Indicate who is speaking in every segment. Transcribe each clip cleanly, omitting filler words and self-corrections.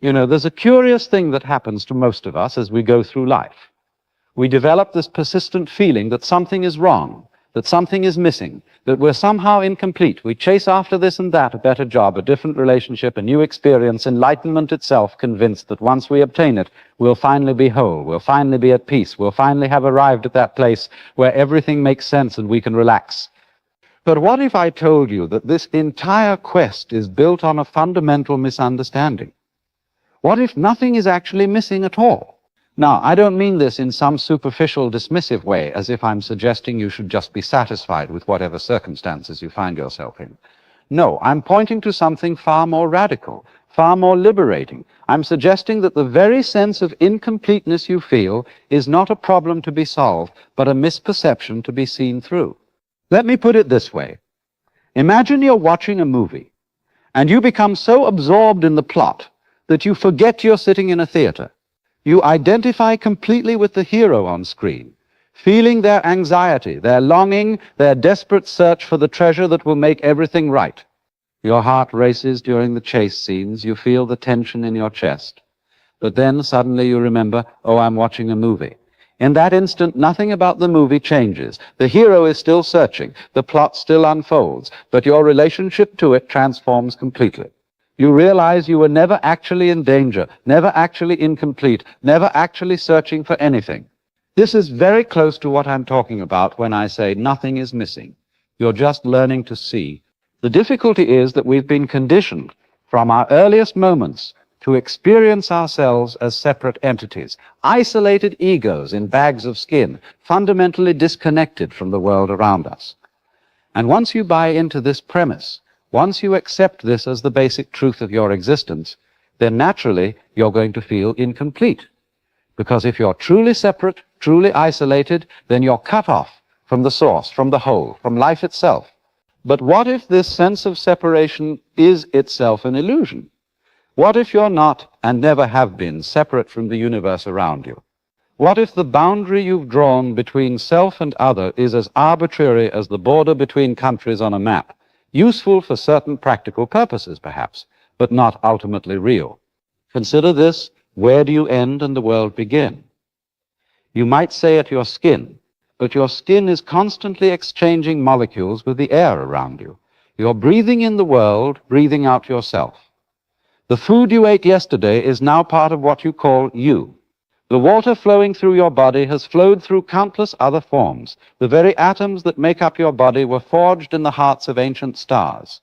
Speaker 1: You know, there's a curious thing that happens to most of us as we go through life. We develop this persistent feeling that something is wrong, that something is missing, that we're somehow incomplete. We chase after this and that, a better job, a different relationship, a new experience, enlightenment itself, convinced that once we obtain it, we'll finally be whole, we'll finally be at peace, we'll finally have arrived at that place where everything makes sense and we can relax. But what if I told you that this entire quest is built on a fundamental misunderstanding? What if nothing is actually missing at all? Now, I don't mean this in some superficial, dismissive way, as if I'm suggesting you should just be satisfied with whatever circumstances you find yourself in. No, I'm pointing to something far more radical, far more liberating. I'm suggesting that the very sense of incompleteness you feel is not a problem to be solved, but a misperception to be seen through. Let me put it this way. Imagine you're watching a movie, and you become so absorbed in the plot that you forget you're sitting in a theater. You identify completely with the hero on screen, feeling their anxiety, their longing, their desperate search for the treasure that will make everything right. Your heart races during the chase scenes. You feel the tension in your chest. But then suddenly you remember, oh, I'm watching a movie. In that instant, nothing about the movie changes. The hero is still searching. The plot still unfolds. But your relationship to it transforms completely. You realize you were never actually in danger, never actually incomplete, never actually searching for anything. This is very close to what I'm talking about when I say nothing is missing. You're just learning to see. The difficulty is that we've been conditioned from our earliest moments to experience ourselves as separate entities, isolated egos in bags of skin, fundamentally disconnected from the world around us. And once you buy into this premise, once you accept this as the basic truth of your existence, then naturally you're going to feel incomplete. Because if you're truly separate, truly isolated, then you're cut off from the source, from the whole, from life itself. But what if this sense of separation is itself an illusion? What if you're not, and never have been, separate from the universe around you? What if the boundary you've drawn between self and other is as arbitrary as the border between countries on a map? Useful for certain practical purposes, perhaps, but not ultimately real. Consider this: where do you end and the world begin? You might say at your skin, but your skin is constantly exchanging molecules with the air around you. You're breathing in the world, breathing out yourself. The food you ate yesterday is now part of what you call you. The water flowing through your body has flowed through countless other forms. The very atoms that make up your body were forged in the hearts of ancient stars.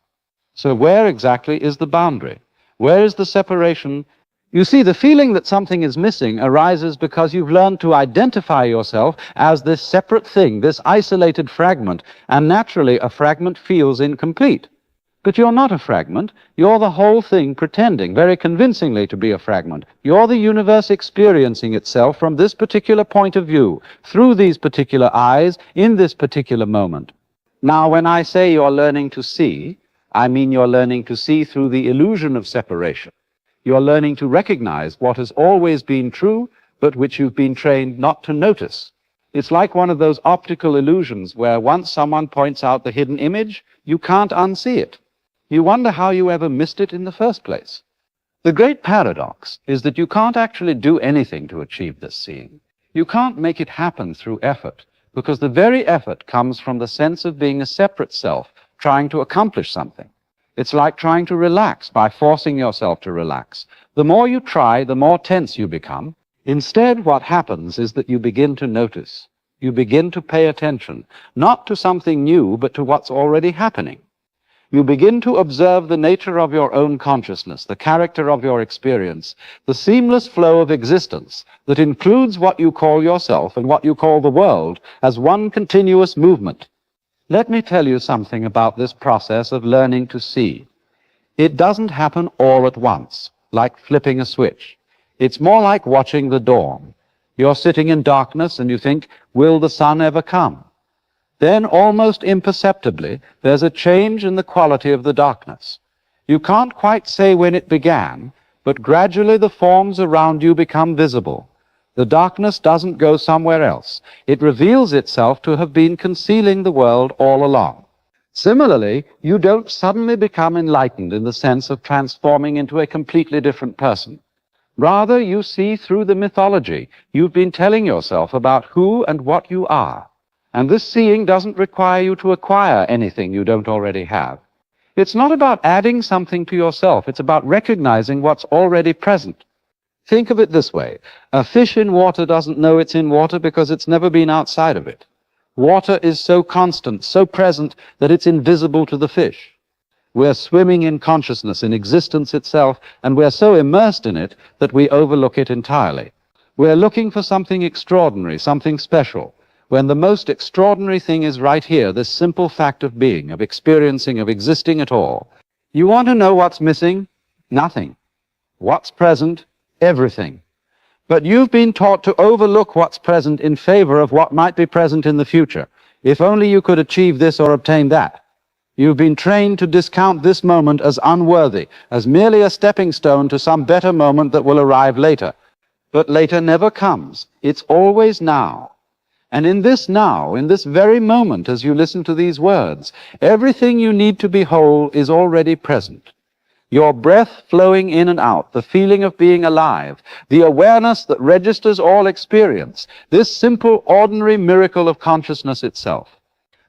Speaker 1: So where exactly is the boundary? Where is the separation? You see, the feeling that something is missing arises because you've learned to identify yourself as this separate thing, this isolated fragment, and naturally a fragment feels incomplete. But you're not a fragment. You're the whole thing pretending very convincingly to be a fragment. You're the universe experiencing itself from this particular point of view, through these particular eyes, in this particular moment. Now, when I say you're learning to see, I mean you're learning to see through the illusion of separation. You're learning to recognize what has always been true, but which you've been trained not to notice. It's like one of those optical illusions where once someone points out the hidden image, you can't unsee it. You wonder how you ever missed it in the first place. The great paradox is that you can't actually do anything to achieve this seeing. You can't make it happen through effort, because the very effort comes from the sense of being a separate self, trying to accomplish something. It's like trying to relax by forcing yourself to relax. The more you try, the more tense you become. Instead, what happens is that you begin to notice. You begin to pay attention, not to something new, but to what's already happening. You begin to observe the nature of your own consciousness, the character of your experience, the seamless flow of existence that includes what you call yourself and what you call the world as one continuous movement. Let me tell you something about this process of learning to see. It doesn't happen all at once, like flipping a switch. It's more like watching the dawn. You're sitting in darkness and you think, will the sun ever come? Then, almost imperceptibly, there's a change in the quality of the darkness. You can't quite say when it began, but gradually the forms around you become visible. The darkness doesn't go somewhere else. It reveals itself to have been concealing the world all along. Similarly, you don't suddenly become enlightened in the sense of transforming into a completely different person. Rather, you see through the mythology you've been telling yourself about who and what you are. And this seeing doesn't require you to acquire anything you don't already have. It's not about adding something to yourself. It's about recognizing what's already present. Think of it this way. A fish in water doesn't know it's in water because it's never been outside of it. Water is so constant, so present, that it's invisible to the fish. We're swimming in consciousness, in existence itself, and we're so immersed in it that we overlook it entirely. We're looking for something extraordinary, something special, when the most extraordinary thing is right here, this simple fact of being, of experiencing, of existing at all. You want to know what's missing? Nothing. What's present? Everything. But you've been taught to overlook what's present in favor of what might be present in the future. If only you could achieve this or obtain that. You've been trained to discount this moment as unworthy, as merely a stepping stone to some better moment that will arrive later. But later never comes. It's always now. And in this now, in this very moment, as you listen to these words, everything you need to be whole is already present. Your breath flowing in and out, the feeling of being alive, the awareness that registers all experience, this simple, ordinary miracle of consciousness itself.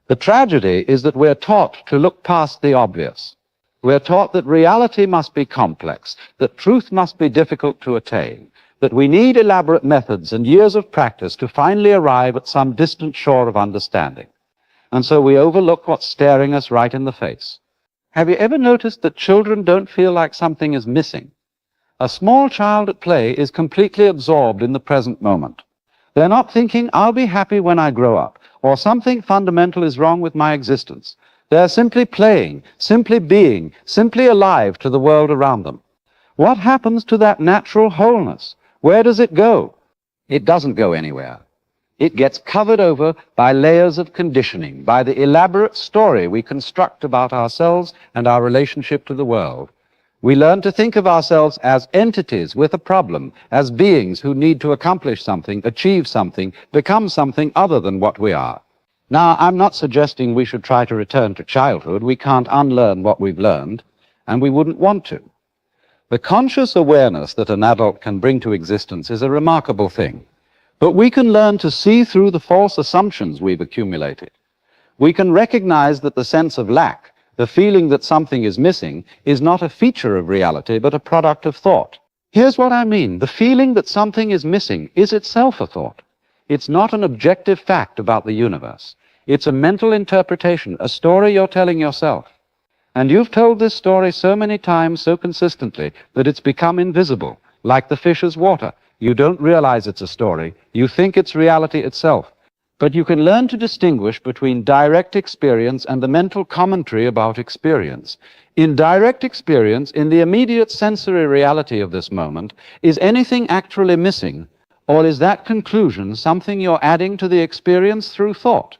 Speaker 1: The tragedy is that we're taught to look past the obvious. We're taught that reality must be complex, that truth must be difficult to attain, that we need elaborate methods and years of practice to finally arrive at some distant shore of understanding. And so we overlook what's staring us right in the face. Have you ever noticed that children don't feel like something is missing? A small child at play is completely absorbed in the present moment. They're not thinking, I'll be happy when I grow up, or something fundamental is wrong with my existence. They're simply playing, simply being, simply alive to the world around them. What happens to that natural wholeness? Where does it go? It doesn't go anywhere. It gets covered over by layers of conditioning, by the elaborate story we construct about ourselves and our relationship to the world. We learn to think of ourselves as entities with a problem, as beings who need to accomplish something, achieve something, become something other than what we are. Now, I'm not suggesting we should try to return to childhood. We can't unlearn what we've learned, and we wouldn't want to. The conscious awareness that an adult can bring to existence is a remarkable thing. But we can learn to see through the false assumptions we've accumulated. We can recognize that the sense of lack, the feeling that something is missing, is not a feature of reality, but a product of thought. Here's what I mean. The feeling that something is missing is itself a thought. It's not an objective fact about the universe. It's a mental interpretation, a story you're telling yourself. And you've told this story so many times, so consistently, that it's become invisible, like the fish's water. You don't realize it's a story. You think it's reality itself. But you can learn to distinguish between direct experience and the mental commentary about experience. In direct experience, in the immediate sensory reality of this moment, is anything actually missing, or is that conclusion something you're adding to the experience through thought?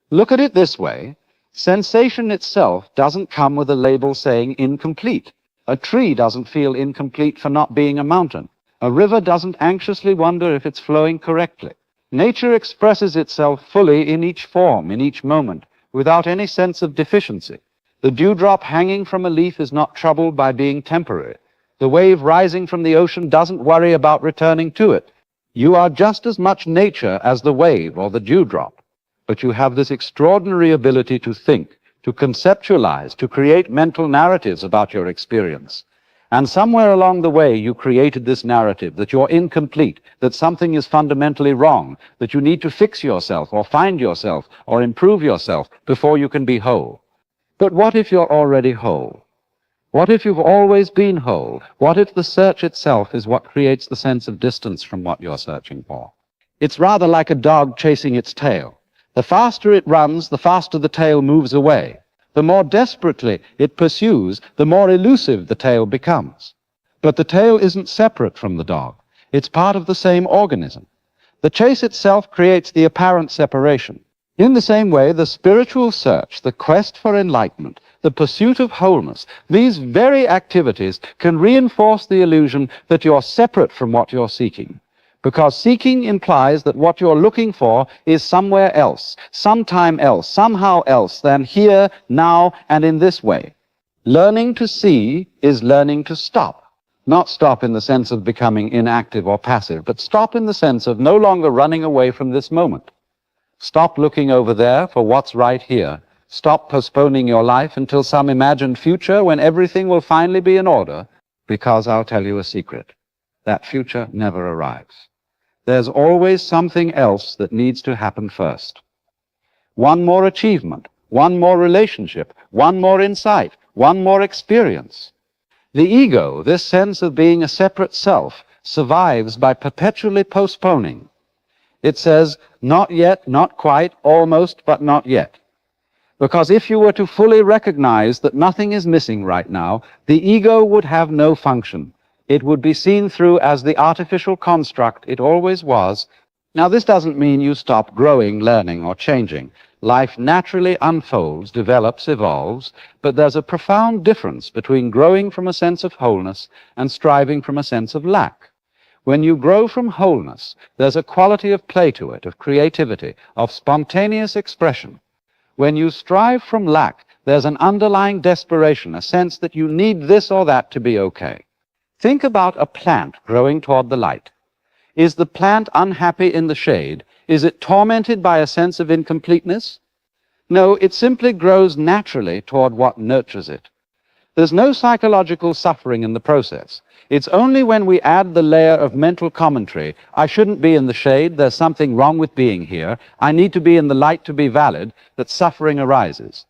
Speaker 1: Look at it this way. Sensation itself doesn't come with a label saying incomplete. A tree doesn't feel incomplete for not being a mountain. A river doesn't anxiously wonder if it's flowing correctly. Nature expresses itself fully in each form, in each moment, without any sense of deficiency. The dewdrop hanging from a leaf is not troubled by being temporary. The wave rising from the ocean doesn't worry about returning to it. You are just as much nature as the wave or the dewdrop, but you have this extraordinary ability to think, to conceptualize, to create mental narratives about your experience. And somewhere along the way, you created this narrative that you're incomplete, that something is fundamentally wrong, that you need to fix yourself or find yourself or improve yourself before you can be whole. But what if you're already whole? What if you've always been whole? What if the search itself is what creates the sense of distance from what you're searching for? It's rather like a dog chasing its tail. The faster it runs, the faster the tail moves away. The more desperately it pursues, the more elusive the tail becomes. But the tail isn't separate from the dog. It's part of the same organism. The chase itself creates the apparent separation. In the same way, the spiritual search, the quest for enlightenment, the pursuit of wholeness, these very activities can reinforce the illusion that you're separate from what you're seeking. Because seeking implies that what you're looking for is somewhere else, sometime else, somehow else than here, now, and in this way. Learning to see is learning to stop. Not stop in the sense of becoming inactive or passive, but stop in the sense of no longer running away from this moment. Stop looking over there for what's right here. Stop postponing your life until some imagined future when everything will finally be in order, because I'll tell you a secret. That future never arrives. There's always something else that needs to happen first. One more achievement, one more relationship, one more insight, one more experience. The ego, this sense of being a separate self, survives by perpetually postponing. It says, not yet, not quite, almost, but not yet. Because if you were to fully recognize that nothing is missing right now, the ego would have no function. It would be seen through as the artificial construct it always was. Now, this doesn't mean you stop growing, learning, or changing. Life naturally unfolds, develops, evolves, but there's a profound difference between growing from a sense of wholeness and striving from a sense of lack. When you grow from wholeness, there's a quality of play to it, of creativity, of spontaneous expression. When you strive from lack, there's an underlying desperation, a sense that you need this or that to be okay. Think about a plant growing toward the light. Is the plant unhappy in the shade? Is it tormented by a sense of incompleteness? No, it simply grows naturally toward what nurtures it. There's no psychological suffering in the process. It's only when we add the layer of mental commentary, I shouldn't be in the shade, there's something wrong with being here, I need to be in the light to be valid, that suffering arises.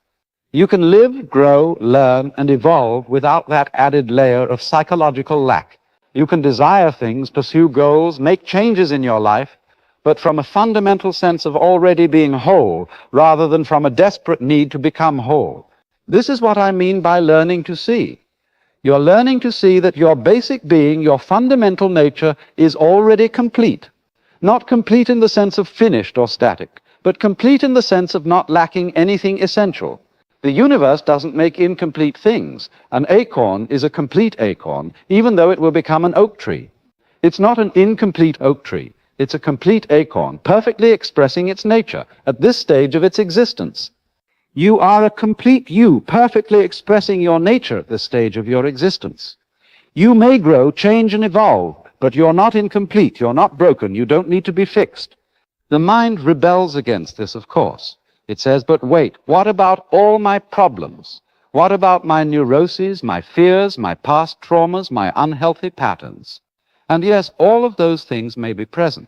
Speaker 1: You can live, grow, learn, and evolve without that added layer of psychological lack. You can desire things, pursue goals, make changes in your life, but from a fundamental sense of already being whole, rather than from a desperate need to become whole. This is what I mean by learning to see. You're learning to see that your basic being, your fundamental nature, is already complete. Not complete in the sense of finished or static, but complete in the sense of not lacking anything essential. The universe doesn't make incomplete things. An acorn is a complete acorn, even though it will become an oak tree. It's not an incomplete oak tree. It's a complete acorn, perfectly expressing its nature at this stage of its existence. You are a complete you, perfectly expressing your nature at this stage of your existence. You may grow, change, and evolve, but you're not incomplete, you're not broken, you don't need to be fixed. The mind rebels against this, of course. It says, but wait, what about all my problems? What about my neuroses, my fears, my past traumas, my unhealthy patterns? And yes, all of those things may be present,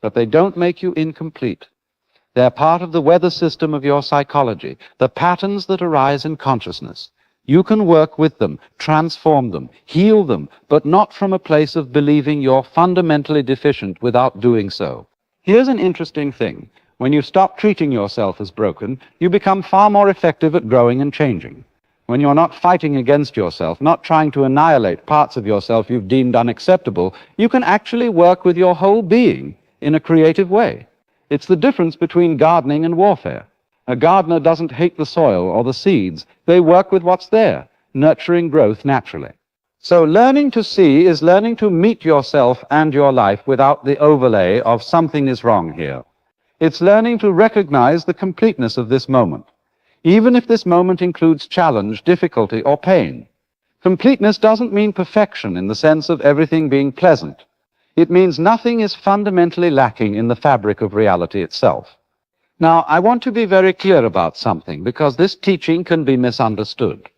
Speaker 1: but they don't make you incomplete. They're part of the weather system of your psychology, the patterns that arise in consciousness. You can work with them, transform them, heal them, but not from a place of believing you're fundamentally deficient without doing so. Here's an interesting thing. When you stop treating yourself as broken, you become far more effective at growing and changing. When you're not fighting against yourself, not trying to annihilate parts of yourself you've deemed unacceptable, you can actually work with your whole being in a creative way. It's the difference between gardening and warfare. A gardener doesn't hate the soil or the seeds. They work with what's there, nurturing growth naturally. So learning to see is learning to meet yourself and your life without the overlay of something is wrong here. It's learning to recognize the completeness of this moment, even if this moment includes challenge, difficulty, or pain. Completeness doesn't mean perfection in the sense of everything being pleasant. It means nothing is fundamentally lacking in the fabric of reality itself. Now, I want to be very clear about something, because this teaching can be misunderstood.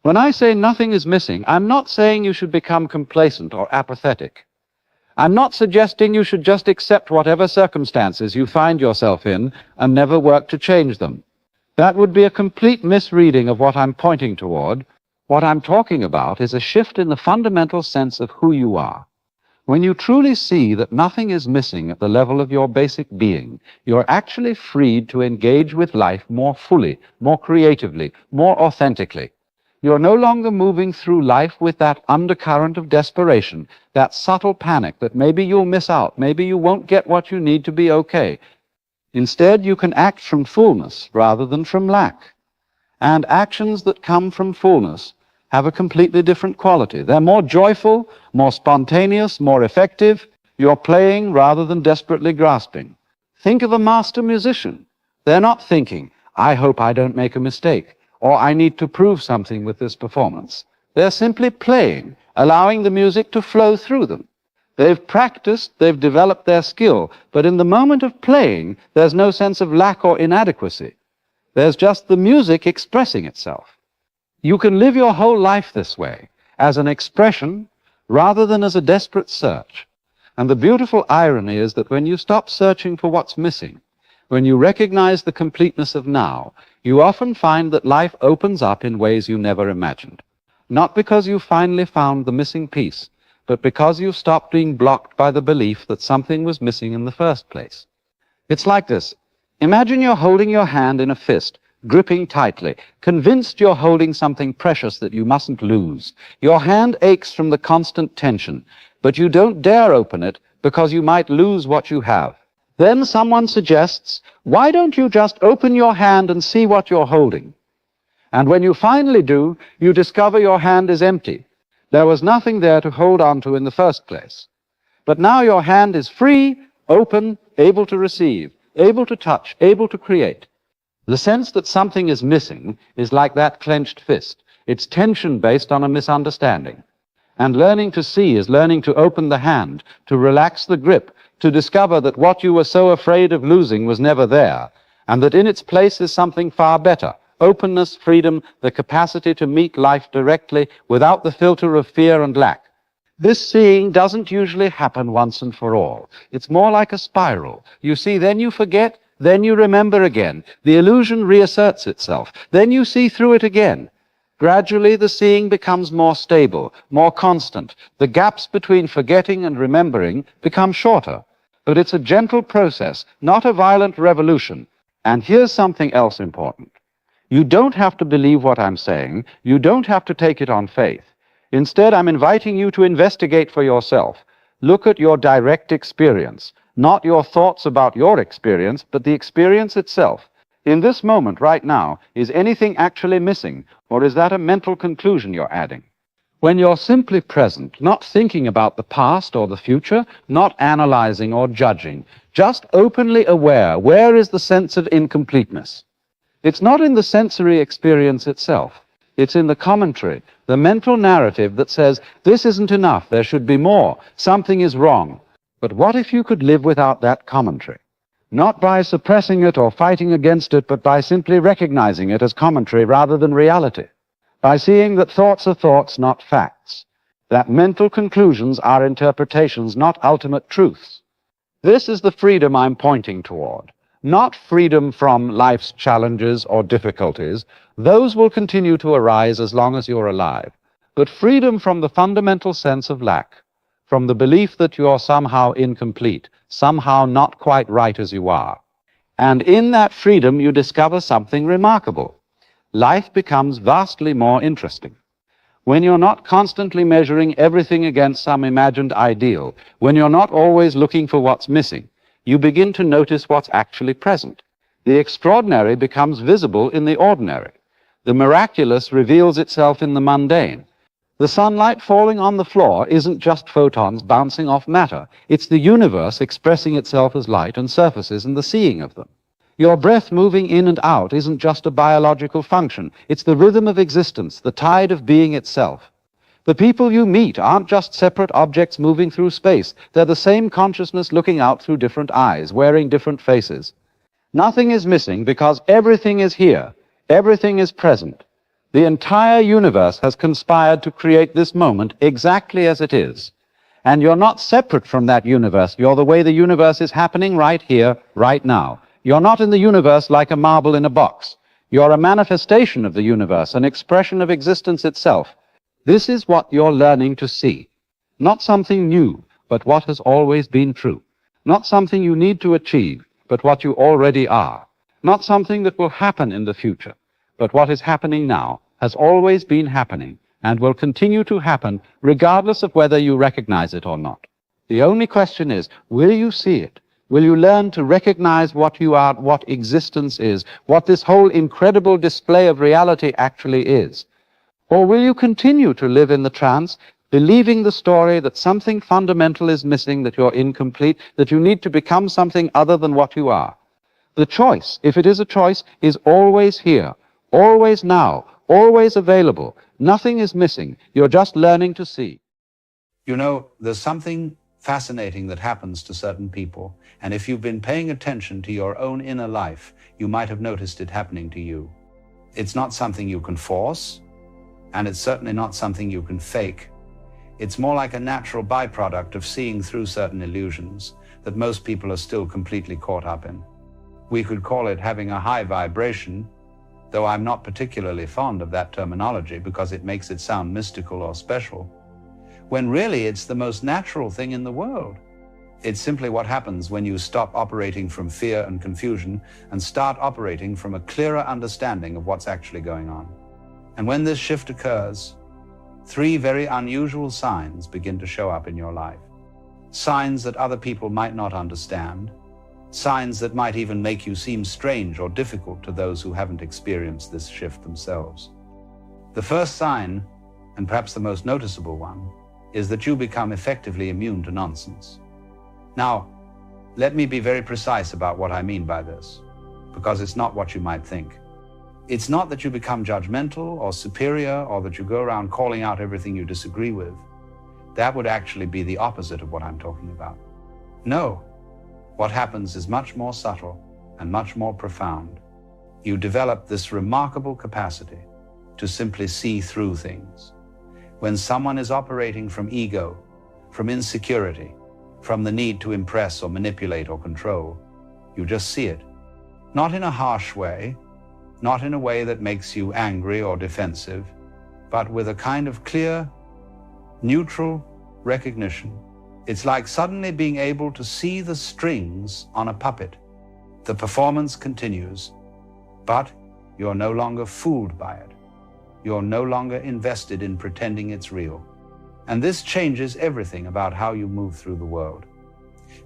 Speaker 1: When I say nothing is missing, I'm not saying you should become complacent or apathetic. I'm not suggesting you should just accept whatever circumstances you find yourself in and never work to change them. That would be a complete misreading of what I'm pointing toward. What I'm talking about is a shift in the fundamental sense of who you are. When you truly see that nothing is missing at the level of your basic being, you're actually freed to engage with life more fully, more creatively, more authentically. You're no longer moving through life with that undercurrent of desperation, that subtle panic that maybe you'll miss out, maybe you won't get what you need to be okay. Instead, you can act from fullness rather than from lack. And actions that come from fullness have a completely different quality. They're more joyful, more spontaneous, more effective. You're playing rather than desperately grasping. Think of a master musician. They're not thinking, I hope I don't make a mistake, or I need to prove something with this performance. They're simply playing, allowing the music to flow through them. They've practiced, they've developed their skill, but in the moment of playing, there's no sense of lack or inadequacy. There's just the music expressing itself. You can live your whole life this way, as an expression rather than as a desperate search. And the beautiful irony is that when you stop searching for what's missing, when you recognize the completeness of now, you often find that life opens up in ways you never imagined. Not because you finally found the missing piece, but because you stopped being blocked by the belief that something was missing in the first place. It's like this. Imagine you're holding your hand in a fist, gripping tightly, convinced you're holding something precious that you mustn't lose. Your hand aches from the constant tension, but you don't dare open it because you might lose what you have. Then someone suggests, why don't you just open your hand and see what you're holding? And when you finally do, you discover your hand is empty. There was nothing there to hold on to in the first place. But now your hand is free, open, able to receive, able to touch, able to create. The sense that something is missing is like that clenched fist. It's tension based on a misunderstanding. And learning to see is learning to open the hand, to relax the grip, to discover that what you were so afraid of losing was never there, and that in its place is something far better. Openness, freedom, the capacity to meet life directly without the filter of fear and lack. This seeing doesn't usually happen once and for all. It's more like a spiral. You see, then you forget, then you remember again. The illusion reasserts itself. Then you see through it again. Gradually, the seeing becomes more stable, more constant. The gaps between forgetting and remembering become shorter. But it's a gentle process, not a violent revolution. And here's something else important. You don't have to believe what I'm saying. You don't have to take it on faith. Instead, I'm inviting you to investigate for yourself. Look at your direct experience, not your thoughts about your experience, but the experience itself. In this moment, right now, is anything actually missing, or is that a mental conclusion you're adding? When you're simply present, not thinking about the past or the future, not analyzing or judging, just openly aware, where is the sense of incompleteness? It's not in the sensory experience itself. It's in the commentary, the mental narrative that says, this isn't enough, there should be more, something is wrong. But what if you could live without that commentary? Not by suppressing it or fighting against it, but by simply recognizing it as commentary rather than reality. By seeing that thoughts are thoughts, not facts. That mental conclusions are interpretations, not ultimate truths. This is the freedom I'm pointing toward. Not freedom from life's challenges or difficulties. Those will continue to arise as long as you're alive. But freedom from the fundamental sense of lack. From the belief that you're somehow incomplete, somehow not quite right as you are. And in that freedom, you discover something remarkable. Life becomes vastly more interesting. When you're not constantly measuring everything against some imagined ideal, when you're not always looking for what's missing, you begin to notice what's actually present. The extraordinary becomes visible in the ordinary. The miraculous reveals itself in the mundane. The sunlight falling on the floor isn't just photons bouncing off matter. It's the universe expressing itself as light and surfaces and the seeing of them. Your breath moving in and out isn't just a biological function. It's the rhythm of existence, the tide of being itself. The people you meet aren't just separate objects moving through space. They're the same consciousness looking out through different eyes, wearing different faces. Nothing is missing because everything is here. Everything is present. The entire universe has conspired to create this moment exactly as it is. And you're not separate from that universe. You're the way the universe is happening right here, right now. You're not in the universe like a marble in a box. You're a manifestation of the universe, an expression of existence itself. This is what you're learning to see. Not something new, but what has always been true. Not something you need to achieve, but what you already are. Not something that will happen in the future, but what is happening now, has always been happening, and will continue to happen regardless of whether you recognize it or not. The only question is, will you see it? Will you learn to recognize what you are, what existence is, what this whole incredible display of reality actually is? Or will you continue to live in the trance, believing the story that something fundamental is missing, that you're incomplete, that you need to become something other than what you are? The choice, if it is a choice, is always here, always now, always available. Nothing is missing. You're just learning to see.
Speaker 2: You know, there's something fascinating that happens to certain people, and if you've been paying attention to your own inner life, you might have noticed it happening to you. It's not something you can force, and it's certainly not something you can fake. It's more like a natural byproduct of seeing through certain illusions that most people are still completely caught up in. We could call it having a high vibration, though I'm not particularly fond of that terminology because it makes it sound mystical or special, when really it's the most natural thing in the world. It's simply what happens when you stop operating from fear and confusion and start operating from a clearer understanding of what's actually going on. And when this shift occurs, 3 very unusual signs begin to show up in your life. Signs that other people might not understand, signs that might even make you seem strange or difficult to those who haven't experienced this shift themselves. The first sign, and perhaps the most noticeable one, is that you become effectively immune to nonsense. Now, let me be very precise about what I mean by this, because it's not what you might think. It's not that you become judgmental or superior or that you go around calling out everything you disagree with. That would actually be the opposite of what I'm talking about. No, what happens is much more subtle and much more profound. You develop this remarkable capacity to simply see through things. When someone is operating from ego, from insecurity, from the need to impress or manipulate or control, you just see it. Not in a harsh way, not in a way that makes you angry or defensive, but with a kind of clear, neutral recognition. It's like suddenly being able to see the strings on a puppet. The performance continues, but you're no longer fooled by it. You're no longer invested in pretending it's real. And this changes everything about how you move through the world.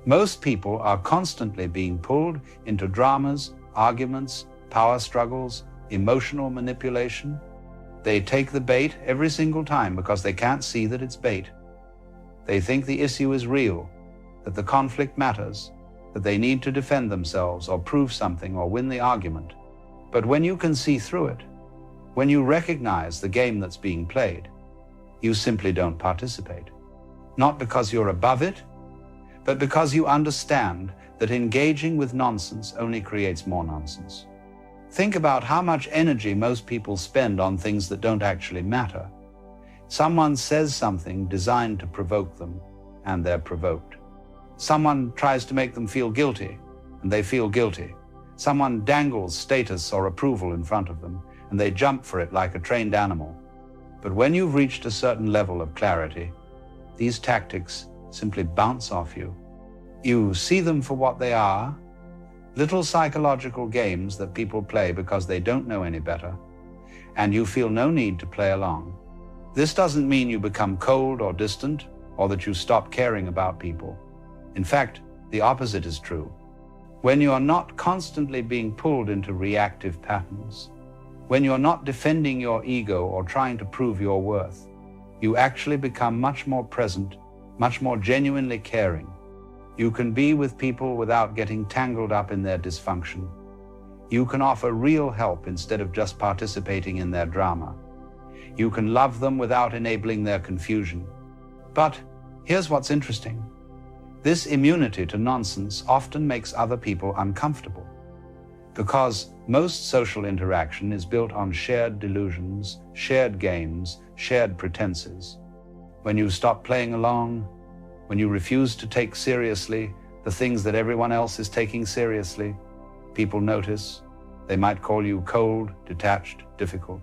Speaker 2: Most people are constantly being pulled into dramas, arguments, power struggles, emotional manipulation. They take the bait every single time because they can't see that it's bait. They think the issue is real, that the conflict matters, that they need to defend themselves or prove something or win the argument. But when you can see through it, when you recognize the game that's being played, you simply don't participate. Not because you're above it, but because you understand that engaging with nonsense only creates more nonsense. Think about how much energy most people spend on things that don't actually matter. Someone says something designed to provoke them, and they're provoked. Someone tries to make them feel guilty, and they feel guilty. Someone dangles status or approval in front of them, and they jump for it like a trained animal. But when you've reached a certain level of clarity, these tactics simply bounce off you. You see them for what they are, little psychological games that people play because they don't know any better, and you feel no need to play along. This doesn't mean you become cold or distant, or that you stop caring about people. In fact, the opposite is true. When you are not constantly being pulled into reactive patterns, when you're not defending your ego or trying to prove your worth, you actually become much more present, much more genuinely caring. You can be with people without getting tangled up in their dysfunction. You can offer real help instead of just participating in their drama. You can love them without enabling their confusion. But here's what's interesting. This immunity to nonsense often makes other people uncomfortable, because most social interaction is built on shared delusions, shared games, shared pretenses. When you stop playing along, when you refuse to take seriously the things that everyone else is taking seriously, people notice. They might call you cold, detached, difficult.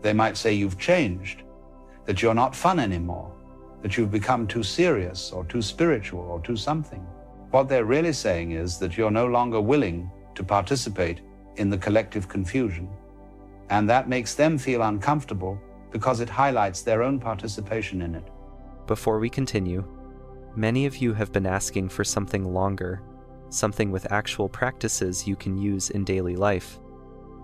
Speaker 2: They might say you've changed, that you're not fun anymore, that you've become too serious or too spiritual or too something. What they're really saying is that you're no longer willing to participate in the collective confusion. And that makes them feel uncomfortable because it highlights their own participation in it.
Speaker 3: Before we continue, many of you have been asking for something longer, something with actual practices you can use in daily life.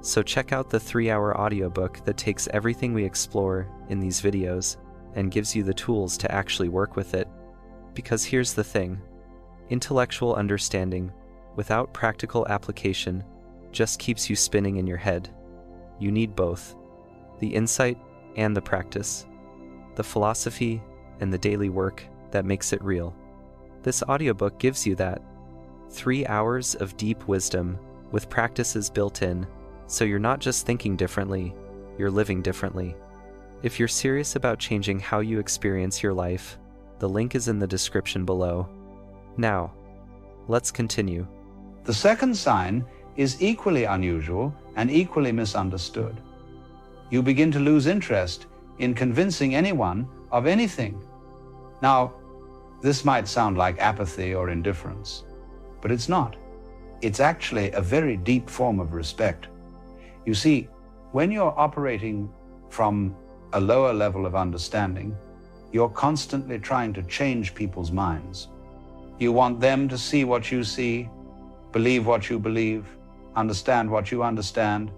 Speaker 3: So check out the 3-hour audiobook that takes everything we explore in these videos and gives you the tools to actually work with it. Because here's the thing, intellectual understanding without practical application just keeps you spinning in your head. You need both. the insight and the practice, the philosophy and the daily work that makes it real. This audiobook gives you that. 3 hours of deep wisdom with practices built in, so you're not just thinking differently, you're living differently. If you're serious about changing how you experience your life, the link is in the description below. Now, let's continue.
Speaker 2: The second sign is equally unusual and equally misunderstood. You begin to lose interest in convincing anyone of anything. Now, this might sound like apathy or indifference, but it's not. It's actually a very deep form of respect. You see, when you're operating from a lower level of understanding, you're constantly trying to change people's minds. You want them to see what you see, believe what you believe, understand what you understand.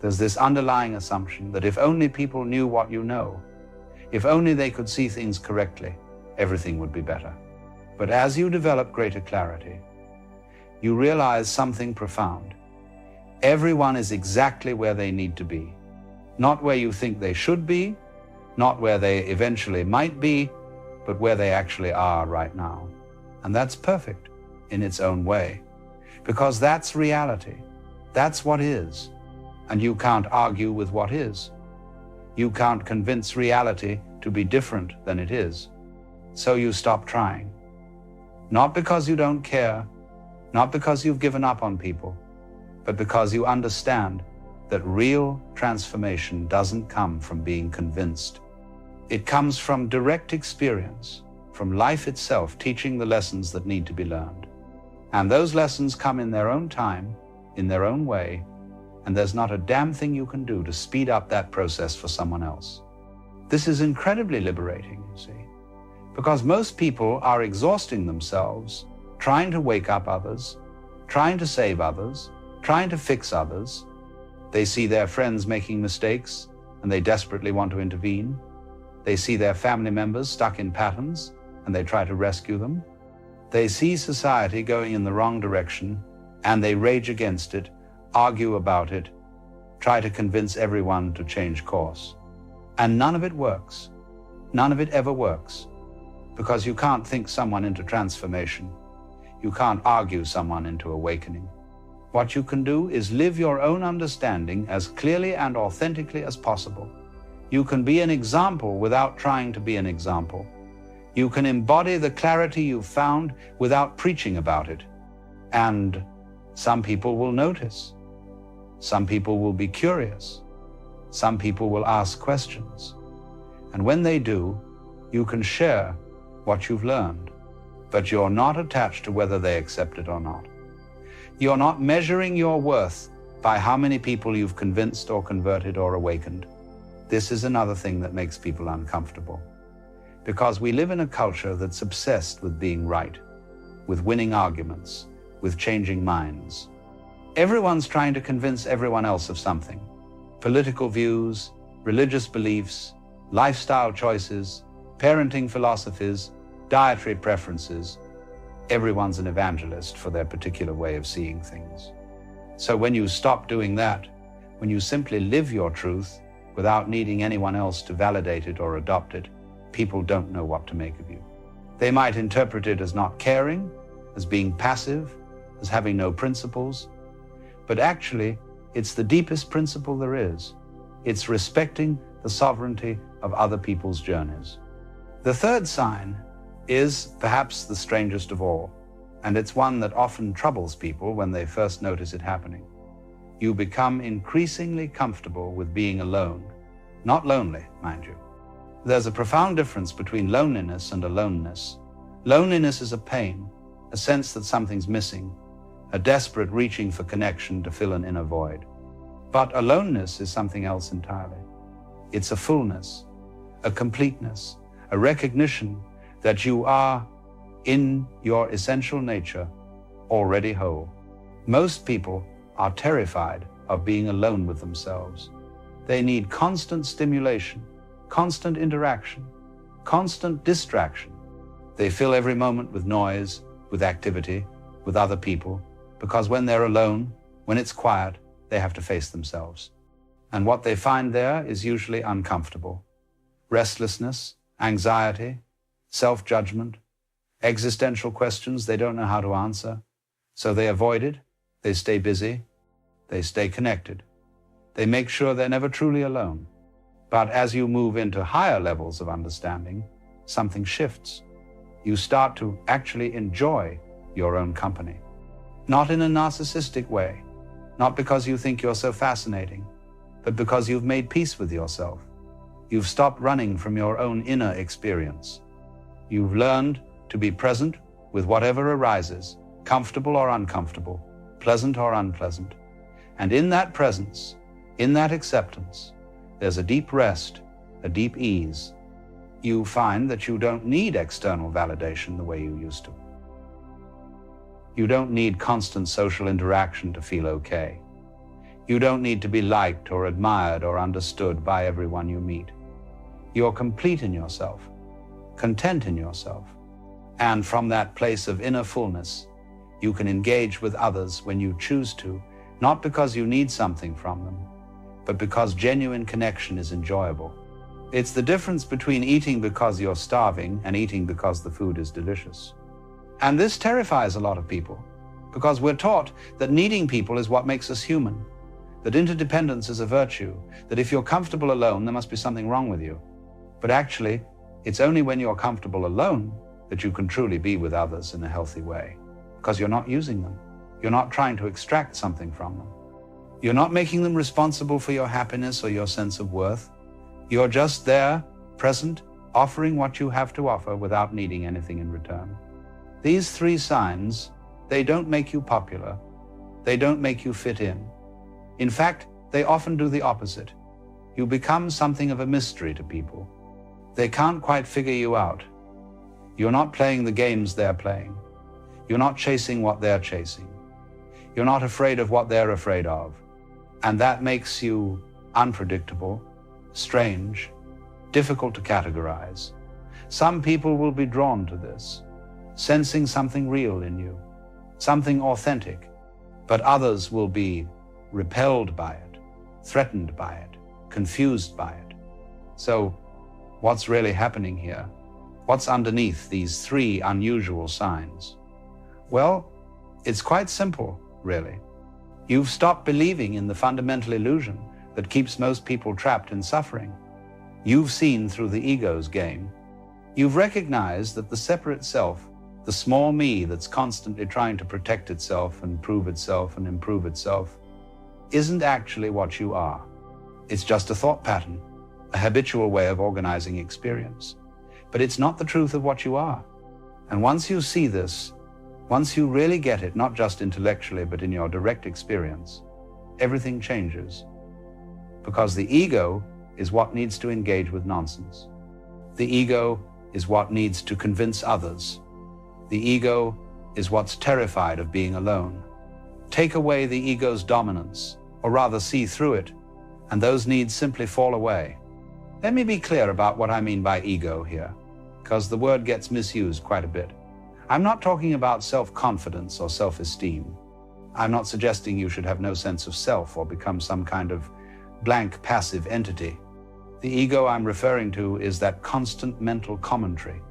Speaker 2: There's this underlying assumption that if only people knew what you know, if only they could see things correctly, everything would be better. But as you develop greater clarity, you realize something profound. Everyone is exactly where they need to be. Not where you think they should be, not where they eventually might be, but where they actually are right now. And that's perfect in its own way, because that's reality. That's what is. And you can't argue with what is. You can't convince reality to be different than it is. So you stop trying. Not because you don't care, not because you've given up on people, but because you understand that real transformation doesn't come from being convinced. It comes from direct experience, from life itself teaching the lessons that need to be learned. And those lessons come in their own time, in their own way, and there's not a damn thing you can do to speed up that process for someone else. This is incredibly liberating, you see, because most people are exhausting themselves, trying to wake up others, trying to save others, trying to fix others. They see their friends making mistakes, and they desperately want to intervene. They see their family members stuck in patterns, and they try to rescue them. They see society going in the wrong direction, and they rage against it, argue about it, try to convince everyone to change course. And none of it works. None of it ever works, because you can't think someone into transformation. You can't argue someone into awakening. What you can do is live your own understanding as clearly and authentically as possible. You can be an example without trying to be an example. You can embody the clarity you've found without preaching about it. And some people will notice. Some people will be curious. Some people will ask questions. And when they do, you can share what you've learned. But you're not attached to whether they accept it or not. You're not measuring your worth by how many people you've convinced or converted or awakened. This is another thing that makes people uncomfortable, because we live in a culture that's obsessed with being right, with winning arguments, with changing minds. Everyone's trying to convince everyone else of something: political views, religious beliefs, lifestyle choices, parenting philosophies, dietary preferences. Everyone's an evangelist for their particular way of seeing things. So when you stop doing that, when you simply live your truth without needing anyone else to validate it or adopt it, people don't know what to make of you. They might interpret it as not caring, as being passive, as having no principles. But actually, it's the deepest principle there is. It's respecting the sovereignty of other people's journeys. The third sign is perhaps the strangest of all, and it's one that often troubles people when they first notice it happening. You become increasingly comfortable with being alone. Not lonely, mind you. There's a profound difference between loneliness and aloneness. Loneliness is a pain, a sense that something's missing, a desperate reaching for connection to fill an inner void. But aloneness is something else entirely. It's a fullness, a completeness, a recognition that you are, in your essential nature, already whole. Most people are terrified of being alone with themselves. They need constant stimulation, constant interaction, constant distraction. They fill every moment with noise, with activity, with other people, because when they're alone, when it's quiet, they have to face themselves. And what they find there is usually uncomfortable. Restlessness, anxiety, self-judgment, existential questions they don't know how to answer. So they avoid it, they stay busy, they stay connected. They make sure they're never truly alone. But as you move into higher levels of understanding, something shifts. You start to actually enjoy your own company. Not in a narcissistic way, not because you think you're so fascinating, but because you've made peace with yourself. You've stopped running from your own inner experience. You've learned to be present with whatever arises, comfortable or uncomfortable, pleasant or unpleasant. And in that presence, in that acceptance, there's a deep rest, a deep ease. You find that you don't need external validation the way you used to. You don't need constant social interaction to feel okay. You don't need to be liked or admired or understood by everyone you meet. You're complete in yourself, content in yourself. And from that place of inner fullness, you can engage with others when you choose to, not because you need something from them, but because genuine connection is enjoyable. It's the difference between eating because you're starving and eating because the food is delicious. And this terrifies a lot of people, because we're taught that needing people is what makes us human, that interdependence is a virtue, that if you're comfortable alone, there must be something wrong with you. But actually, it's only when you're comfortable alone that you can truly be with others in a healthy way, because you're not using them. You're not trying to extract something from them. You're not making them responsible for your happiness or your sense of worth. You're just there, present, offering what you have to offer without needing anything in return. These three signs, they don't make you popular. They don't make you fit in. In fact, they often do the opposite. You become something of a mystery to people. They can't quite figure you out. You're not playing the games they're playing. You're not chasing what they're chasing. You're not afraid of what they're afraid of. And that makes you unpredictable, strange, difficult to categorize. Some people will be drawn to this, sensing something real in you, something authentic, but others will be repelled by it, threatened by it, confused by it. So, what's really happening here? What's underneath these three unusual signs? Well, it's quite simple, really. You've stopped believing in the fundamental illusion that keeps most people trapped in suffering. You've seen through the ego's game. You've recognized that the separate self, the small me that's constantly trying to protect itself and prove itself and improve itself, isn't actually what you are. It's just a thought pattern, a habitual way of organizing experience. But it's not the truth of what you are. And once you see this, once you really get it, not just intellectually, but in your direct experience, everything changes. Because the ego is what needs to engage with nonsense. The ego is what needs to convince others. The ego is what's terrified of being alone. Take away the ego's dominance, or rather see through it, and those needs simply fall away. Let me be clear about what I mean by ego here, because the word gets misused quite a bit. I'm not talking about self-confidence or self-esteem. I'm not suggesting you should have no sense of self or become some kind of blank passive entity. The ego I'm referring to is that constant mental commentary,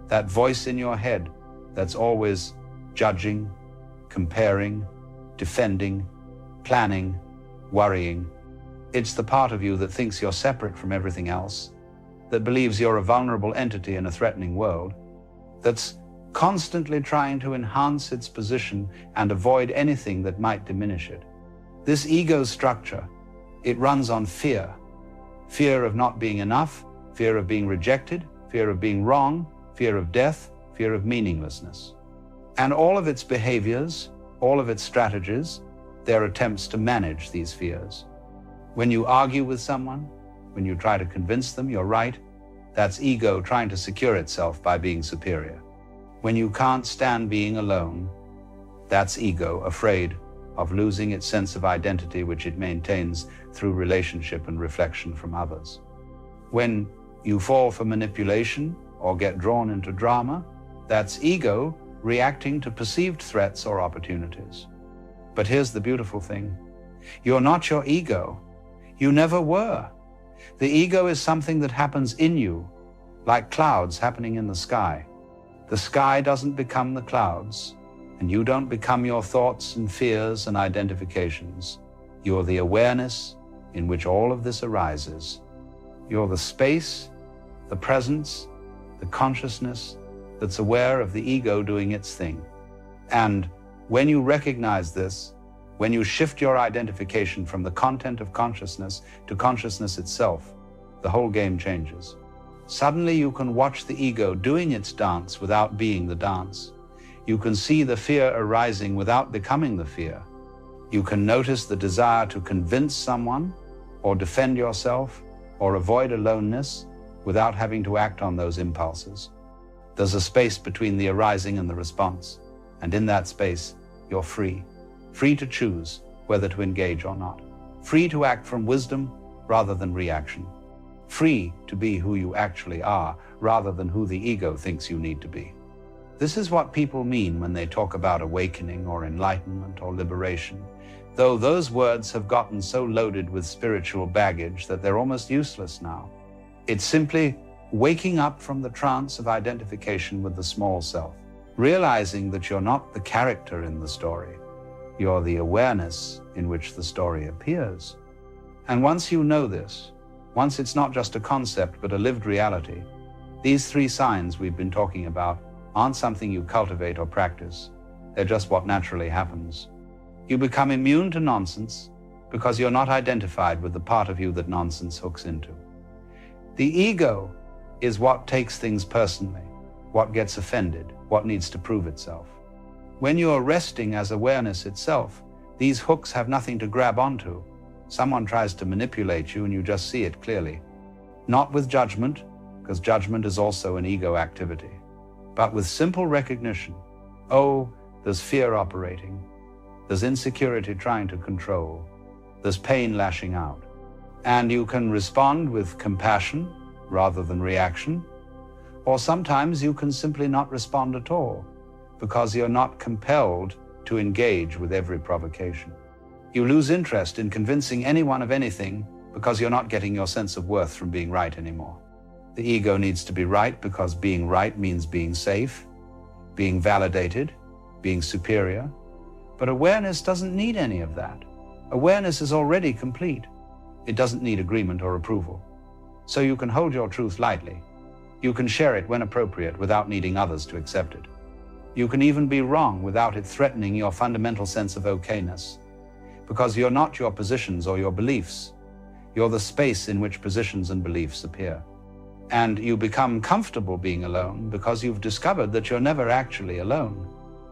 Speaker 2: that voice in your head that's always judging, comparing, defending, planning, worrying. It's the part of you that thinks you're separate from everything else, that believes you're a vulnerable entity in a threatening world, that's constantly trying to enhance its position and avoid anything that might diminish it. This ego structure, it runs on fear. Fear of not being enough, fear of being rejected, fear of being wrong, fear of death, fear of meaninglessness. And all of its behaviors, all of its strategies, they're attempts to manage these fears. When you argue with someone, when you try to convince them you're right, that's ego trying to secure itself by being superior. When you can't stand being alone, that's ego afraid of losing its sense of identity which it maintains through relationship and reflection from others. When you fall for manipulation or get drawn into drama, that's ego reacting to perceived threats or opportunities. But here's the beautiful thing. You're not your ego. You never were. The ego is something that happens in you, like clouds happening in the sky. The sky doesn't become the clouds, and you don't become your thoughts and fears and identifications. You're the awareness in which all of this arises. You're the space, the presence, the consciousness that's aware of the ego doing its thing. And when you recognize this, when you shift your identification from the content of consciousness to consciousness itself, the whole game changes. Suddenly you can watch the ego doing its dance without being the dance. You can see the fear arising without becoming the fear. You can notice the desire to convince someone or defend yourself or avoid aloneness without having to act on those impulses. There's a space between the arising and the response, and in that space, you're free. Free to choose whether to engage or not. Free to act from wisdom rather than reaction. Free to be who you actually are rather than who the ego thinks you need to be. This is what people mean when they talk about awakening or enlightenment or liberation, though those words have gotten so loaded with spiritual baggage that they're almost useless now. It's simply waking up from the trance of identification with the small self, realizing that you're not the character in the story. You're the awareness in which the story appears. And once you know this, once it's not just a concept but a lived reality, these three signs we've been talking about aren't something you cultivate or practice. They're just what naturally happens. You become immune to nonsense because you're not identified with the part of you that nonsense hooks into. The ego is what takes things personally, what gets offended, what needs to prove itself. When you're resting as awareness itself, these hooks have nothing to grab onto. Someone tries to manipulate you and you just see it clearly. Not with judgment, because judgment is also an ego activity, but with simple recognition. Oh, there's fear operating. There's insecurity trying to control. There's pain lashing out. And you can respond with compassion rather than reaction. Or sometimes you can simply not respond at all because you're not compelled to engage with every provocation. You lose interest in convincing anyone of anything because you're not getting your sense of worth from being right anymore. The ego needs to be right because being right means being safe, being validated, being superior. But awareness doesn't need any of that. Awareness is already complete. It doesn't need agreement or approval. So you can hold your truth lightly. You can share it when appropriate without needing others to accept it. You can even be wrong without it threatening your fundamental sense of okayness. Because you're not your positions or your beliefs. You're the space in which positions and beliefs appear. And you become comfortable being alone because you've discovered that you're never actually alone.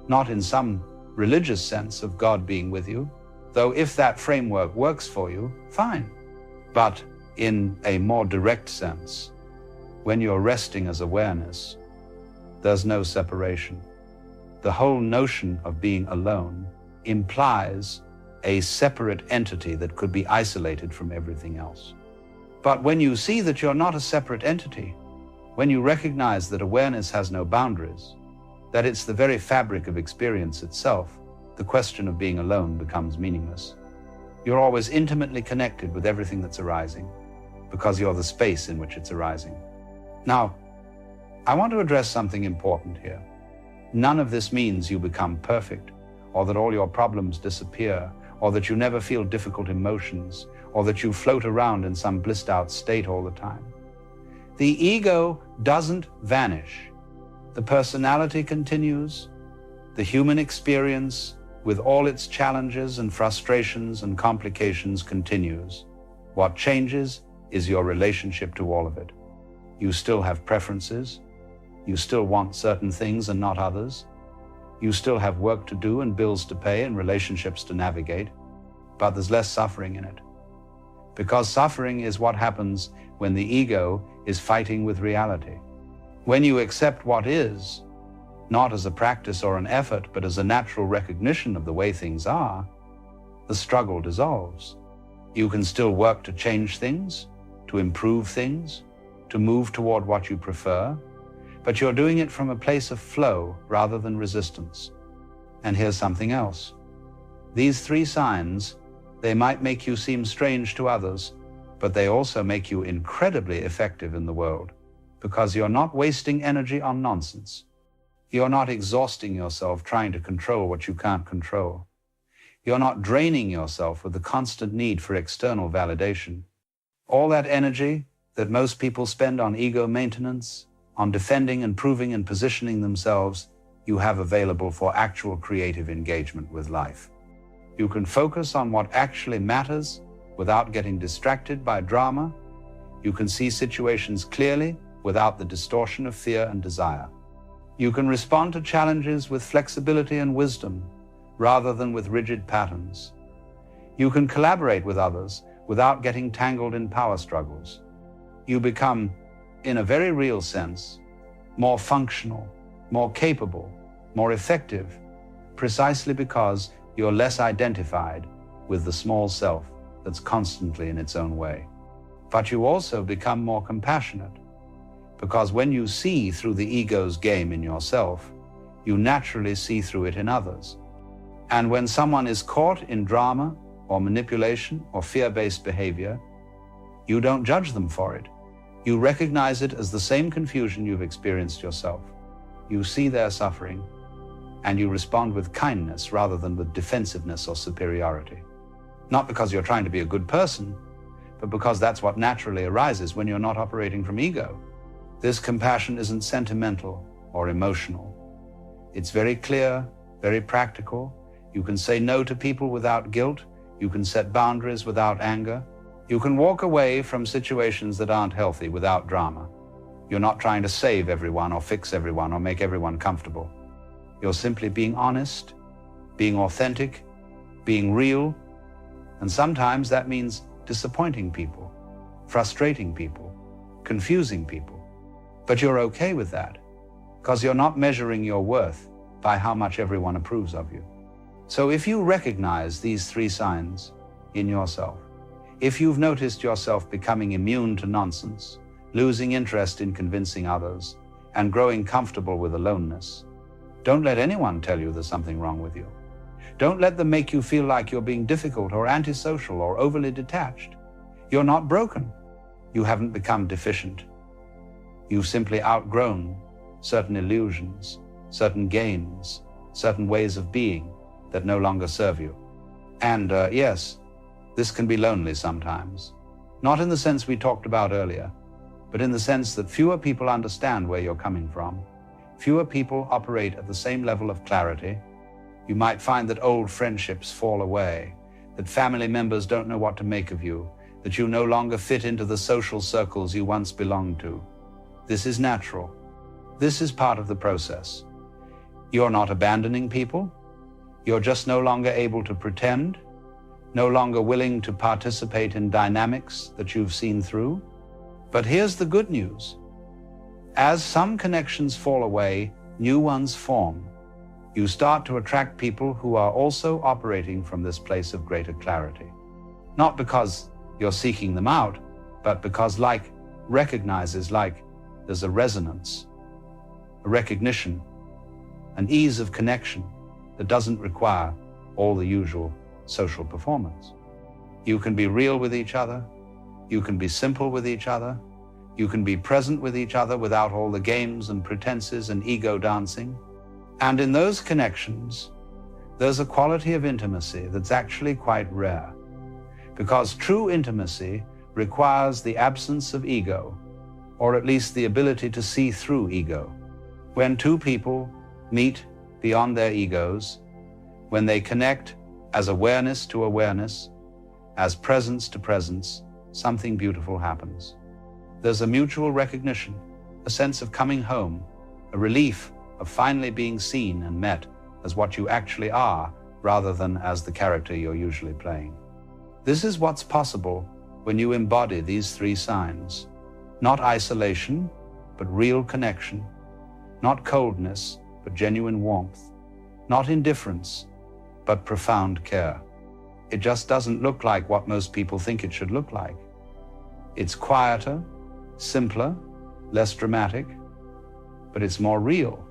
Speaker 2: Not in some religious sense of God being with you, though if that framework works for you, fine. But in a more direct sense, when you're resting as awareness, there's no separation. The whole notion of being alone implies a separate entity that could be isolated from everything else. But when you see that you're not a separate entity, when you recognize that awareness has no boundaries, that it's the very fabric of experience itself, the question of being alone becomes meaningless. You're always intimately connected with everything that's arising because you're the space in which it's arising. Now, I want to address something important here. None of this means you become perfect, or that all your problems disappear, or that you never feel difficult emotions, or that you float around in some blissed out state all the time. The ego doesn't vanish. The personality continues. The human experience, with all its challenges and frustrations and complications, continues. What changes is your relationship to all of it. You still have preferences. You still want certain things and not others. You still have work to do and bills to pay and relationships to navigate, but there's less suffering in it. Because suffering is what happens when the ego is fighting with reality. When you accept what is, not as a practice or an effort, but as a natural recognition of the way things are, the struggle dissolves. You can still work to change things, to improve things, to move toward what you prefer, but you're doing it from a place of flow rather than resistance. And here's something else. These three signs They might make you seem strange to others, but they also make you incredibly effective in the world, because you're not wasting energy on nonsense. You're not exhausting yourself trying to control what you can't control. You're not draining yourself with the constant need for external validation. All that energy that most people spend on ego maintenance, on defending and proving and positioning themselves, you have available for actual creative engagement with life. You can focus on what actually matters without getting distracted by drama. You can see situations clearly without the distortion of fear and desire. You can respond to challenges with flexibility and wisdom rather than with rigid patterns. You can collaborate with others without getting tangled in power struggles. You become, in a very real sense, more functional, more capable, more effective, precisely because you're less identified with the small self that's constantly in its own way. But you also become more compassionate, because when you see through the ego's game in yourself, you naturally see through it in others. And when someone is caught in drama or manipulation or fear-based behavior, you don't judge them for it. You recognize it as the same confusion you've experienced yourself. You see their suffering, and you respond with kindness rather than with defensiveness or superiority. Not because you're trying to be a good person, but because that's what naturally arises when you're not operating from ego. This compassion isn't sentimental or emotional. It's very clear, very practical. You can say no to people without guilt. You can set boundaries without anger. You can walk away from situations that aren't healthy without drama. You're not trying to save everyone or fix everyone or make everyone comfortable. You're simply being honest, being authentic, being real, and sometimes that means disappointing people, frustrating people, confusing people. But you're okay with that, because you're not measuring your worth by how much everyone approves of you. So if you recognize these three signs in yourself, if you've noticed yourself becoming immune to nonsense, losing interest in convincing others, and growing comfortable with aloneness, don't let anyone tell you there's something wrong with you. Don't let them make you feel like you're being difficult or antisocial or overly detached. You're not broken. You haven't become deficient. You've simply outgrown certain illusions, certain games, certain ways of being that no longer serve you. And yes, this can be lonely sometimes. Not in the sense we talked about earlier, but in the sense that fewer people understand where you're coming from. Fewer people operate at the same level of clarity. You might find that old friendships fall away, that family members don't know what to make of you, that you no longer fit into the social circles you once belonged to. This is natural. This is part of the process. You're not abandoning people. You're just no longer able to pretend, no longer willing to participate in dynamics that you've seen through. But here's the good news. As some connections fall away, new ones form. You start to attract people who are also operating from this place of greater clarity. Not because you're seeking them out, but because like recognizes like there's a resonance, a recognition, an ease of connection that doesn't require all the usual social performance. You can be real with each other. You can be simple with each other. You can be present with each other without all the games and pretenses and ego dancing. And in those connections, there's a quality of intimacy that's actually quite rare, because true intimacy requires the absence of ego, or at least the ability to see through ego. When two people meet beyond their egos, when they connect as awareness to awareness, as presence to presence, something beautiful happens. There's a mutual recognition, a sense of coming home, a relief of finally being seen and met as what you actually are, rather than as the character you're usually playing. This is what's possible when you embody these three signs. Not isolation, but real connection. Not coldness, but genuine warmth. Not indifference, but profound care. It just doesn't look like what most people think it should look like. It's quieter, simpler, less dramatic, but it's more real.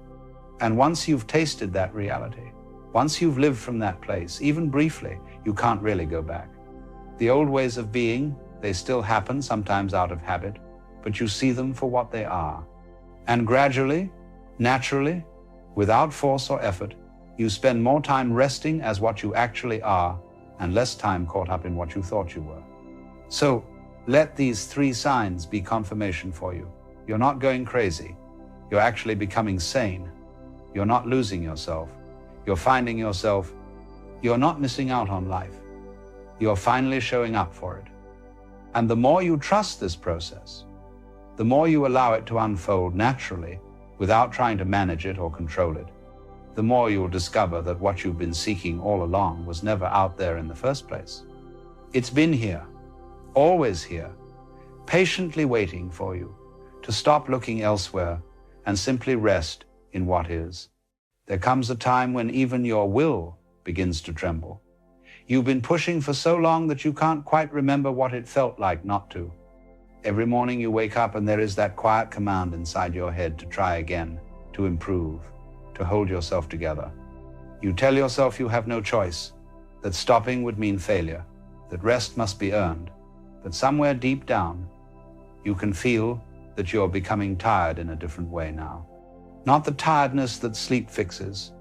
Speaker 2: And once you've tasted that reality, once you've lived from that place, even briefly, you can't really go back. The old ways of being, they still happen, sometimes out of habit, but you see them for what they are. And gradually, naturally, without force or effort, you spend more time resting as what you actually are and less time caught up in what you thought you were. So, let these 3 signs be confirmation for you. You're not going crazy. You're actually becoming sane. You're not losing yourself. You're finding yourself. You're not missing out on life. You're finally showing up for it. And the more you trust this process, the more you allow it to unfold naturally without trying to manage it or control it, the more you'll discover that what you've been seeking all along was never out there in the first place. It's been here, always here, patiently waiting for you to stop looking elsewhere and simply rest in what is. There comes a time when even your will begins to tremble. You've been pushing for so long that you can't quite remember what it felt like not to. Every morning you wake up and there is that quiet command inside your head to try again, to improve, to hold yourself together. You tell yourself you have no choice, that stopping would mean failure, that rest must be earned, that somewhere deep down you can feel that you're becoming tired in a different way now. Not the tiredness that sleep fixes,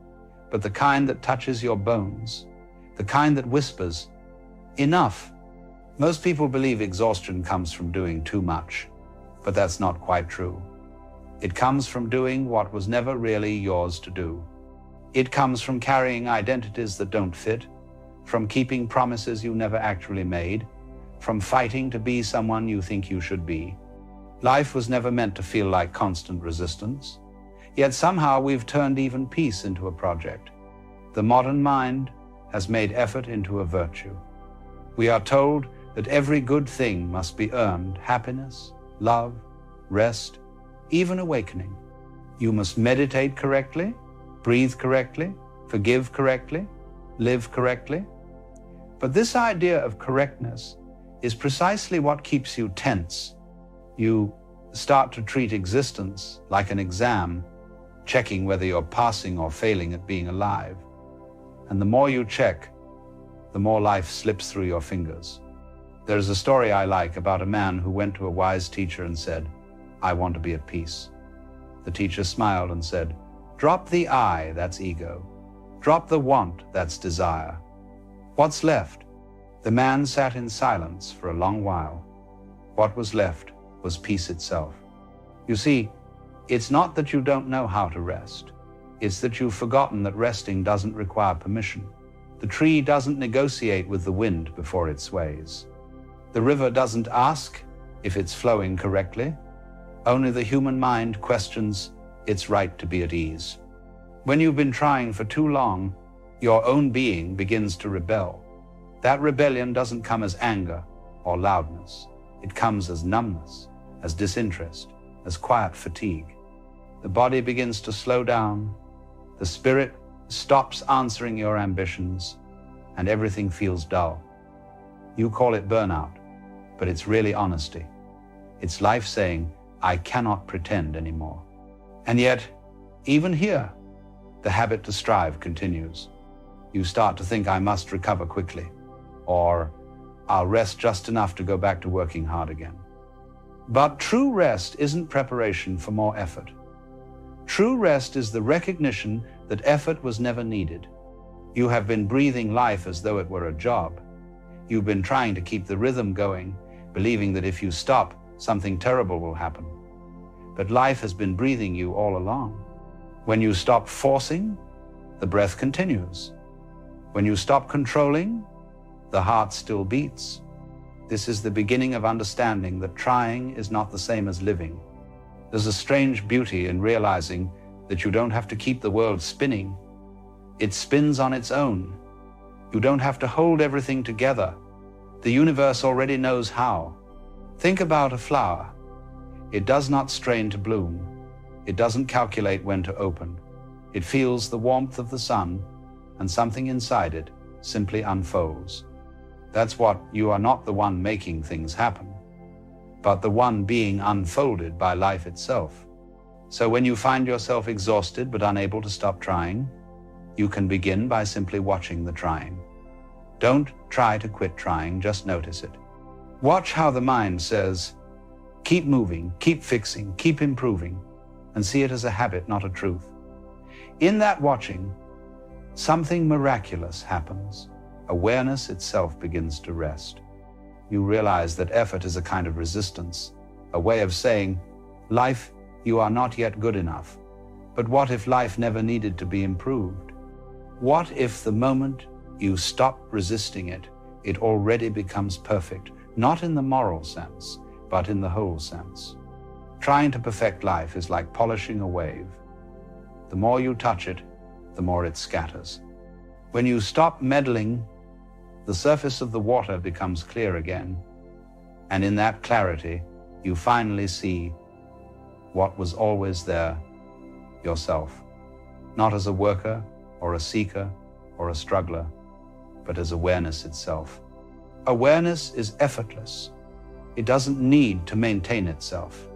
Speaker 2: but the kind that touches your bones, the kind that whispers, enough. Most people believe exhaustion comes from doing too much, but that's not quite true. It comes from doing what was never really yours to do. It comes from carrying identities that don't fit, from keeping promises you never actually made, from fighting to be someone you think you should be. Life was never meant to feel like constant resistance, yet somehow we've turned even peace into a project. The modern mind has made effort into a virtue. We are told that every good thing must be earned: happiness, love, rest, even awakening. You must meditate correctly, breathe correctly, forgive correctly, live correctly. But this idea of correctness is precisely what keeps you tense. You start to treat existence like an exam, checking whether you're passing or failing at being alive. And the more you check, the more life slips through your fingers. There's a story I like about a man who went to a wise teacher and said, "I want to be at peace." The teacher smiled and said, "Drop the I, that's ego. Drop the want, that's desire. What's left?" The man sat in silence for a long while. What was left was peace itself. You see, it's not that you don't know how to rest. It's that you've forgotten that resting doesn't require permission. The tree doesn't negotiate with the wind before it sways. The river doesn't ask if it's flowing correctly. Only the human mind questions its right to be at ease. When you've been trying for too long, your own being begins to rebel. That rebellion doesn't come as anger or loudness. It comes as numbness, as disinterest, as quiet fatigue. The body begins to slow down. The spirit stops answering your ambitions, and everything feels dull. You call it burnout, but it's really honesty. It's life saying, "I cannot pretend anymore." And yet, even here, the habit to strive continues. You start to think, "I must recover quickly," or "I'll rest just enough to go back to working hard again." But true rest isn't preparation for more effort. True rest is the recognition that effort was never needed. You have been breathing life as though it were a job. You've been trying to keep the rhythm going, believing that if you stop, something terrible will happen. But life has been breathing you all along. When you stop forcing, the breath continues. When you stop controlling, the heart still beats. This is the beginning of understanding that trying is not the same as living. There's a strange beauty in realizing that you don't have to keep the world spinning. It spins on its own. You don't have to hold everything together. The universe already knows how. Think about a flower. It does not strain to bloom. It doesn't calculate when to open. It feels the warmth of the sun, and something inside it simply unfolds. That's what you are not the one making things happen, but the one being unfolded by life itself. So when you find yourself exhausted but unable to stop trying, you can begin by simply watching the trying. Don't try to quit trying, just notice it. Watch how the mind says, keep moving, keep fixing, keep improving, and see it as a habit, not a truth. In that watching, something miraculous happens. Awareness itself begins to rest. You realize that effort is a kind of resistance, a way of saying, life, you are not yet good enough. But what if life never needed to be improved? What if the moment you stop resisting it, it already becomes perfect, not in the moral sense, but in the whole sense? Trying to perfect life is like polishing a wave. The more you touch it, the more it scatters. When you stop meddling, the surface of the water becomes clear again, and in that clarity, you finally see what was always there, yourself, not as a worker or a seeker or a struggler, but as awareness itself. Awareness is effortless. It doesn't need to maintain itself.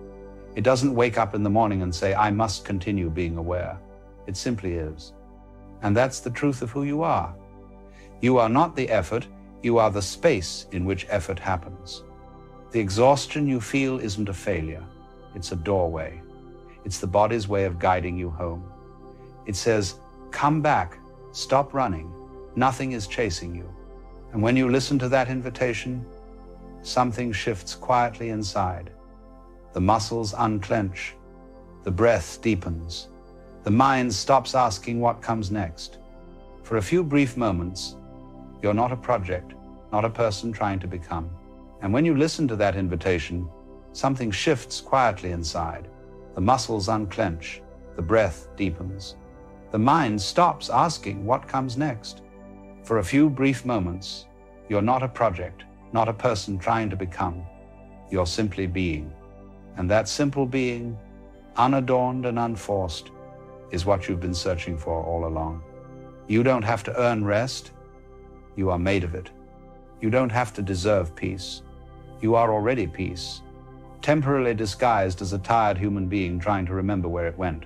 Speaker 2: It doesn't wake up in the morning and say, I must continue being aware. It simply is. And that's the truth of who you are. You are not the effort, you are the space in which effort happens. The exhaustion you feel isn't a failure, it's a doorway. It's the body's way of guiding you home. It says, come back, stop running, nothing is chasing you. And when you listen to that invitation, something shifts quietly inside. The muscles unclench, the breath deepens, the mind stops asking what comes next. For a few brief moments, you're not a project, not a person trying to become. And when you listen to that invitation, something shifts quietly inside. The muscles unclench, the breath deepens. The mind stops asking what comes next. For a few brief moments, you're not a project, not a person trying to become. You're simply being. And that simple being, unadorned and unforced, is what you've been searching for all along. You don't have to earn rest. You are made of it. You don't have to deserve peace. You are already peace, temporarily disguised as a tired human being trying to remember where it went.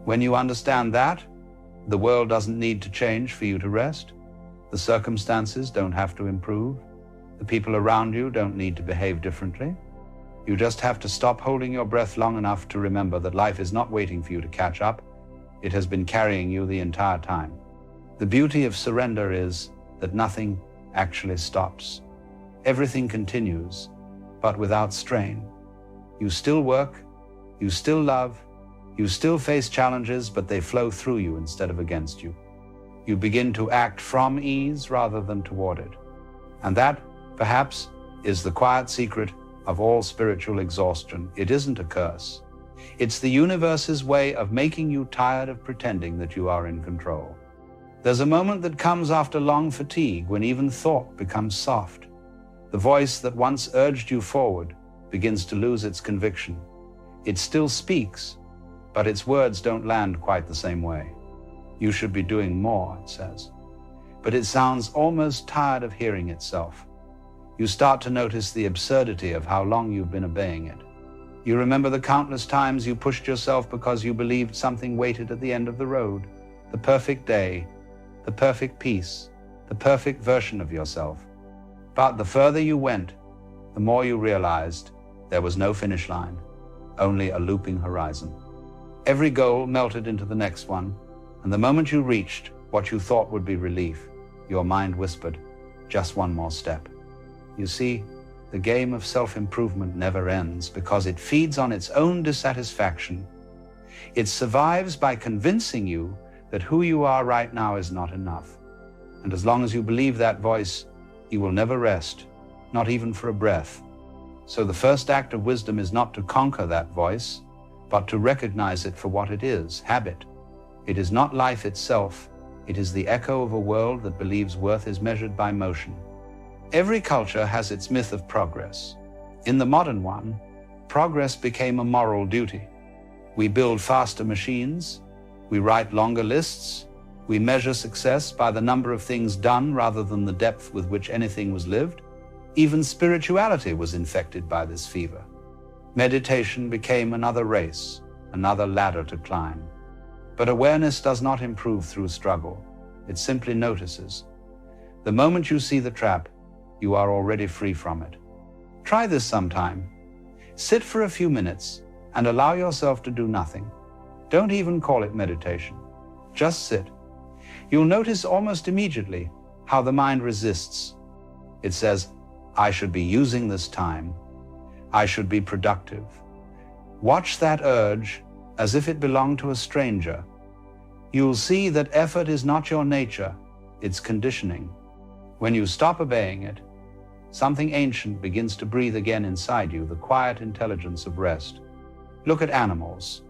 Speaker 2: When you understand that, the world doesn't need to change for you to rest. The circumstances don't have to improve. The people around you don't need to behave differently. You just have to stop holding your breath long enough to remember that life is not waiting for you to catch up. It has been carrying you the entire time. The beauty of surrender is that nothing actually stops. Everything continues, but without strain. You still work, you still love, you still face challenges, but they flow through you instead of against you. You begin to act from ease rather than toward it. And that, perhaps, is the quiet secret of all spiritual exhaustion. It isn't a curse. It's the universe's way of making you tired of pretending that you are in control. There's a moment that comes after long fatigue when even thought becomes soft. The voice that once urged you forward begins to lose its conviction. It still speaks, but its words don't land quite the same way. You should be doing more, it says. But it sounds almost tired of hearing itself. You start to notice the absurdity of how long you've been obeying it. You remember the countless times you pushed yourself because you believed something waited at the end of the road, the perfect day, the perfect peace, the perfect version of yourself. But the further you went, the more you realized there was no finish line, only a looping horizon. Every goal melted into the next one, and the moment you reached what you thought would be relief, your mind whispered, just one more step. You see, the game of self-improvement never ends because it feeds on its own dissatisfaction. It survives by convincing you that who you are right now is not enough. And as long as you believe that voice, you will never rest, not even for a breath. So the first act of wisdom is not to conquer that voice, but to recognize it for what it is, habit. It is not life itself. It is the echo of a world that believes worth is measured by motion. Every culture has its myth of progress. In the modern one, progress became a moral duty. We build faster machines, we write longer lists, we measure success by the number of things done rather than the depth with which anything was lived. Even spirituality was infected by this fever. Meditation became another race, another ladder to climb. But awareness does not improve through struggle. It simply notices. The moment you see the trap, you are already free from it. Try this sometime. Sit for a few minutes and allow yourself to do nothing. Don't even call it meditation. Just sit. You'll notice almost immediately how the mind resists. It says, I should be using this time. I should be productive. Watch that urge as if it belonged to a stranger. You'll see that effort is not your nature, it's conditioning. When you stop obeying it, something ancient begins to breathe again inside you, the quiet intelligence of rest. Look at animals.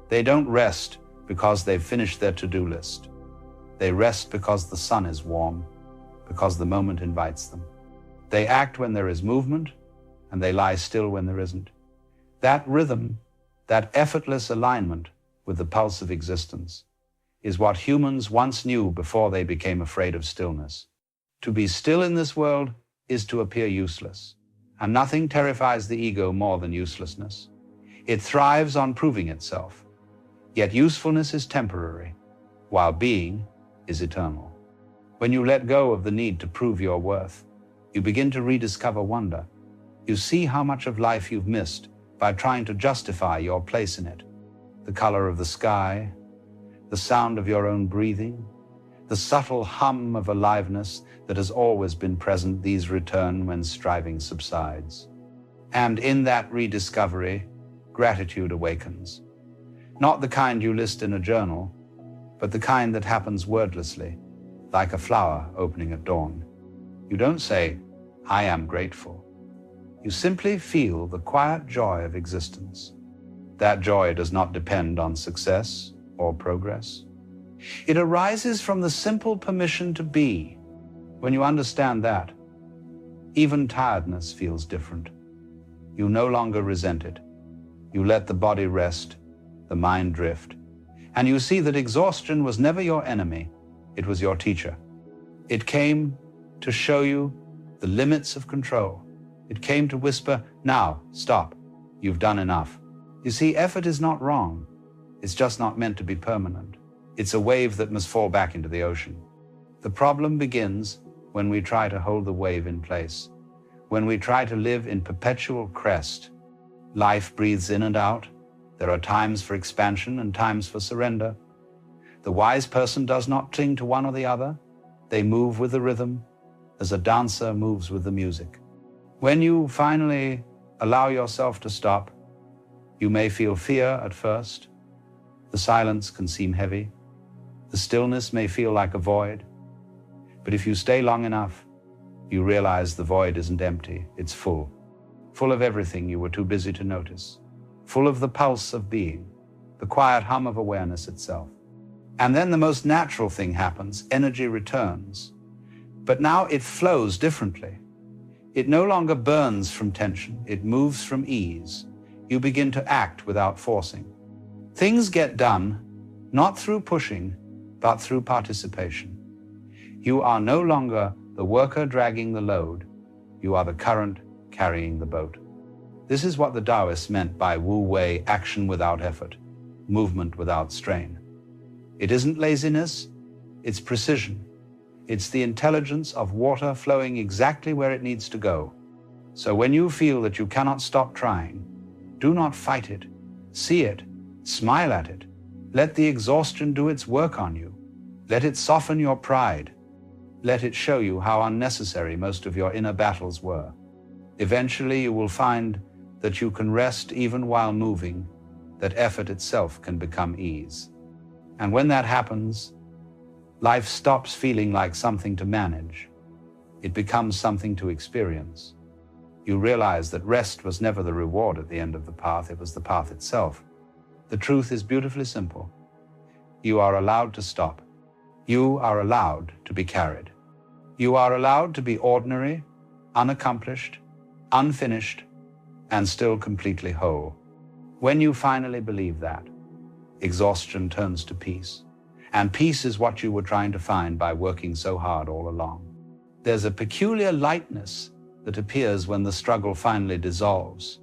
Speaker 2: They don't rest because they've finished their to-do list. They rest because the sun is warm, because the moment invites them. They act when there is movement, and they lie still when there isn't. That rhythm, that effortless alignment with the pulse of existence, is what humans once knew before they became afraid of stillness. To be still in this world is to appear useless, and nothing terrifies the ego more than uselessness. It thrives on proving itself, yet usefulness is temporary, while being is eternal. When you let go of the need to prove your worth, you begin to rediscover wonder. You see how much of life you've missed by trying to justify your place in it. The color of the sky, the sound of your own breathing, the subtle hum of aliveness that has always been present, these return when striving subsides. And in that rediscovery, gratitude awakens. Not the kind you list in a journal, but the kind that happens wordlessly, like a flower opening at dawn. You don't say, I am grateful. You simply feel the quiet joy of existence. That joy does not depend on success or progress. It arises from the simple permission to be. When you understand that, even tiredness feels different. You no longer resent it. You let the body rest, the mind drift, and you see that exhaustion was never your enemy, it was your teacher. It came to show you the limits of control. It came to whisper, now, stop, you've done enough. You see, effort is not wrong. It's just not meant to be permanent. It's a wave that must fall back into the ocean. The problem begins when we try to hold the wave in place, when we try to live in perpetual crest. Life breathes in and out. There are times for expansion and times for surrender. The wise person does not cling to one or the other. They move with the rhythm, as a dancer moves with the music. When you finally allow yourself to stop, you may feel fear at first. The silence can seem heavy. The stillness may feel like a void. But if you stay long enough, you realize the void isn't empty, it's full. Full of everything you were too busy to notice. Full of the pulse of being, the quiet hum of awareness itself. And then the most natural thing happens, energy returns. But now it flows differently. It no longer burns from tension, it moves from ease. You begin to act without forcing. Things get done, not through pushing, but through participation. You are no longer the worker dragging the load, you are the current carrying the boat. This is what the Taoists meant by Wu Wei, action without effort, movement without strain. It isn't laziness, it's precision. It's the intelligence of water flowing exactly where it needs to go. So when you feel that you cannot stop trying, do not fight it. See it, smile at it. Let the exhaustion do its work on you. Let it soften your pride. Let it show you how unnecessary most of your inner battles were. Eventually you will find that you can rest even while moving, that effort itself can become ease. And when that happens, life stops feeling like something to manage. It becomes something to experience. You realize that rest was never the reward at the end of the path, it was the path itself. The truth is beautifully simple. You are allowed to stop. You are allowed to be carried. You are allowed to be ordinary, unaccomplished, unfinished, and still completely whole. When you finally believe that, exhaustion turns to peace. And peace is what you were trying to find by working so hard all along. There's a peculiar lightness that appears when the struggle finally dissolves.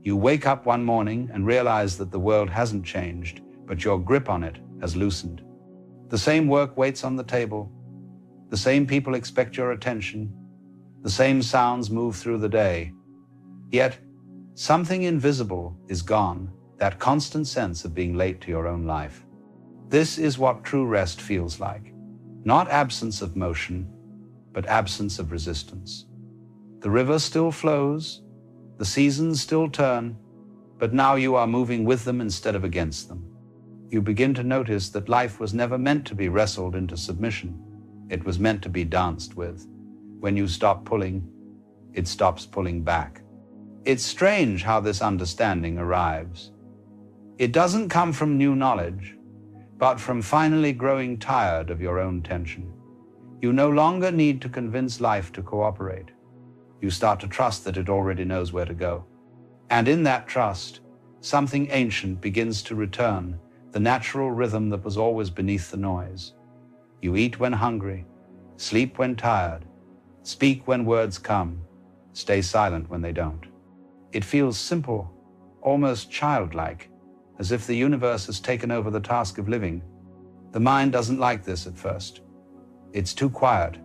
Speaker 2: You wake up one morning and realize that the world hasn't changed, but your grip on it has loosened. The same work waits on the table, The same people expect your attention. The same sounds move through the day. Yet, something invisible is gone, that constant sense of being late to your own life. This is what true rest feels like. Not absence of motion, but absence of resistance. The river still flows, the seasons still turn, but now you are moving with them instead of against them. You begin to notice that life was never meant to be wrestled into submission. It was meant to be danced with. When you stop pulling, it stops pulling back. It's strange how this understanding arrives. It doesn't come from new knowledge, but from finally growing tired of your own tension. You no longer need to convince life to cooperate. You start to trust that it already knows where to go. And in that trust, something ancient begins to return, the natural rhythm that was always beneath the noise. You eat when hungry, sleep when tired, speak when words come, stay silent when they don't. It feels simple, almost childlike, as if the universe has taken over the task of living. The mind doesn't like this at first. It's too quiet.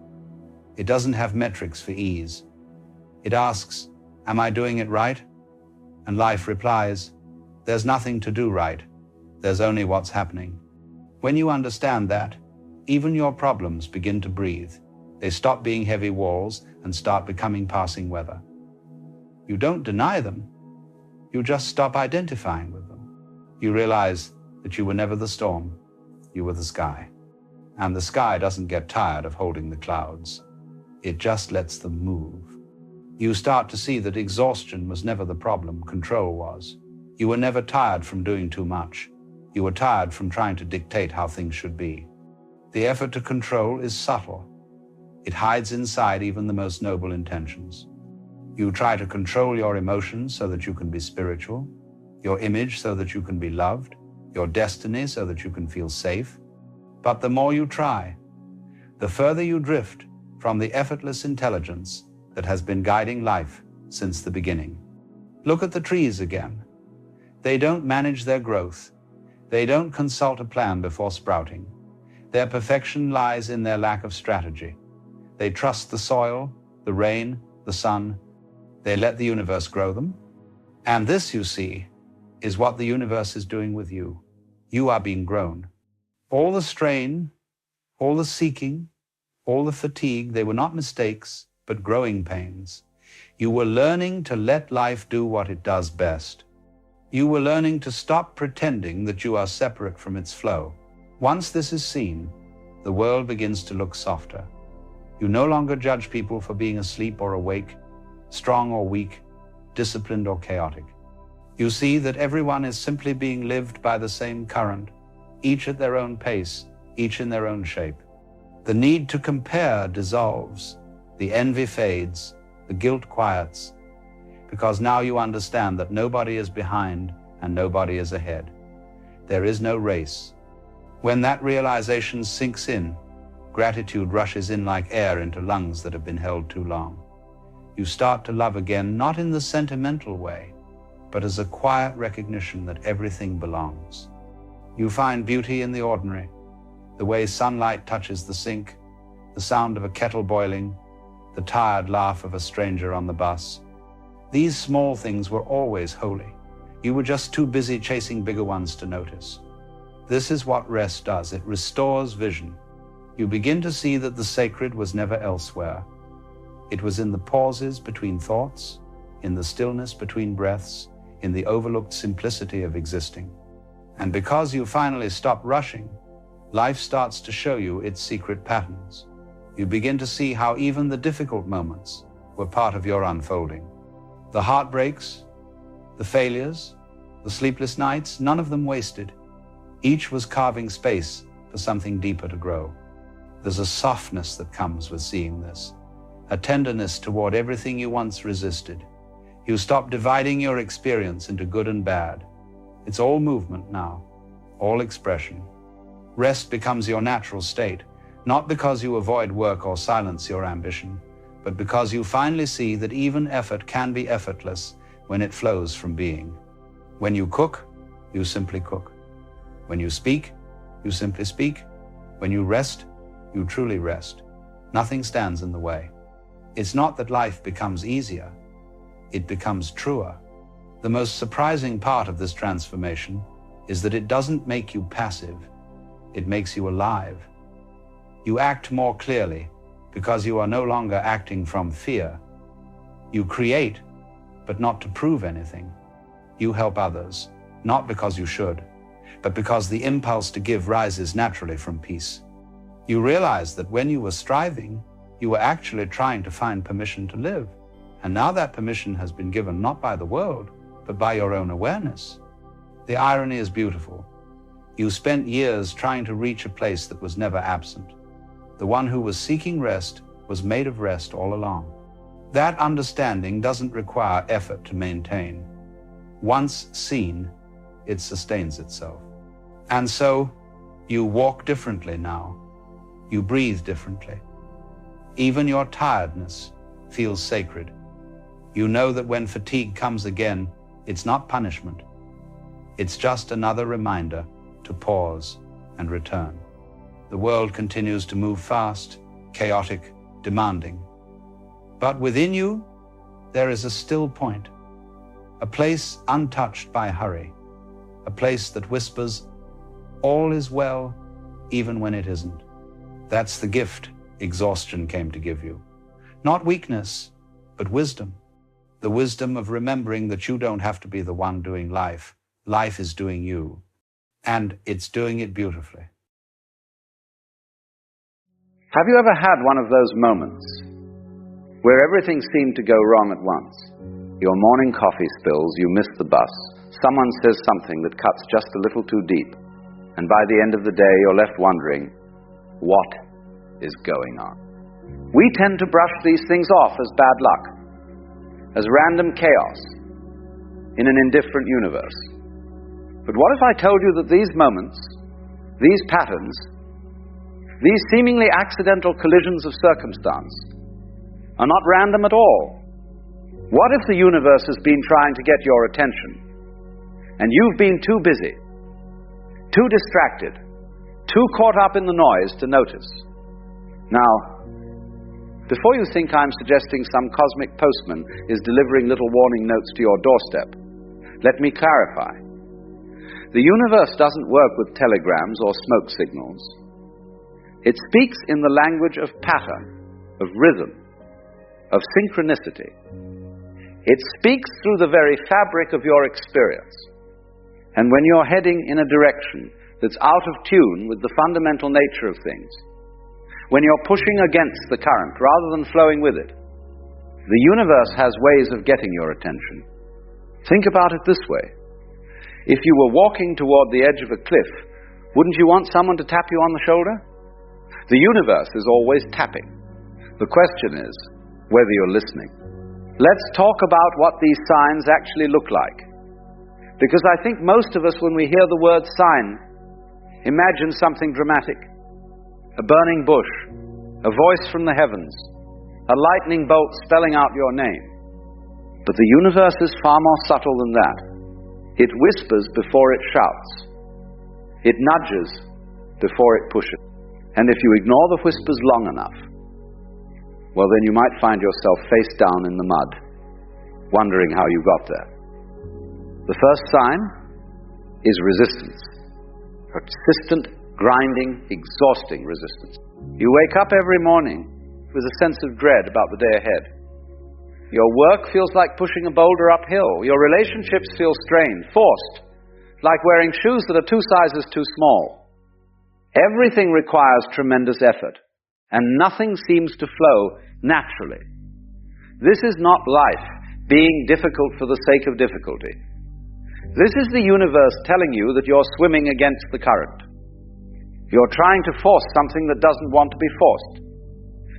Speaker 2: It doesn't have metrics for ease. It asks, am I doing it right? And life replies, there's nothing to do right. There's only what's happening. When you understand that, even your problems begin to breathe. They stop being heavy walls and start becoming passing weather. You don't deny them. You just stop identifying with them. You realize that you were never the storm. You were the sky. And the sky doesn't get tired of holding the clouds. It just lets them move. You start to see that exhaustion was never the problem, control was. You were never tired from doing too much. You were tired from trying to dictate how things should be. The effort to control is subtle. It hides inside even the most noble intentions. You try to control your emotions so that you can be spiritual, your image so that you can be loved, your destiny so that you can feel safe. But the more you try, the further you drift from the effortless intelligence that has been guiding life since the beginning. Look at the trees again. They don't manage their growth. They don't consult a plan before sprouting. Their perfection lies in their lack of strategy. They trust the soil, the rain, the sun. They let the universe grow them. And this, you see, is what the universe is doing with you. You are being grown. All the strain, all the seeking, all the fatigue, they were not mistakes, but growing pains. You were learning to let life do what it does best. You were learning to stop pretending that you are separate from its flow. Once this is seen, the world begins to look softer. You no longer judge people for being asleep or awake, strong or weak, disciplined or chaotic. You see that everyone is simply being lived by the same current, each at their own pace, each in their own shape. The need to compare dissolves, the envy fades, the guilt quiets, because now you understand that nobody is behind and nobody is ahead. There is no race. When that realization sinks in, gratitude rushes in like air into lungs that have been held too long. You start to love again, not in the sentimental way, but as a quiet recognition that everything belongs. You find beauty in the ordinary, the way sunlight touches the sink, the sound of a kettle boiling, the tired laugh of a stranger on the bus. These small things were always holy. You were just too busy chasing bigger ones to notice. This is what rest does. It restores vision. You begin to see that the sacred was never elsewhere. It was in the pauses between thoughts, in the stillness between breaths, in the overlooked simplicity of existing. And because you finally stop rushing, life starts to show you its secret patterns. You begin to see how even the difficult moments were part of your unfolding. The heartbreaks, the failures, the sleepless nights, none of them wasted. Each was carving space for something deeper to grow. There's a softness that comes with seeing this, a tenderness toward everything you once resisted. You stop dividing your experience into good and bad. It's all movement now, all expression. Rest becomes your natural state, not because you avoid work or silence your ambition, but because you finally see that even effort can be effortless when it flows from being. When you cook, you simply cook. When you speak, you simply speak. When you rest, you truly rest. Nothing stands in the way. It's not that life becomes easier, it becomes truer. The most surprising part of this transformation is that it doesn't make you passive, it makes you alive. You act more clearly because you are no longer acting from fear. You create, but not to prove anything. You help others, not because you should, but because the impulse to give rises naturally from peace. You realize that when you were striving, you were actually trying to find permission to live. And now that permission has been given not by the world, but by your own awareness. The irony is beautiful. You spent years trying to reach a place that was never absent. The one who was seeking rest was made of rest all along. That understanding doesn't require effort to maintain. Once seen, it sustains itself. And so, you walk differently now. You breathe differently. Even your tiredness feels sacred. You know that when fatigue comes again, it's not punishment. It's just another reminder to pause and return. The world continues to move fast, chaotic, demanding. But within you, there is a still point, a place untouched by hurry, a place that whispers, all is well, even when it isn't. That's the gift exhaustion came to give you. Not weakness, but wisdom. The wisdom of remembering that you don't have to be the one doing life. Life is doing you, and it's doing it beautifully.
Speaker 4: Have you ever had one of those moments where everything seemed to go wrong at once? Your morning coffee spills, you miss the bus, someone says something that cuts just a little too deep, and by the end of the day you're left wondering, what is going on? We tend to brush these things off as bad luck, as random chaos in an indifferent universe. But what if I told you that these moments, these patterns, these seemingly accidental collisions of circumstance are not random at all? What if the universe has been trying to get your attention and you've been too busy, too distracted, too caught up in the noise to notice? Now, before you think I'm suggesting some cosmic postman is delivering little warning notes to your doorstep, let me clarify. The universe doesn't work with telegrams or smoke signals. It speaks in the language of pattern, of rhythm, of synchronicity. It speaks through the very fabric of your experience. And when you're heading in a direction that's out of tune with the fundamental nature of things, when you're pushing against the current rather than flowing with it, the universe has ways of getting your attention. Think about it this way. If you were walking toward the edge of a cliff, wouldn't you want someone to tap you on the shoulder? The universe is always tapping. The question is whether you're listening. Let's talk about what these signs actually look like. Because I think most of us, when we hear the word sign, imagine something dramatic. A burning bush, a voice from the heavens, a lightning bolt spelling out your name. But the universe is far more subtle than that. It whispers before it shouts. It nudges before it pushes. And if you ignore the whispers long enough, well, then you might find yourself face down in the mud, wondering how you got there. The first sign is resistance. Persistent, grinding, exhausting resistance. You wake up every morning with a sense of dread about the day ahead. Your work feels like pushing a boulder uphill. Your relationships feel strained, forced, like wearing shoes that are 2 sizes too small. Everything requires tremendous effort, and nothing seems to flow naturally. This is not life being difficult for the sake of difficulty. This is the universe telling you that you're swimming against the current. You're trying to force something that doesn't want to be forced.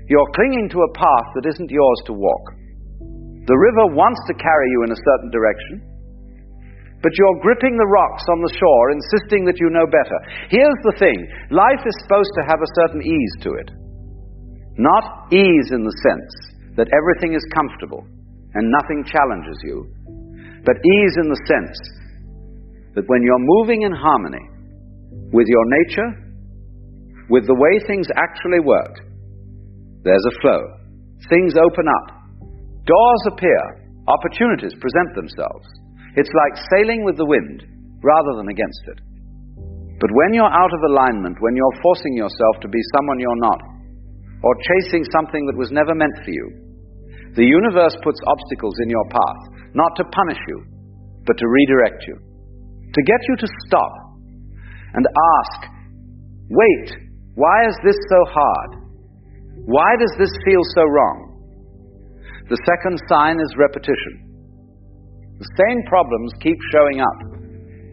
Speaker 4: You're clinging to a path that isn't yours to walk. The river wants to carry you in a certain direction, but you're gripping the rocks on the shore, insisting that you know better. Here's the thing. Life is supposed to have a certain ease to it. Not ease in the sense that everything is comfortable and nothing challenges you, but ease in the sense that when you're moving in harmony with your nature, with the way things actually work, There's a flow. Things open up. Doors appear. Opportunities present themselves. It's like sailing with the wind rather than against it. But when you're out of alignment, when you're forcing yourself to be someone you're not, or chasing something that was never meant for you, the universe puts obstacles in your path, not to punish you, but to redirect you, to get you to stop and ask, wait, why is this so hard? Why does this feel so wrong? The second sign is repetition. The same problems keep showing up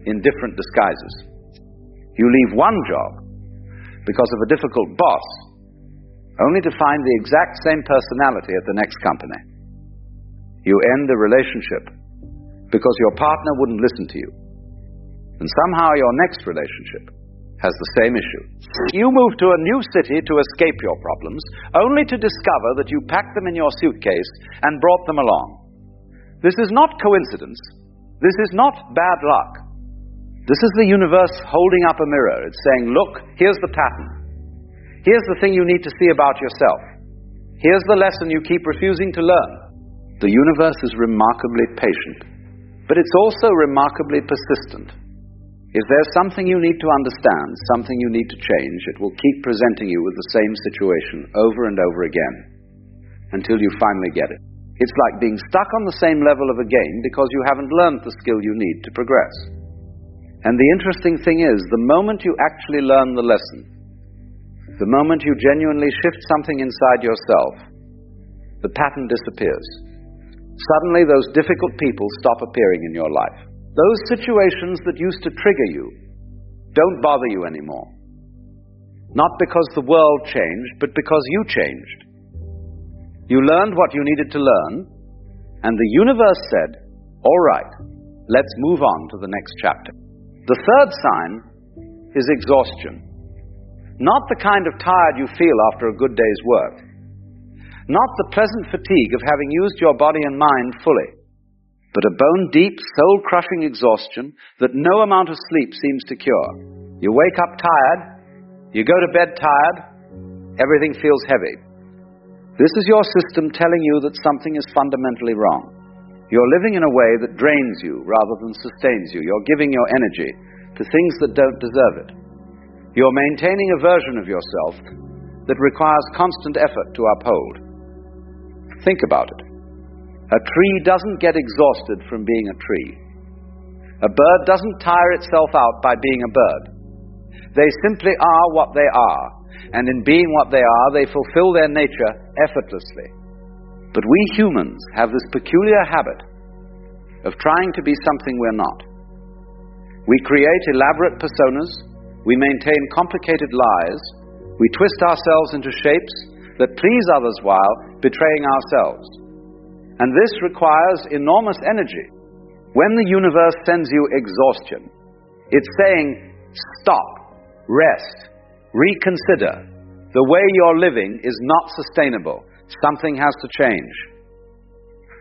Speaker 4: in different disguises. You leave one job because of a difficult boss, only to find the exact same personality at the next company. You end a relationship because your partner wouldn't listen to you. And somehow your next relationship has the same issue. You move to a new city to escape your problems, only to discover that you packed them in your suitcase and brought them along. This is not coincidence. This is not bad luck. This is the universe holding up a mirror. It's saying, look, here's the pattern. Here's the thing you need to see about yourself. Here's the lesson you keep refusing to learn. The universe is remarkably patient, but it's also remarkably persistent. If there's something you need to understand, something you need to change, it will keep presenting you with the same situation over and over again until you finally get it. It's like being stuck on the same level of a game because you haven't learned the skill you need to progress. And the interesting thing is, the moment you actually learn the lesson, the moment you genuinely shift something inside yourself, the pattern disappears. Suddenly those difficult people stop appearing in your life. Those situations that used to trigger you don't bother you anymore. Not because the world changed, but because you changed. You learned what you needed to learn, and the universe said, all right, let's move on to the next chapter. The third sign is exhaustion. Not the kind of tired you feel after a good day's work. Not the pleasant fatigue of having used your body and mind fully, but a bone-deep, soul-crushing exhaustion that no amount of sleep seems to cure. You wake up tired, you go to bed tired, everything feels heavy. This is your system telling you that something is fundamentally wrong. You're living in a way that drains you rather than sustains you. You're giving your energy to things that don't deserve it. You're maintaining a version of yourself that requires constant effort to uphold. Think about it. A tree doesn't get exhausted from being a tree. A bird doesn't tire itself out by being a bird. They simply are what they are, and in being what they are, they fulfill their nature effortlessly. But we humans have this peculiar habit of trying to be something we're not. We create elaborate personas, we maintain complicated lies, we twist ourselves into shapes that please others while betraying ourselves. And this requires enormous energy. When the universe sends you exhaustion, it's saying, stop, rest, reconsider. The way you're living is not sustainable. Something has to change.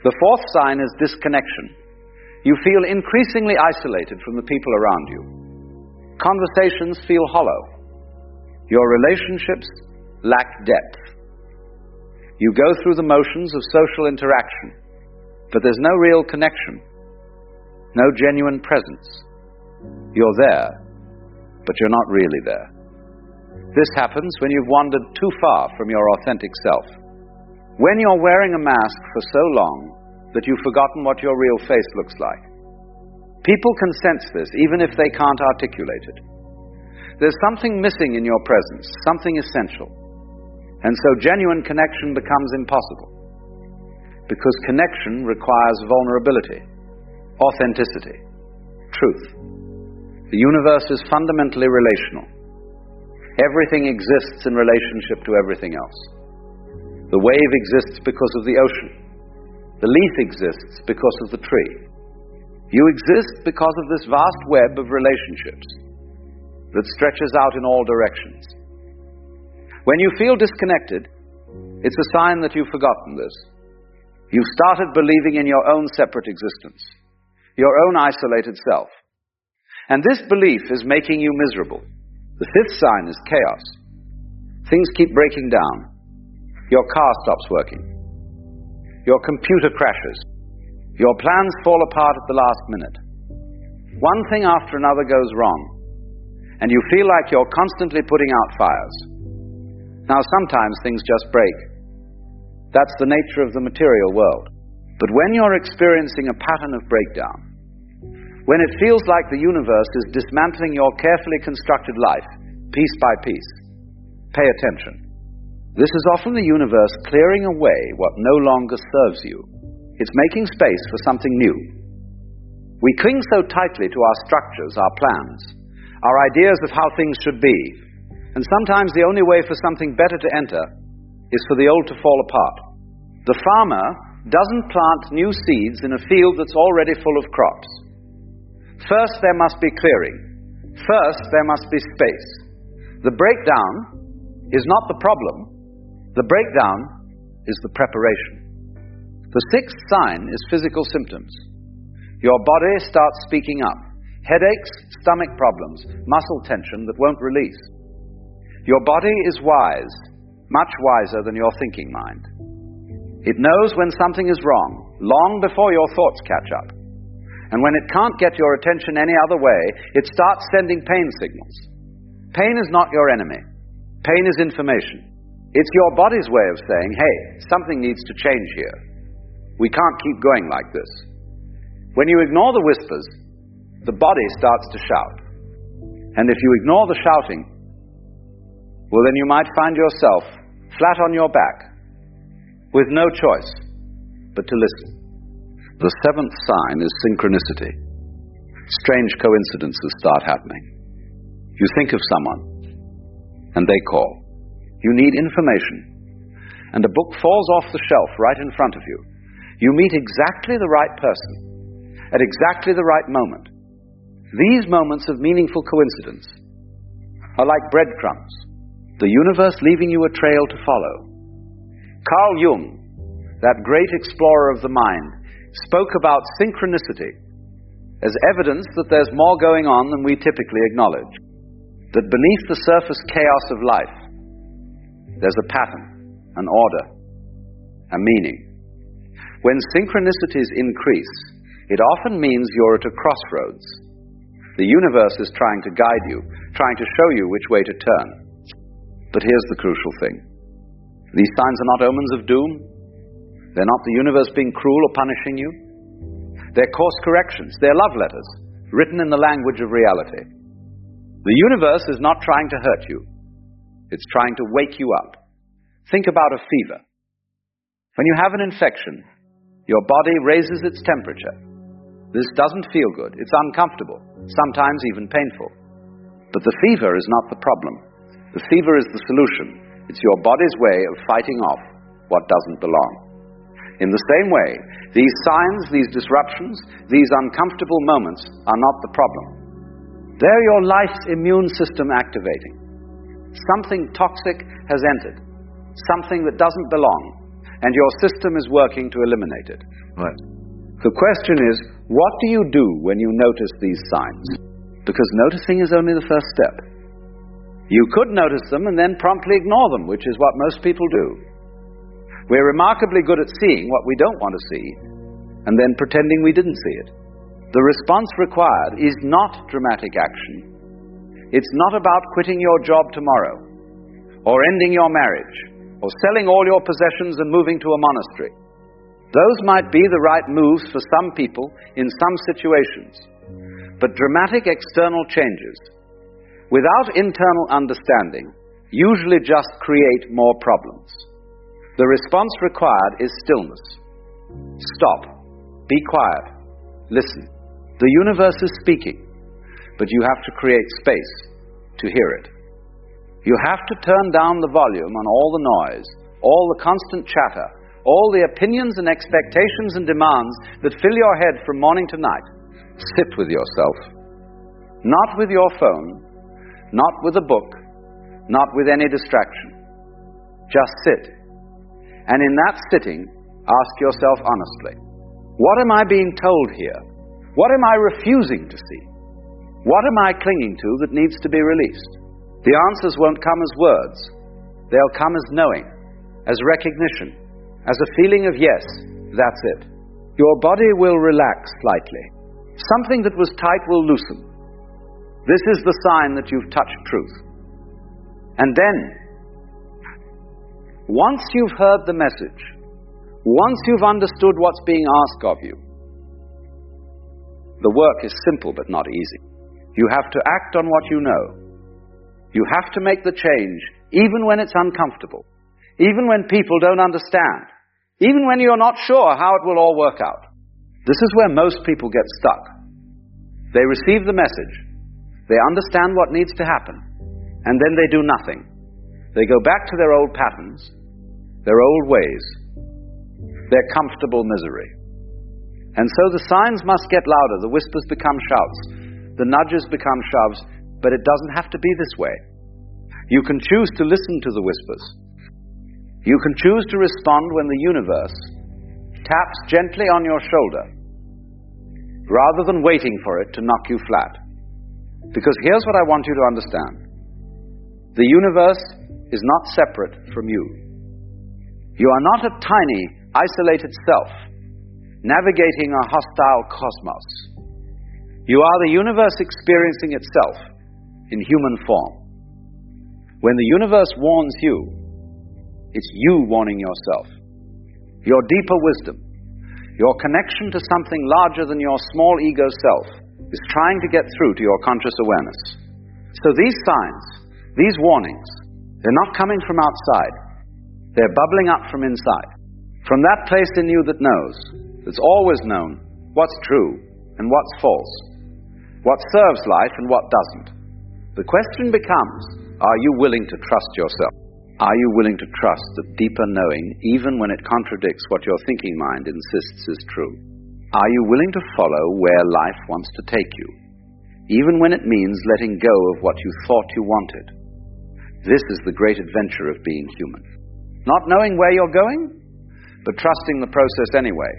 Speaker 4: The fourth sign is disconnection. You feel increasingly isolated from the people around you. Conversations feel hollow. Your relationships lack depth. You go through the motions of social interaction, but there's no real connection, no genuine presence. You're there, but you're not really there. This happens when you've wandered too far from your authentic self. When you're wearing a mask for so long that you've forgotten what your real face looks like. People can sense this, even if they can't articulate it. There's something missing in your presence, something essential. And so genuine connection becomes impossible. Because connection requires vulnerability, authenticity, truth. The universe is fundamentally relational. Everything exists in relationship to everything else. The wave exists because of the ocean. The leaf exists because of the tree. You exist because of this vast web of relationships that stretches out in all directions. When you feel disconnected, it's a sign that you've forgotten this. You've started believing in your own separate existence, your own isolated self. And this belief is making you miserable. The fifth sign is chaos. Things keep breaking down. Your car stops working. Your computer crashes. Your plans fall apart at the last minute. One thing after another goes wrong, and you feel like you're constantly putting out fires. Now, sometimes things just break. That's the nature of the material world. But when you're experiencing a pattern of breakdown, when it feels like the universe is dismantling your carefully constructed life, piece by piece, pay attention. This is often the universe clearing away what no longer serves you. It's making space for something new. We cling so tightly to our structures, our plans, our ideas of how things should be, and sometimes the only way for something better to enter is for the old to fall apart. The farmer doesn't plant new seeds in a field that's already full of crops. First, there must be clearing. First, there must be space. The breakdown is not the problem. The breakdown is the preparation. The sixth sign is physical symptoms. Your body starts speaking up. Headaches, stomach problems, muscle tension that won't release. Your body is wise, much wiser than your thinking mind. It knows when something is wrong, long before your thoughts catch up. And when it can't get your attention any other way, it starts sending pain signals. Pain is not your enemy. Pain is information. It's your body's way of saying, hey, something needs to change here. We can't keep going like this. When you ignore the whispers, the body starts to shout. And if you ignore the shouting, well, then you might find yourself flat on your back, with no choice but to listen. The seventh sign is synchronicity. Strange coincidences start happening. You think of someone, and they call. You need information, and a book falls off the shelf right in front of you. You meet exactly the right person, at exactly the right moment. These moments of meaningful coincidence are like breadcrumbs, the universe leaving you a trail to follow. Carl Jung, that great explorer of the mind, spoke about synchronicity as evidence that there's more going on than we typically acknowledge. That beneath the surface chaos of life, there's a pattern, an order, a meaning. When synchronicities increase, it often means you're at a crossroads. The universe is trying to guide you, trying to show you which way to turn. But here's the crucial thing. These signs are not omens of doom. They're not the universe being cruel or punishing you. They're course corrections. They're love letters, written in the language of reality. The universe is not trying to hurt you. It's trying to wake you up. Think about a fever. When you have an infection, your body raises its temperature. This doesn't feel good. It's uncomfortable, sometimes even painful. But the fever is not the problem. The fever is the solution. It's your body's way of fighting off what doesn't belong. In the same way, these signs, these disruptions, these uncomfortable moments are not the problem. They're your life's immune system activating. Something toxic has entered, something that doesn't belong, and your system is working to eliminate it. Right. The question is, what do you do when you notice these signs? Because noticing is only the first step. You could notice them and then promptly ignore them, which is what most people do. We're remarkably good at seeing what we don't want to see, and then pretending we didn't see it. The response required is not dramatic action. It's not about quitting your job tomorrow, or ending your marriage, or selling all your possessions and moving to a monastery. Those might be the right moves for some people in some situations, but dramatic external changes, without internal understanding, usually just create more problems. The response required is stillness. Stop. Be quiet. Listen. The universe is speaking, but you have to create space to hear it. You have to turn down the volume on all the noise, all the constant chatter, all the opinions and expectations and demands that fill your head from morning to night. Sit with yourself. Not with your phone, not with a book, not with any distraction. Just sit. And in that sitting, ask yourself honestly, what am I being told here? What am I refusing to see? What am I clinging to that needs to be released? The answers won't come as words. They'll come as knowing, as recognition, as a feeling of yes, that's it. Your body will relax slightly. Something that was tight will loosen. This is the sign that you've touched truth. And then, once you've heard the message, once you've understood what's being asked of you, the work is simple but not easy. You have to act on what you know. You have to make the change, even when it's uncomfortable, even when people don't understand, even when you're not sure how it will all work out. This is where most people get stuck. They receive the message, they understand what needs to happen, and then they do nothing. They go back to their old patterns, their old ways, their comfortable misery. And so the signs must get louder, the whispers become shouts, the nudges become shoves, but it doesn't have to be this way. You can choose to listen to the whispers. You can choose to respond when the universe taps gently on your shoulder, rather than waiting for it to knock you flat. Because here's what I want you to understand. The universe is not separate from you. You are not a tiny, isolated self, navigating a hostile cosmos. You are the universe experiencing itself in human form. When the universe warns you, it's you warning yourself. Your deeper wisdom, your connection to something larger than your small ego self, is trying to get through to your conscious awareness. So these signs, these warnings, they're not coming from outside. They're bubbling up from inside. From that place in you that knows, that's always known what's true and what's false, what serves life and what doesn't. The question becomes, are you willing to trust yourself? Are you willing to trust the deeper knowing, even when it contradicts what your thinking mind insists is true? Are you willing to follow where life wants to take you, even when it means letting go of what you thought you wanted? This is the great adventure of being human. Not knowing where you're going, but trusting the process anyway.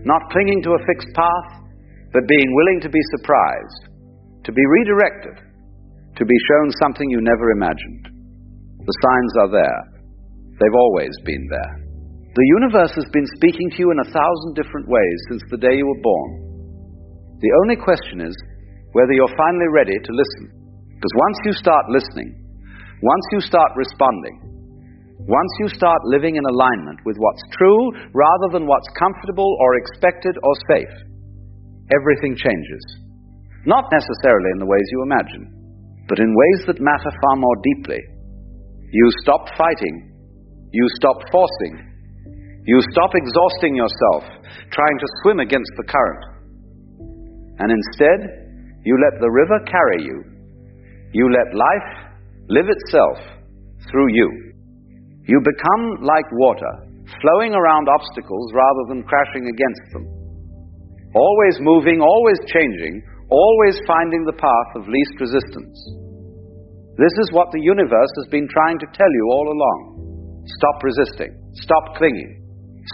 Speaker 4: Not clinging to a fixed path, but being willing to be surprised, to be redirected, to be shown something you never imagined. The signs are there. They've always been there. The universe has been speaking to you in 1,000 different ways since the day you were born. The only question is whether you're finally ready to listen. Because once you start listening, once you start responding, once you start living in alignment with what's true rather than what's comfortable or expected or safe, everything changes. Not necessarily in the ways you imagine, but in ways that matter far more deeply. You stop fighting. You stop forcing. You stop exhausting yourself, trying to swim against the current. And instead, you let the river carry you. You let life live itself through you. You become like water, flowing around obstacles rather than crashing against them. Always moving, always changing, always finding the path of least resistance. This is what the universe has been trying to tell you all along. Stop resisting. Stop clinging.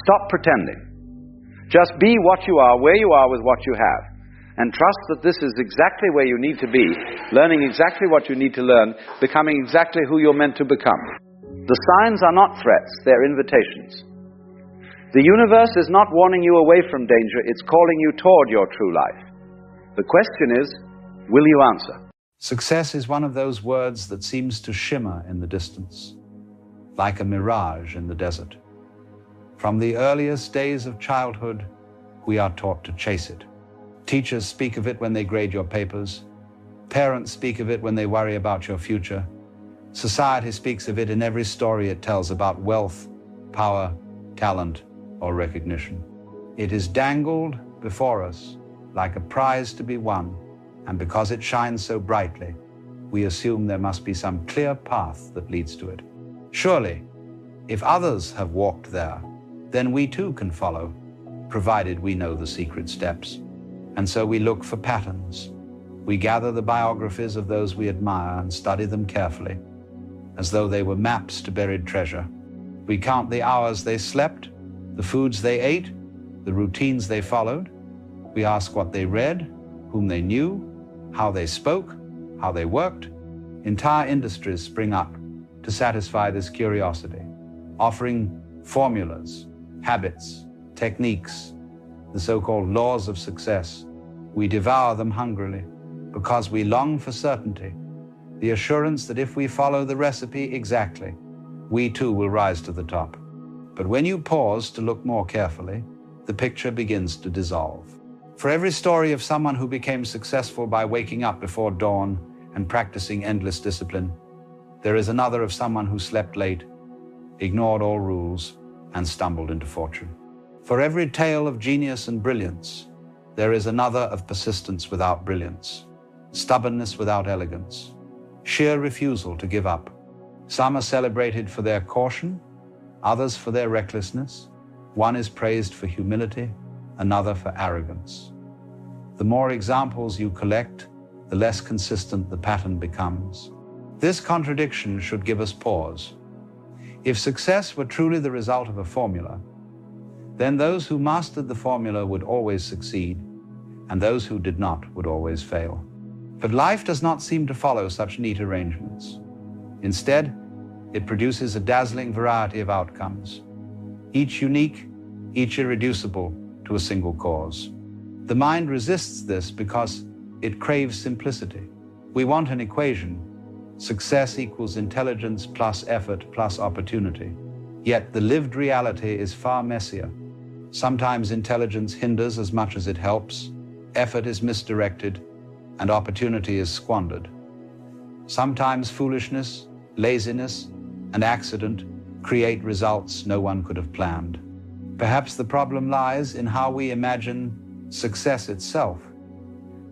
Speaker 4: Stop pretending. Just be what you are, where you are with what you have. And trust that this is exactly where you need to be, learning exactly what you need to learn, becoming exactly who you're meant to become. The signs are not threats, they're invitations. The universe is not warning you away from danger, it's calling you toward your true life. The question is, will you answer?
Speaker 2: Success is one of those words that seems to shimmer in the distance, like a mirage in the desert. From the earliest days of childhood, we are taught to chase it. Teachers speak of it when they grade your papers. Parents speak of it when they worry about your future. Society speaks of it in every story it tells about wealth, power, talent, or recognition. It is dangled before us like a prize to be won, and because it shines so brightly, we assume there must be some clear path that leads to it. Surely, if others have walked there, then we too can follow, provided we know the secret steps. And so we look for patterns. We gather the biographies of those we admire and study them carefully, as though they were maps to buried treasure. We count the hours they slept, the foods they ate, the routines they followed. We ask what they read, whom they knew, how they spoke, how they worked. Entire industries spring up to satisfy this curiosity. offering formulas, habits, techniques, the so-called laws of success. We devour them hungrily because we long for certainty, the assurance that if we follow the recipe exactly, we too will rise to the top. But when you pause to look more carefully, the picture begins to dissolve. For every story of someone who became successful by waking up before dawn and practicing endless discipline, there is another of someone who slept late, ignored all rules, and stumbled into fortune. For every tale of genius and brilliance, there is another of persistence without brilliance, stubbornness without elegance, sheer refusal to give up. Some are celebrated for their caution, others for their recklessness. One is praised for humility, another for arrogance. The more examples you collect, the less consistent the pattern becomes. This contradiction should give us pause. If success were truly the result of a formula, then those who mastered the formula would always succeed, and those who did not would always fail. But life does not seem to follow such neat arrangements. Instead, it produces a dazzling variety of outcomes, each unique, each irreducible to a single cause. The mind resists this because it craves simplicity. We want an equation: success equals intelligence plus effort plus opportunity. Yet the lived reality is far messier. Sometimes intelligence hinders as much as it helps, effort is misdirected, and opportunity is squandered. Sometimes foolishness, laziness, and accident create results no one could have planned. Perhaps the problem lies in how we imagine success itself.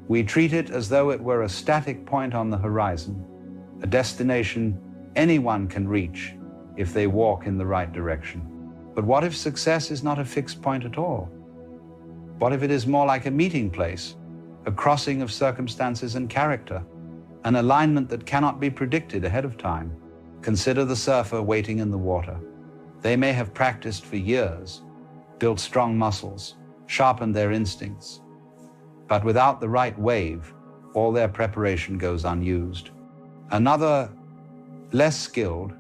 Speaker 2: We treat it as though it were a static point on the horizon, a destination anyone can reach if they walk in the right direction. But what if success is not a fixed point at all? What if it is more like a meeting place, a crossing of circumstances and character, an alignment that cannot be predicted ahead of time? Consider the surfer waiting in the water. They may have practiced for years, built strong muscles, sharpened their instincts, but without the right wave, all their preparation goes unused. Another, less skilled,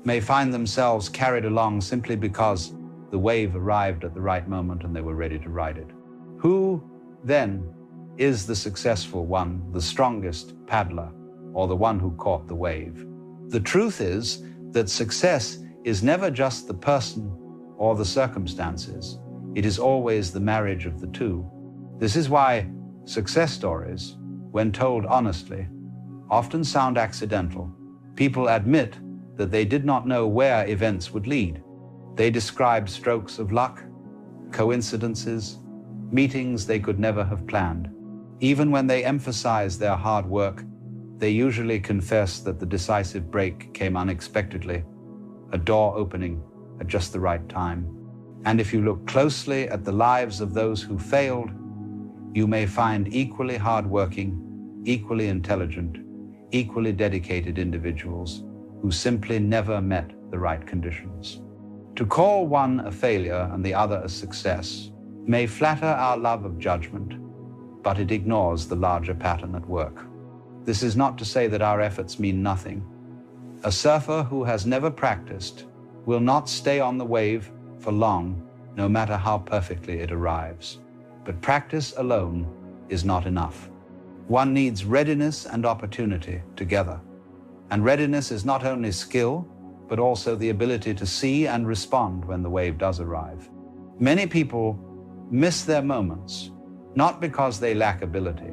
Speaker 2: may find themselves carried along simply because the wave arrived at the right moment and they were ready to ride it. Who, then, is the successful one, the strongest paddler, or the one who caught the wave? The truth is that success is never just the person or the circumstances. It is always the marriage of the two. This is why success stories, when told honestly, often sound accidental. People admit that they did not know where events would lead. They describe strokes of luck, coincidences, meetings they could never have planned. Even when they emphasize their hard work, they usually confess that the decisive break came unexpectedly, a door opening at just the right time. And if you look closely at the lives of those who failed, you may find equally hardworking, equally intelligent, equally dedicated individuals who simply never met the right conditions. To call one a failure and the other a success may flatter our love of judgment, but it ignores the larger pattern at work. This is not to say that our efforts mean nothing. A surfer who has never practiced will not stay on the wave for long, no matter how perfectly it arrives. But practice alone is not enough. One needs readiness and opportunity together. And readiness is not only skill, but also the ability to see and respond when the wave does arrive. Many people miss their moments, not because they lack ability,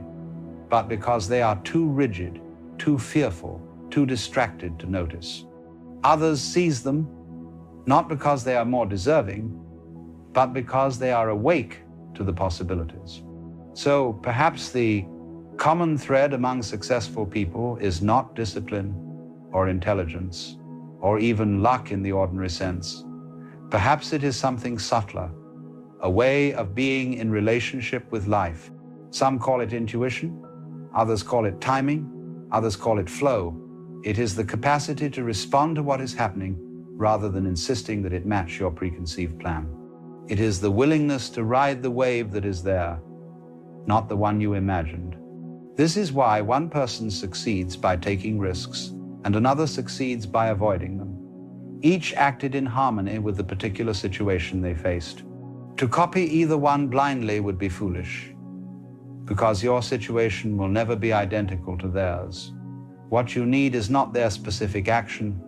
Speaker 2: but because they are too rigid, too fearful, too distracted to notice. Others seize them, not because they are more deserving, but because they are awake to the possibilities. So perhaps the common thread among successful people is not discipline or intelligence, or even luck in the ordinary sense. Perhaps it is something subtler, a way of being in relationship with life. Some call it intuition, others call it timing, others call it flow. It is the capacity to respond to what is happening rather than insisting that it match your preconceived plan. It is the willingness to ride the wave that is there, not the one you imagined. This is why one person succeeds by taking risks and another succeeds by avoiding them. Each acted in harmony with the particular situation they faced. To copy either one blindly would be foolish, because your situation will never be identical to theirs. What you need is not their specific action,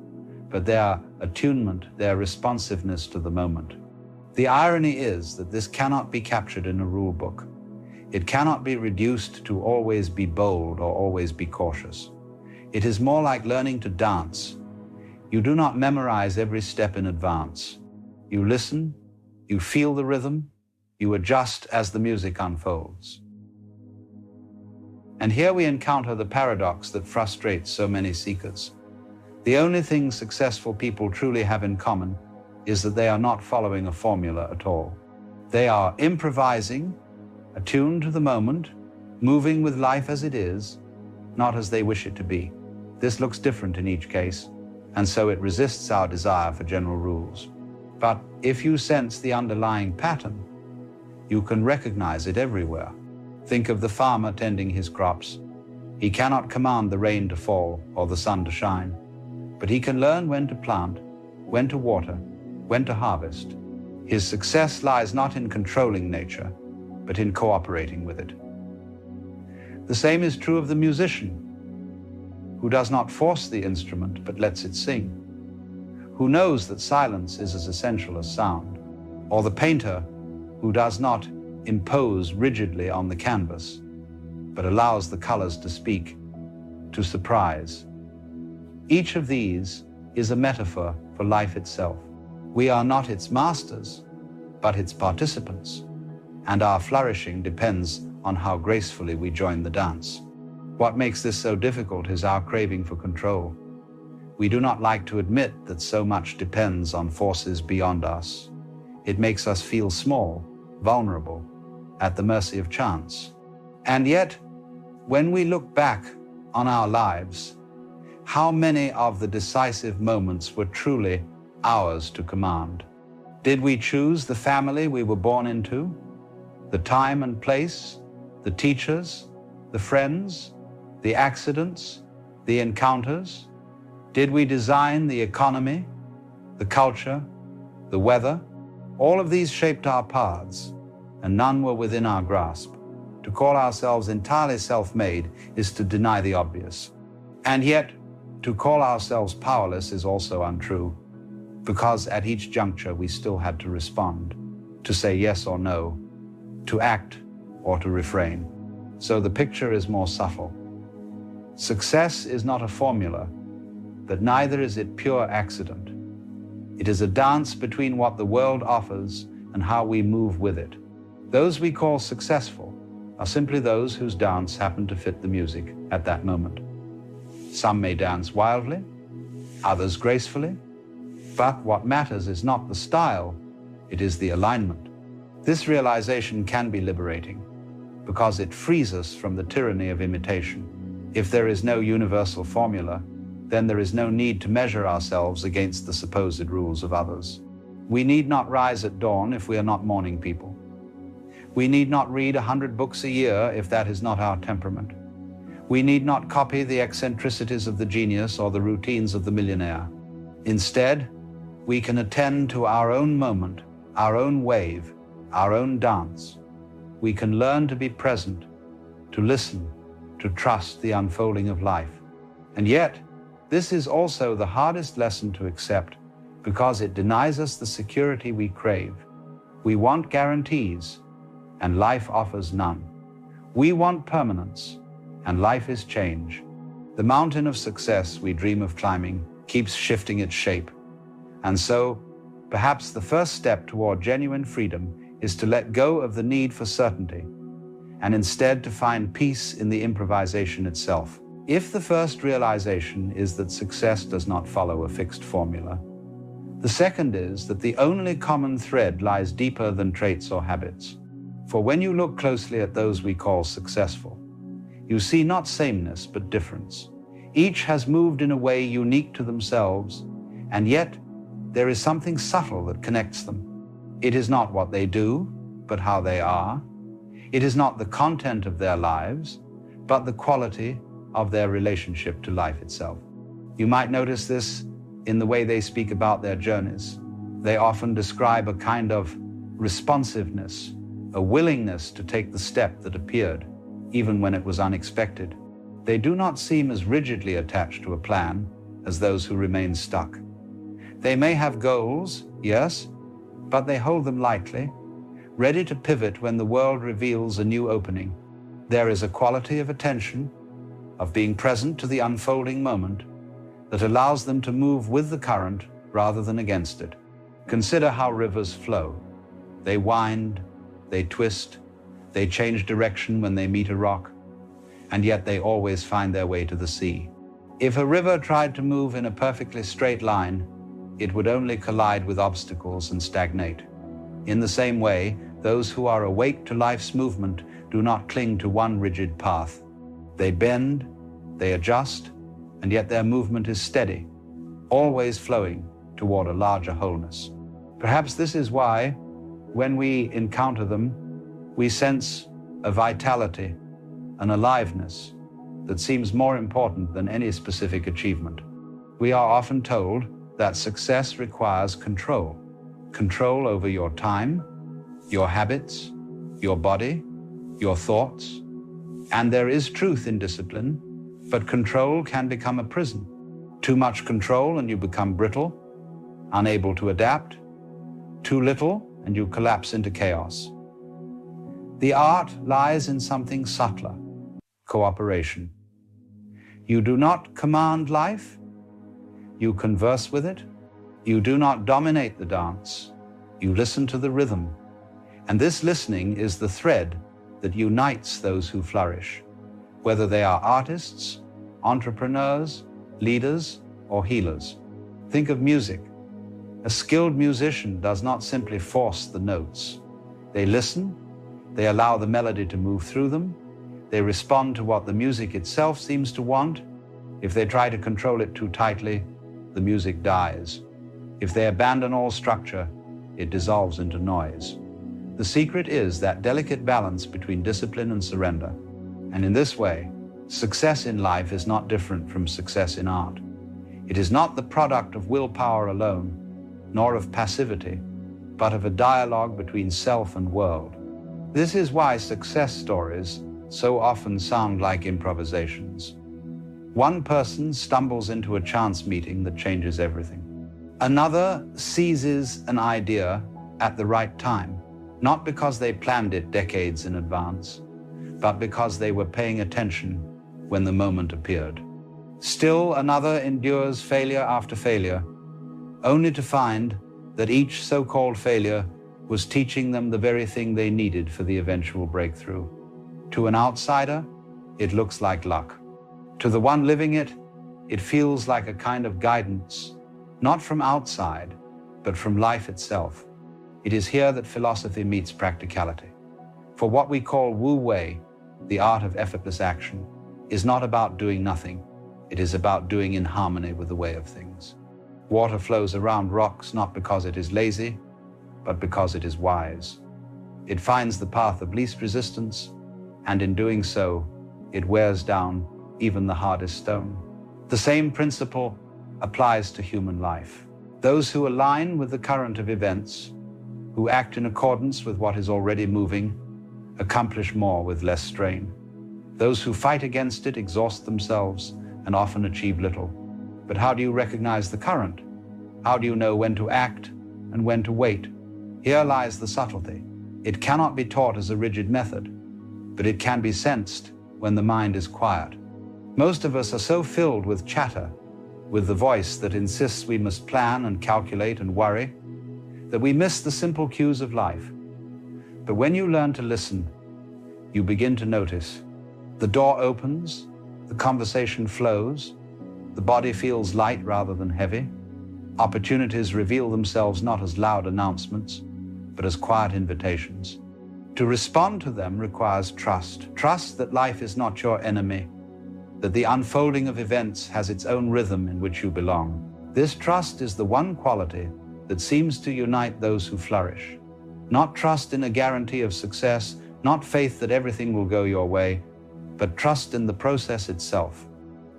Speaker 2: but their attunement, their responsiveness to the moment. The irony is that this cannot be captured in a rule book. It cannot be reduced to always be bold or always be cautious. It is more like learning to dance. You do not memorize every step in advance. You listen, you feel the rhythm, you adjust as the music unfolds. And here we encounter the paradox that frustrates so many seekers. The only thing successful people truly have in common is that they are not following a formula at all. They are improvising, attuned to the moment, moving with life as it is, not as they wish it to be. This looks different in each case, and so it resists our desire for general rules. But if you sense the underlying pattern, you can recognize it everywhere. Think of the farmer tending his crops. He cannot command the rain to fall or the sun to shine, but he can learn when to plant, when to water, when to harvest. His success lies not in controlling nature, but in cooperating with it. The same is true of the musician, who does not force the instrument but lets it sing, who knows that silence is as essential as sound, or the painter who does not impose rigidly on the canvas, but allows the colors to speak, to surprise. Each of these is a metaphor for life itself. We are not its masters, but its participants, and our flourishing depends on how gracefully we join the dance. What makes this so difficult is our craving for control. We do not like to admit that so much depends on forces beyond us. It makes us feel small, vulnerable, at the mercy of chance. And yet, when we look back on our lives, how many of the decisive moments were truly ours to command? Did we choose the family we were born into, the time and place, the teachers, the friends, the accidents, the encounters? Did we design the economy, the culture, the weather? All of these shaped our paths, and none were within our grasp. To call ourselves entirely self-made is to deny the obvious. And yet, to call ourselves powerless is also untrue, because at each juncture we still had to respond, to say yes or no, to act or to refrain. So the picture is more subtle. Success is not a formula, but neither is it pure accident. It is a dance between what the world offers and how we move with it. Those we call successful are simply those whose dance happened to fit the music at that moment. Some may dance wildly, others gracefully, but what matters is not the style, it is the alignment. This realization can be liberating because it frees us from the tyranny of imitation. If there is no universal formula, then there is no need to measure ourselves against the supposed rules of others. We need not rise at dawn if we are not morning people. We need not read 100 books a year if that is not our temperament. We need not copy the eccentricities of the genius or the routines of the millionaire. Instead, we can attend to our own moment, our own wave, our own dance. We can learn to be present, to listen, to trust the unfolding of life. And yet, this is also the hardest lesson to accept because it denies us the security we crave. We want guarantees, and life offers none. We want permanence, and life is change. The mountain of success we dream of climbing keeps shifting its shape. And so, perhaps the first step toward genuine freedom is to let go of the need for certainty, and instead to find peace in the improvisation itself. If the first realization is that success does not follow a fixed formula, the second is that the only common thread lies deeper than traits or habits. For when you look closely at those we call successful, you see not sameness but difference. Each has moved in a way unique to themselves, and yet there is something subtle that connects them. It is not what they do, but how they are. It is not the content of their lives, but the quality of their relationship to life itself. You might notice this in the way they speak about their journeys. They often describe a kind of responsiveness, a willingness to take the step that appeared, even when it was unexpected. They do not seem as rigidly attached to a plan as those who remain stuck. They may have goals, yes, but they hold them lightly, ready to pivot when the world reveals a new opening. There is a quality of attention, of being present to the unfolding moment, that allows them to move with the current rather than against it. Consider how rivers flow. They wind, they twist, they change direction when they meet a rock, and yet they always find their way to the sea. If a river tried to move in a perfectly straight line, it would only collide with obstacles and stagnate. In the same way, those who are awake to life's movement do not cling to one rigid path. They bend, they adjust, and yet their movement is steady, always flowing toward a larger wholeness. Perhaps this is why, when we encounter them, we sense a vitality, an aliveness that seems more important than any specific achievement. We are often told that success requires control. Control over your time, your habits, your body, your thoughts. And there is truth in discipline, but control can become a prison. Too much control and you become brittle, unable to adapt. Too little and you collapse into chaos. The art lies in something subtler: cooperation. You do not command life, you converse with it. You do not dominate the dance, you listen to the rhythm. And this listening is the thread that unites those who flourish, whether they are artists, entrepreneurs, leaders, or healers. Think of music. A skilled musician does not simply force the notes. They listen, they allow the melody to move through them, they respond to what the music itself seems to want. If they try to control it too tightly, the music dies. If they abandon all structure, it dissolves into noise. The secret is that delicate balance between discipline and surrender. And in this way, success in life is not different from success in art. It is not the product of willpower alone, nor of passivity, but of a dialogue between self and world. This is why success stories so often sound like improvisations. One person stumbles into a chance meeting that changes everything. Another seizes an idea at the right time, not because they planned it decades in advance, but because they were paying attention when the moment appeared. Still another endures failure after failure, only to find that each so-called failure was teaching them the very thing they needed for the eventual breakthrough. To an outsider, it looks like luck. To the one living it, it feels like a kind of guidance, not from outside, but from life itself. It is here that philosophy meets practicality. For what we call Wu Wei, the art of effortless action, is not about doing nothing. It is about doing in harmony with the way of things. Water flows around rocks not because it is lazy, but because it is wise. It finds the path of least resistance, and in doing so, it wears down even the hardest stone. The same principle applies to human life. Those who align with the current of events, who act in accordance with what is already moving, accomplish more with less strain. Those who fight against it exhaust themselves and often achieve little. But how do you recognize the current? How do you know when to act and when to wait? Here lies the subtlety. It cannot be taught as a rigid method, but it can be sensed when the mind is quiet. Most of us are so filled with chatter, with the voice that insists we must plan and calculate and worry, that we miss the simple cues of life. But when you learn to listen, you begin to notice. The door opens, the conversation flows, the body feels light rather than heavy. Opportunities reveal themselves not as loud announcements, but as quiet invitations. To respond to them requires trust. Trust that life is not your enemy, that the unfolding of events has its own rhythm in which you belong. This trust is the one quality that seems to unite those who flourish. Not trust in a guarantee of success, not faith that everything will go your way, but trust in the process itself.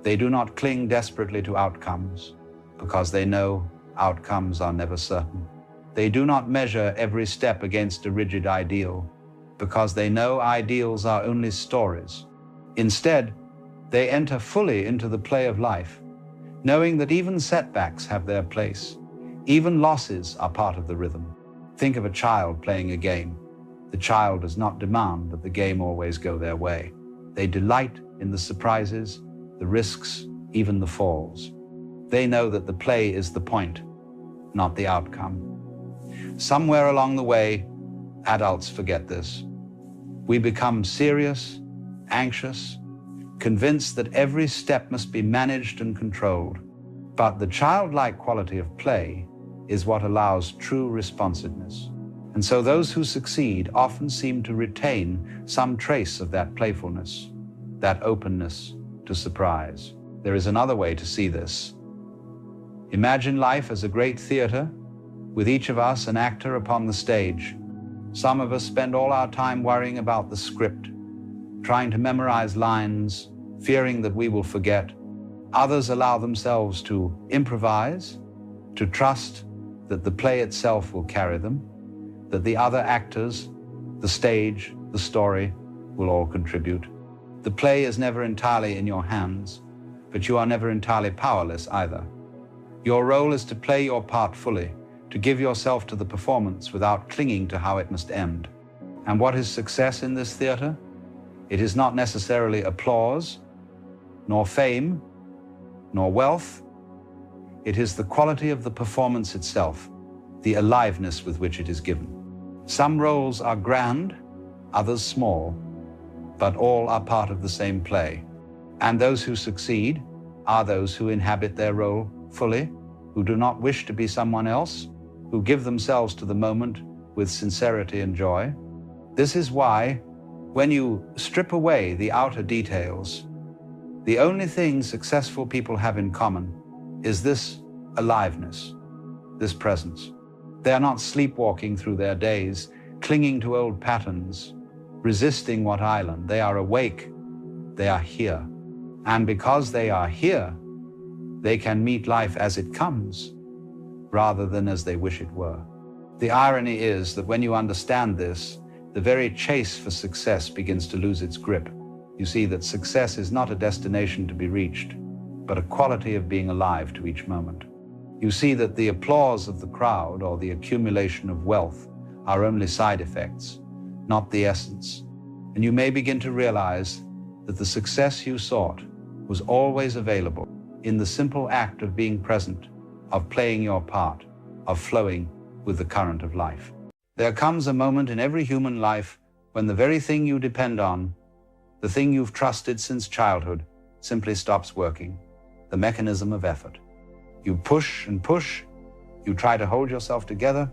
Speaker 2: They do not cling desperately to outcomes. because they know outcomes are never certain. They do not measure every step against a rigid ideal, because they know ideals are only stories. Instead, they enter fully into the play of life, knowing that even setbacks have their place. Even losses are part of the rhythm. Think of a child playing a game. The child does not demand that the game always go their way. They delight in the surprises, the risks, even the falls. They know that the play is the point, not the outcome. Somewhere along the way, adults forget this. We become serious, anxious, convinced that every step must be managed and controlled. But the childlike quality of play is what allows true responsiveness. And so those who succeed often seem to retain some trace of that playfulness, that openness to surprise. There is another way to see this. Imagine life as a great theater, with each of us an actor upon the stage. Some of us spend all our time worrying about the script, trying to memorize lines, fearing that we will forget. Others allow themselves to improvise, to trust that the play itself will carry them, that the other actors, the stage, the story, will all contribute. The play is never entirely in your hands, but you are never entirely powerless either. Your role is to play your part fully, to give yourself to the performance without clinging to how it must end. And what is success in this theater? It is not necessarily applause, nor fame, nor wealth. It is the quality of the performance itself, the aliveness with which it is given. Some roles are grand, others small, but all are part of the same play. And those who succeed are those who inhabit their role fully, who do not wish to be someone else, who give themselves to the moment with sincerity and joy. This is why, when you strip away the outer details, the only thing successful people have in common is this aliveness, this presence. They are not sleepwalking through their days, clinging to old patterns, resisting what island. They are awake, they are here. And because they are here, they can meet life as it comes, rather than as they wish it were. The irony is that when you understand this, the very chase for success begins to lose its grip. You see that success is not a destination to be reached, but a quality of being alive to each moment. You see that the applause of the crowd or the accumulation of wealth are only side effects, not the essence. And you may begin to realize that the success you sought was always available in the simple act of being present, of playing your part, of flowing with the current of life. There comes a moment in every human life when the very thing you depend on, the thing you've trusted since childhood, simply stops working, the mechanism of effort. You push and push, you try to hold yourself together,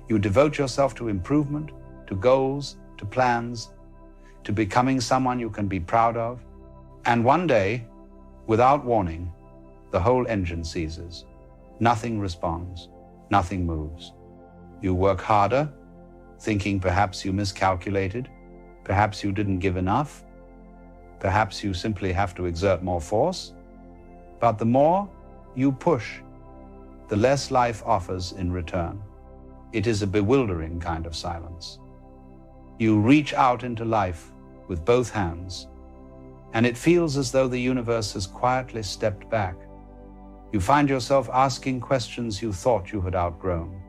Speaker 2: you devote yourself to improvement, to goals, to plans, to becoming someone you can be proud of. And one day, without warning, the whole engine seizes. Nothing responds, nothing moves. You work harder, thinking perhaps you miscalculated, perhaps you didn't give enough, perhaps you simply have to exert more force. But the more you push, the less life offers in return. It is a bewildering kind of silence. You reach out into life with both hands, and it feels as though the universe has quietly stepped back. You find yourself asking questions you thought you had outgrown.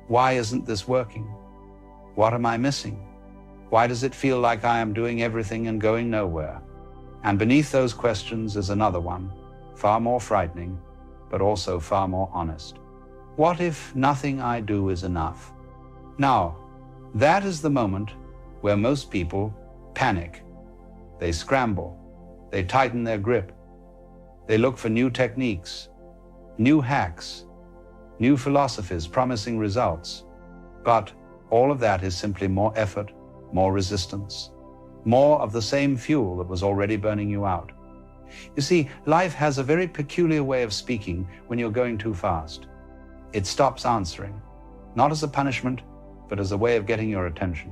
Speaker 2: Why isn't this working? What am I missing? Why does it feel like I am doing everything and going nowhere? And beneath those questions is another one, far more frightening, but also far more honest. What if nothing I do is enough? Now, that is the moment where most people panic. They scramble. They tighten their grip. They look for new techniques, new hacks, new philosophies promising results. But all of that is simply more effort, more resistance, more of the same fuel that was already burning you out. You see, life has a very peculiar way of speaking when you're going too fast. It stops answering, not as a punishment, but as a way of getting your attention.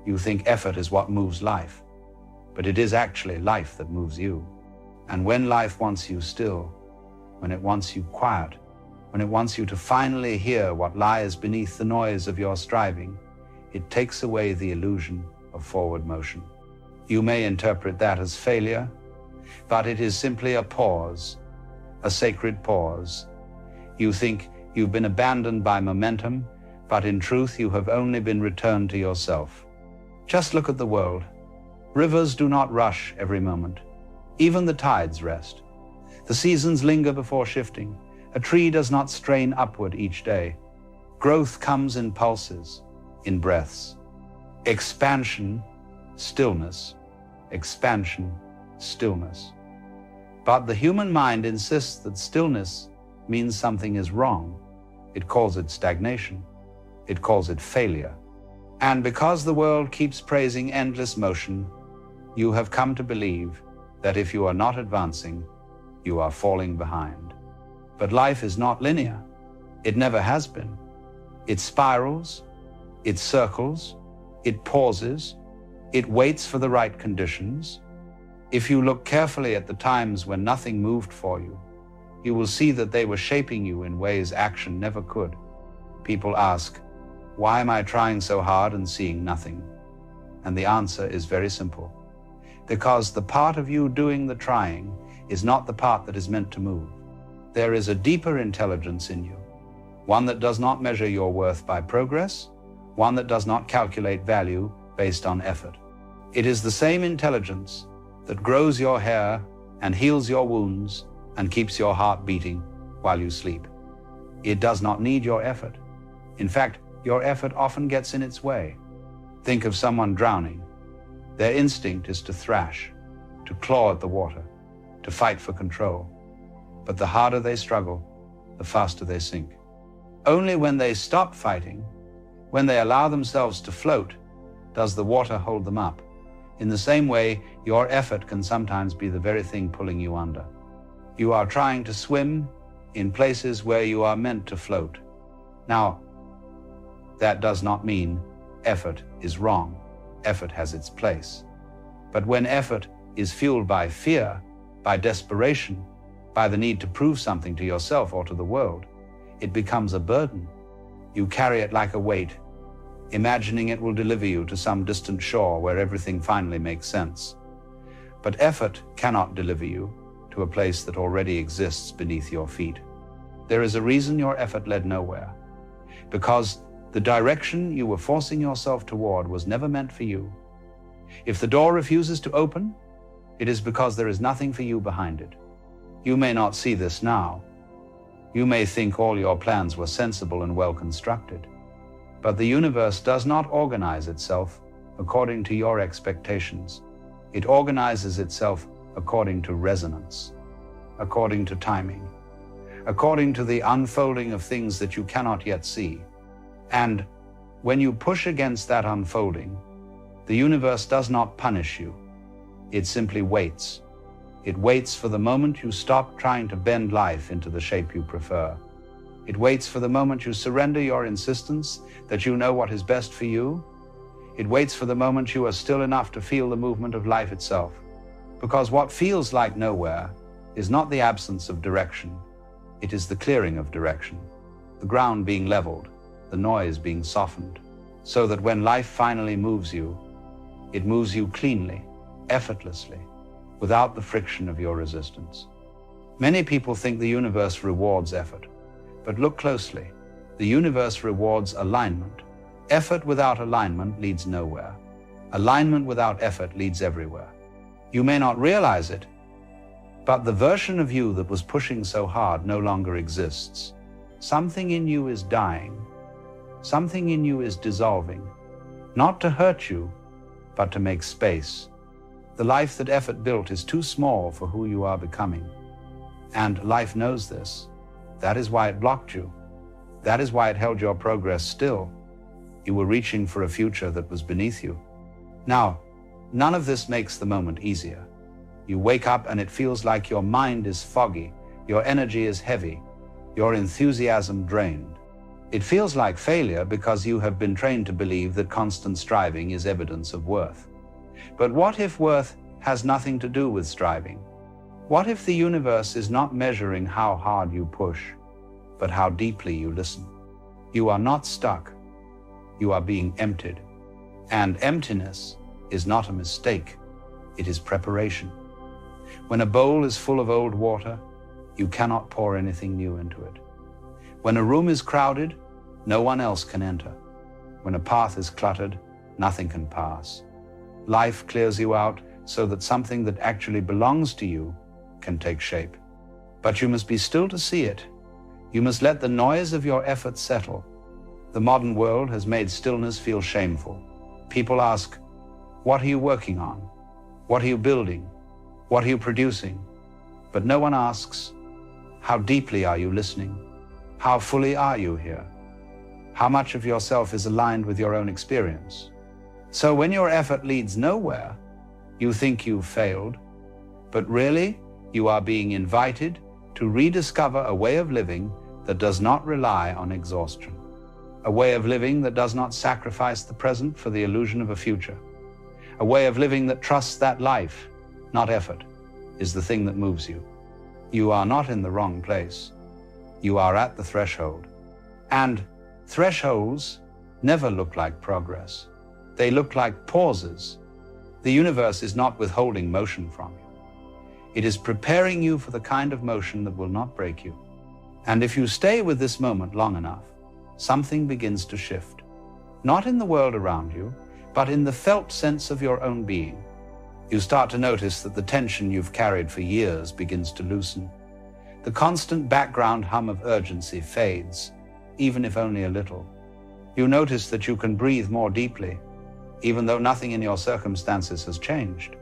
Speaker 2: You think effort is what moves life, but it is actually life that moves you. And when life wants you still, when it wants you quiet, when it wants you to finally hear what lies beneath the noise of your striving, it takes away the illusion of forward motion. You may interpret that as failure, but it is simply a pause, a sacred pause. You think you've been abandoned by momentum, but in truth you have only been returned to yourself. Just look at the world. Rivers do not rush every moment. Even the tides rest. The seasons linger before shifting. A tree does not strain upward each day. Growth comes in pulses, in breaths. Expansion, stillness. Expansion, stillness. But the human mind insists that stillness means something is wrong. It calls it stagnation. It calls it failure. And because the world keeps praising endless motion, you have come to believe that if you are not advancing, you are falling behind. But life is not linear. It never has been. It spirals, it circles, it pauses, it waits for the right conditions. If you look carefully at the times when nothing moved for you, you will see that they were shaping you in ways action never could. People ask, why am I trying so hard and seeing nothing? And the answer is very simple. Because the part of you doing the trying is not the part that is meant to move. There is a deeper intelligence in you, one that does not measure your worth by progress, one that does not calculate value based on effort. It is the same intelligence that grows your hair and heals your wounds and keeps your heart beating while you sleep. It does not need your effort. In fact, your effort often gets in its way. Think of someone drowning. Their instinct is to thrash, to claw at the water, to fight for control. But the harder they struggle, the faster they sink. Only when they stop fighting, when they allow themselves to float, does the water hold them up. In the same way, your effort can sometimes be the very thing pulling you under. You are trying to swim in places where you are meant to float. Now, that does not mean effort is wrong. Effort has its place. But when effort is fueled by fear, by desperation, by the need to prove something to yourself or to the world, it becomes a burden. You carry it like a weight, imagining it will deliver you to some distant shore where everything finally makes sense. But effort cannot deliver you to a place that already exists beneath your feet. There is a reason your effort led nowhere. Because the direction you were forcing yourself toward was never meant for you. If the door refuses to open, it is because there is nothing for you behind it. You may not see this now. You may think all your plans were sensible and well constructed. But the universe does not organize itself according to your expectations. It organizes itself according to resonance, according to timing, according to the unfolding of things that you cannot yet see. And when you push against that unfolding, the universe does not punish you. It simply waits. It waits for the moment you stop trying to bend life into the shape you prefer. It waits for the moment you surrender your insistence that you know what is best for you. It waits for the moment you are still enough to feel the movement of life itself. Because what feels like nowhere is not the absence of direction. It is the clearing of direction, the ground being leveled, the noise being softened, so that when life finally moves you, it moves you cleanly, effortlessly, without the friction of your resistance. Many people think the universe rewards effort, but look closely. The universe rewards alignment. Effort without alignment leads nowhere. Alignment without effort leads everywhere. You may not realize it, but the version of you that was pushing so hard no longer exists. Something in you is dying. Something in you is dissolving, not to hurt you, but to make space. The life that effort built is too small for who you are becoming. And life knows this. That is why it blocked you. That is why it held your progress still. You were reaching for a future that was beneath you. Now, none of this makes the moment easier. You wake up and it feels like your mind is foggy, your energy is heavy, your enthusiasm drained. It feels like failure because you have been trained to believe that constant striving is evidence of worth. But what if worth has nothing to do with striving? What if the universe is not measuring how hard you push, but how deeply you listen? You are not stuck. You are being emptied. And emptiness is not a mistake. It is preparation. When a bowl is full of old water, you cannot pour anything new into it. When a room is crowded, no one else can enter. When a path is cluttered, nothing can pass. Life clears you out so that something that actually belongs to you can take shape. But you must be still to see it. You must let the noise of your efforts settle. The modern world has made stillness feel shameful. People ask, what are you working on? What are you building? What are you producing? But no one asks, how deeply are you listening? How fully are you here? How much of yourself is aligned with your own experience? So when your effort leads nowhere, you think you've failed, but really you are being invited to rediscover a way of living that does not rely on exhaustion, a way of living that does not sacrifice the present for the illusion of a future, a way of living that trusts that life, not effort, is the thing that moves you. You are not in the wrong place. You are at the threshold. And thresholds never look like progress. They look like pauses. The universe is not withholding motion from you. It is preparing you for the kind of motion that will not break you. And if you stay with this moment long enough, something begins to shift. Not in the world around you, but in the felt sense of your own being. You start to notice that the tension you've carried for years begins to loosen. The constant background hum of urgency fades, even if only a little. You notice that you can breathe more deeply, even though nothing in your circumstances has changed.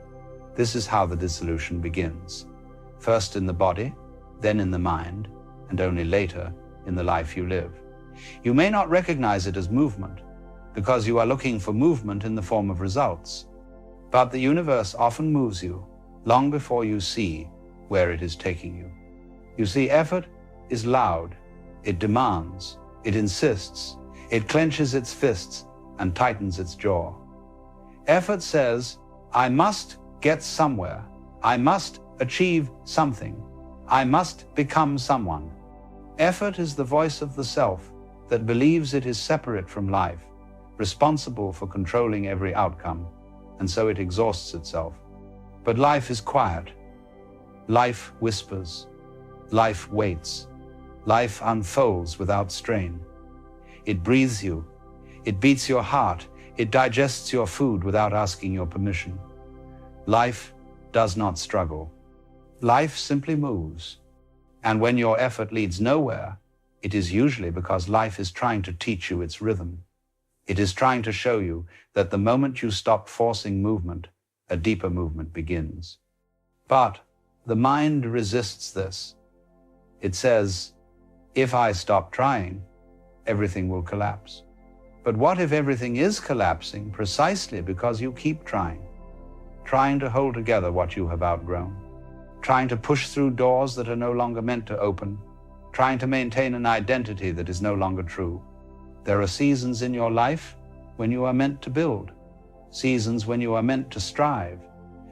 Speaker 2: This is how the dissolution begins. First in the body, then in the mind, and only later in the life you live. You may not recognize it as movement, because you are looking for movement in the form of results. But the universe often moves you long before you see where it is taking you. You see, effort is loud. It demands. It insists. It clenches its fists and tightens its jaw. Effort says, I must get somewhere. I must achieve something. I must become someone. Effort is the voice of the self that believes it is separate from life, responsible for controlling every outcome, and so it exhausts itself. But life is quiet. Life whispers. Life waits. Life unfolds without strain. It breathes you. It beats your heart. It digests your food without asking your permission. Life does not struggle. Life simply moves. And when your effort leads nowhere, it is usually because life is trying to teach you its rhythm. It is trying to show you that the moment you stop forcing movement, a deeper movement begins. But the mind resists this. It says, if I stop trying, everything will collapse. But what if everything is collapsing precisely because you keep trying to hold together what you have outgrown, trying to push through doors that are no longer meant to open, trying to maintain an identity that is no longer true? There are seasons in your life when you are meant to build, seasons when you are meant to strive,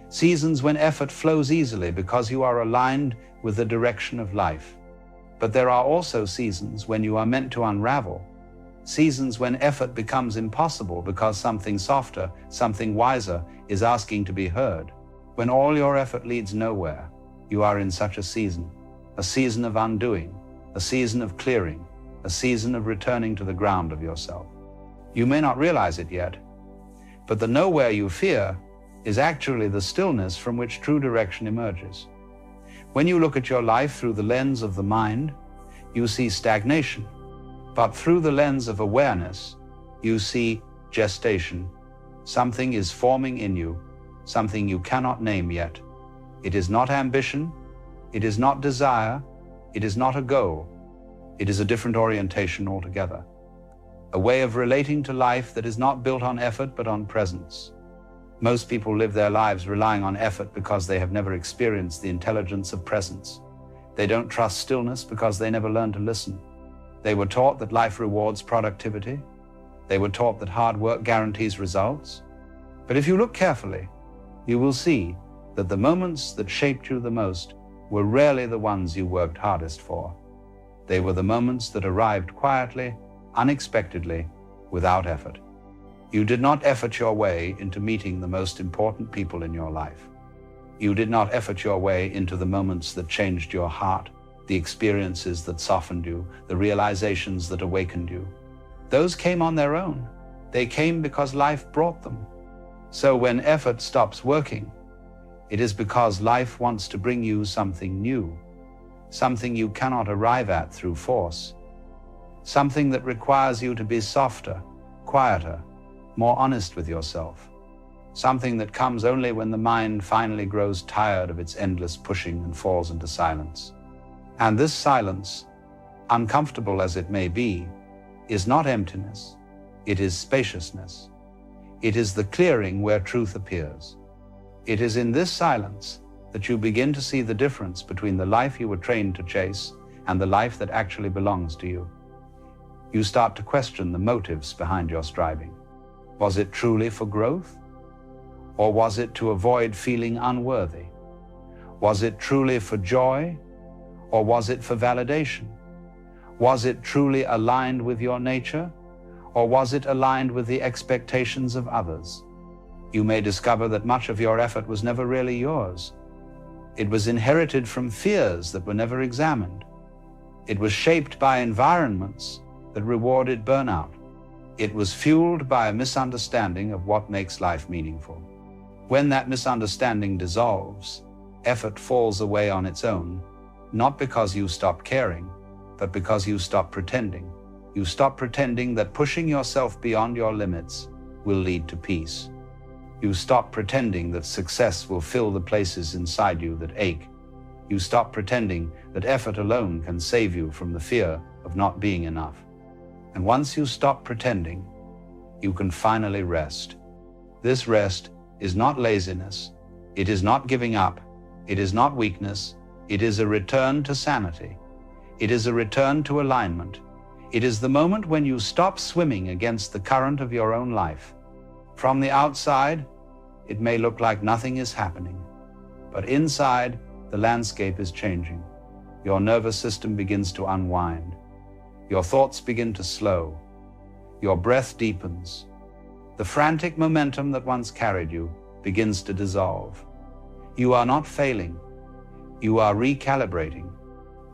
Speaker 2: seasons when effort flows easily because you are aligned with the direction of life. But there are also seasons when you are meant to unravel, seasons when effort becomes impossible because something softer, something wiser is asking to be heard. When all your effort leads nowhere, you are in such a season of undoing, a season of clearing, a season of returning to the ground of yourself. You may not realize it yet, but the nowhere you fear is actually the stillness from which true direction emerges. When you look at your life through the lens of the mind, you see stagnation. But through the lens of awareness, you see gestation. Something is forming in you, something you cannot name yet. It is not ambition, it is not desire, it is not a goal. It is a different orientation altogether. A way of relating to life that is not built on effort but on presence. Most people live their lives relying on effort because they have never experienced the intelligence of presence. They don't trust stillness because they never learned to listen. They were taught that life rewards productivity. They were taught that hard work guarantees results. But if you look carefully, you will see that the moments that shaped you the most were rarely the ones you worked hardest for. They were the moments that arrived quietly, unexpectedly, without effort. You did not effort your way into meeting the most important people in your life. You did not effort your way into the moments that changed your heart, the experiences that softened you, the realizations that awakened you. Those came on their own. They came because life brought them. So when effort stops working, it is because life wants to bring you something new, something you cannot arrive at through force, something that requires you to be softer, quieter, more honest with yourself, something that comes only when the mind finally grows tired of its endless pushing and falls into silence. And this silence, uncomfortable as it may be, is not emptiness, it is spaciousness. It is the clearing where truth appears. It is in this silence that you begin to see the difference between the life you were trained to chase and the life that actually belongs to you. You start to question the motives behind your striving. Was it truly for growth? Or was it to avoid feeling unworthy? Was it truly for joy? Or was it for validation? Was it truly aligned with your nature? Or was it aligned with the expectations of others? You may discover that much of your effort was never really yours. It was inherited from fears that were never examined. It was shaped by environments that rewarded burnout. It was fueled by a misunderstanding of what makes life meaningful. When that misunderstanding dissolves, effort falls away on its own, not because you stop caring, but because you stop pretending. You stop pretending that pushing yourself beyond your limits will lead to peace. You stop pretending that success will fill the places inside you that ache. You stop pretending that effort alone can save you from the fear of not being enough. And once you stop pretending, you can finally rest. This rest is not laziness. It is not giving up. It is not weakness. It is a return to sanity. It is a return to alignment. It is the moment when you stop swimming against the current of your own life. From the outside, it may look like nothing is happening, but inside, the landscape is changing. Your nervous system begins to unwind. Your thoughts begin to slow. Your breath deepens. The frantic momentum that once carried you begins to dissolve. You are not failing. You are recalibrating.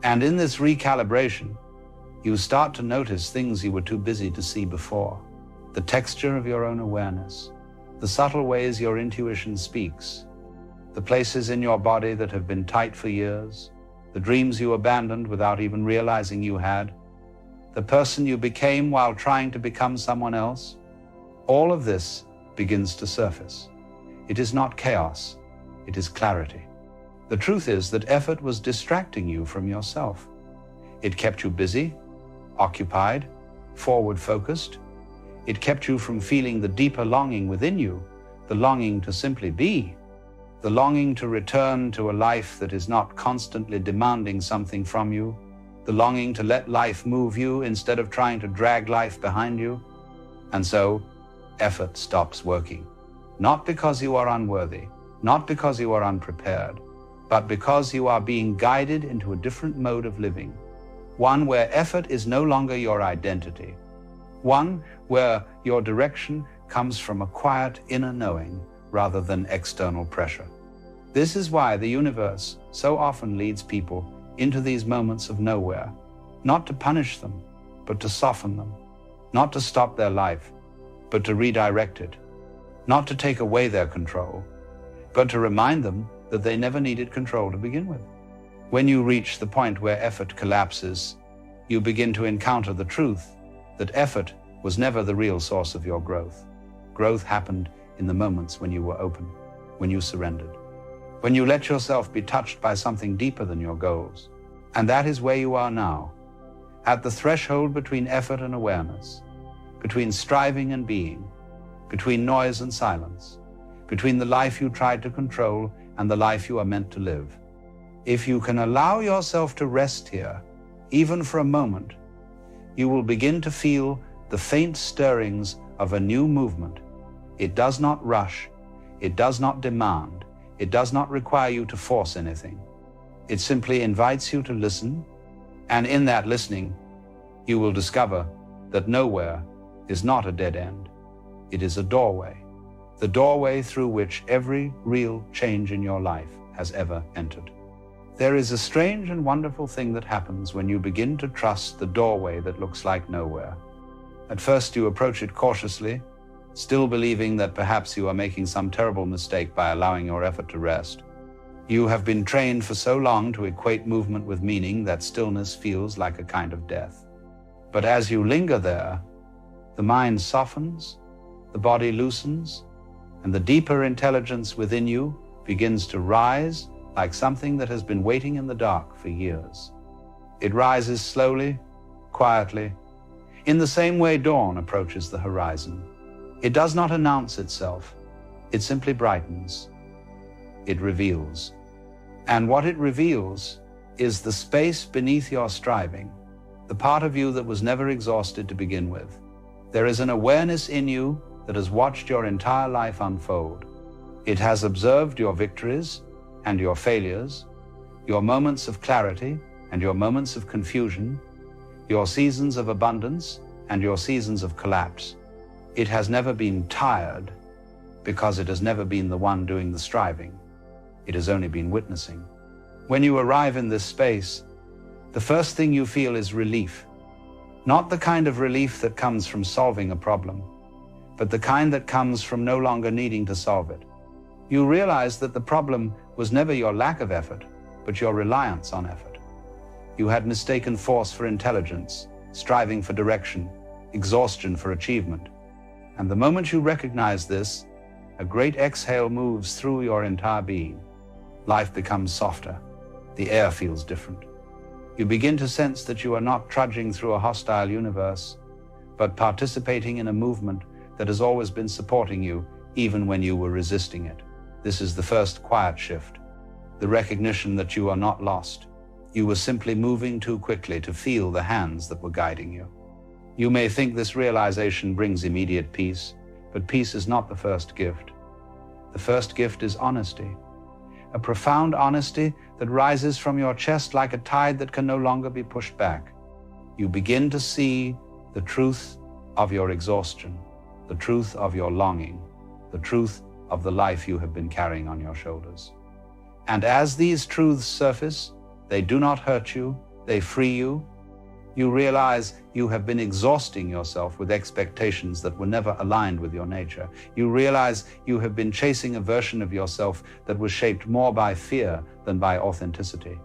Speaker 2: And in this recalibration, you start to notice things you were too busy to see before. The texture of your own awareness, the subtle ways your intuition speaks, the places in your body that have been tight for years, the dreams you abandoned without even realizing you had, the person you became while trying to become someone else. All of this begins to surface. It is not chaos, it is clarity. The truth is that effort was distracting you from yourself. It kept you busy, occupied, forward-focused. It kept you from feeling the deeper longing within you, the longing to simply be, the longing to return to a life that is not constantly demanding something from you, the longing to let life move you instead of trying to drag life behind you. And so, effort stops working. Not because you are unworthy, not because you are unprepared, but because you are being guided into a different mode of living. One where effort is no longer your identity. One where your direction comes from a quiet inner knowing rather than external pressure. This is why the universe so often leads people into these moments of nowhere, not to punish them, but to soften them, not to stop their life, but to redirect it, not to take away their control, but to remind them that they never needed control to begin with. When you reach the point where effort collapses, you begin to encounter the truth that effort was never the real source of your growth. Growth happened in the moments when you were open, when you surrendered, when you let yourself be touched by something deeper than your goals. And that is where you are now, at the threshold between effort and awareness, between striving and being, between noise and silence, between the life you tried to control and the life you are meant to live. If you can allow yourself to rest here, even for a moment, you will begin to feel the faint stirrings of a new movement. It does not rush, it does not demand, it does not require you to force anything. It simply invites you to listen, and in that listening, you will discover that nowhere is not a dead end. It is a doorway, the doorway through which every real change in your life has ever entered. There is a strange and wonderful thing that happens when you begin to trust the doorway that looks like nowhere. At first you approach it cautiously, still believing that perhaps you are making some terrible mistake by allowing your effort to rest. You have been trained for so long to equate movement with meaning that stillness feels like a kind of death. But as you linger there, the mind softens, the body loosens, and the deeper intelligence within you begins to rise like something that has been waiting in the dark for years. It rises slowly, quietly, in the same way dawn approaches the horizon. It does not announce itself, it simply brightens. It reveals. And what it reveals is the space beneath your striving, the part of you that was never exhausted to begin with. There is an awareness in you that has watched your entire life unfold. It has observed your victories and your failures, your moments of clarity and your moments of confusion, your seasons of abundance and your seasons of collapse. It has never been tired because it has never been the one doing the striving. It has only been witnessing. When you arrive in this space, the first thing you feel is relief. Not the kind of relief that comes from solving a problem, but the kind that comes from no longer needing to solve it. You realize that the problem was never your lack of effort, but your reliance on effort. You had mistaken force for intelligence, striving for direction, exhaustion for achievement. And the moment you recognize this, a great exhale moves through your entire being. Life becomes softer. The air feels different. You begin to sense that you are not trudging through a hostile universe, but participating in a movement that has always been supporting you, even when you were resisting it. This is the first quiet shift, the recognition that you are not lost. You were simply moving too quickly to feel the hands that were guiding you. You may think this realization brings immediate peace, but peace is not the first gift. The first gift is honesty, a profound honesty that rises from your chest like a tide that can no longer be pushed back. You begin to see the truth of your exhaustion, the truth of your longing, the truth of the life you have been carrying on your shoulders. And as these truths surface, they do not hurt you, they free you. You realize you have been exhausting yourself with expectations that were never aligned with your nature. You realize you have been chasing a version of yourself that was shaped more by fear than by authenticity.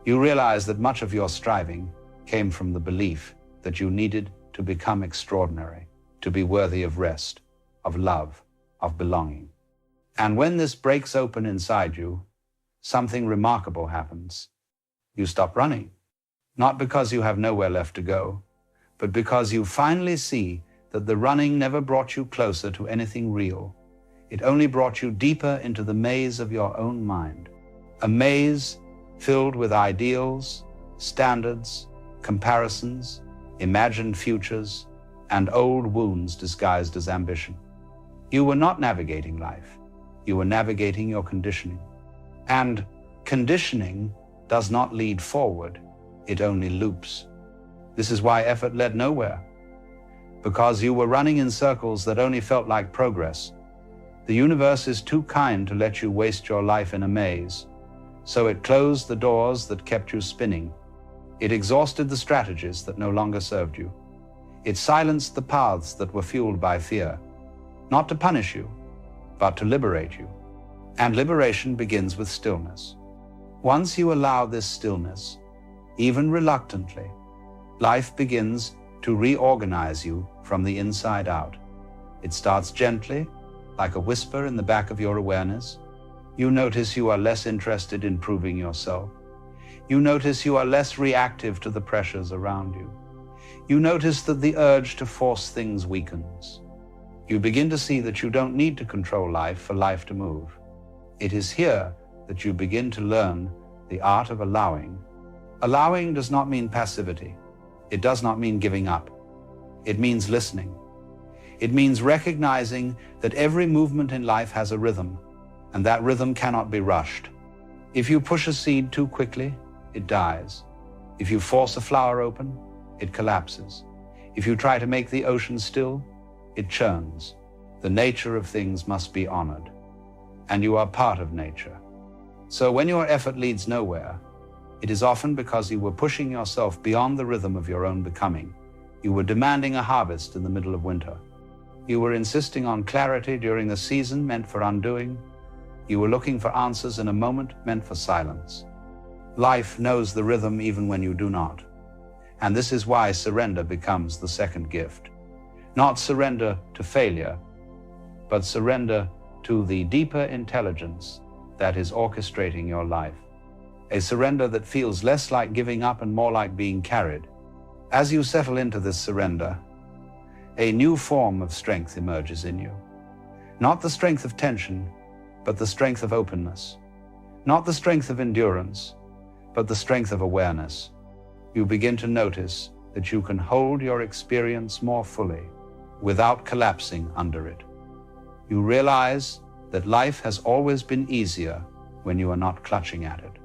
Speaker 2: You realize that much of your striving came from the belief that you needed to become extraordinary, to be worthy of rest, of love, of belonging. And when this breaks open inside you, something remarkable happens. You stop running. Not because you have nowhere left to go, but because you finally see that the running never brought you closer to anything real. It only brought you deeper into the maze of your own mind. A maze filled with ideals, standards, comparisons, imagined futures, and old wounds disguised as ambition. You were not navigating life. You were navigating your conditioning. And conditioning does not lead forward. It only loops. This is why effort led nowhere, because you were running in circles that only felt like progress. The universe is too kind to let you waste your life in a maze, so it closed the doors that kept you spinning. It exhausted the strategies that no longer served you. It silenced the paths that were fueled by fear, not to punish you, but to liberate you. And liberation begins with stillness. Once you allow this stillness, even reluctantly, life begins to reorganize you from the inside out. It starts gently, like a whisper in the back of your awareness. You notice you are less interested in proving yourself. You notice you are less reactive to the pressures around you. You notice that the urge to force things weakens. You begin to see that you don't need to control life for life to move. It is here that you begin to learn the art of allowing. Allowing does not mean passivity. It does not mean giving up. It means listening. It means recognizing that every movement in life has a rhythm, and that rhythm cannot be rushed. If you push a seed too quickly, it dies. If you force a flower open, it collapses. If you try to make the ocean still, it churns. The nature of things must be honored, and you are part of nature. So when your effort leads nowhere, it is often because you were pushing yourself beyond the rhythm of your own becoming. You were demanding a harvest in the middle of winter. You were insisting on clarity during a season meant for undoing. You were looking for answers in a moment meant for silence. Life knows the rhythm even when you do not. And this is why surrender becomes the second gift. Not surrender to failure, but surrender to the deeper intelligence that is orchestrating your life. A surrender that feels less like giving up and more like being carried. As you settle into this surrender, a new form of strength emerges in you. Not the strength of tension, but the strength of openness. Not the strength of endurance, but the strength of awareness. You begin to notice that you can hold your experience more fully without collapsing under it. You realize that life has always been easier when you are not clutching at it.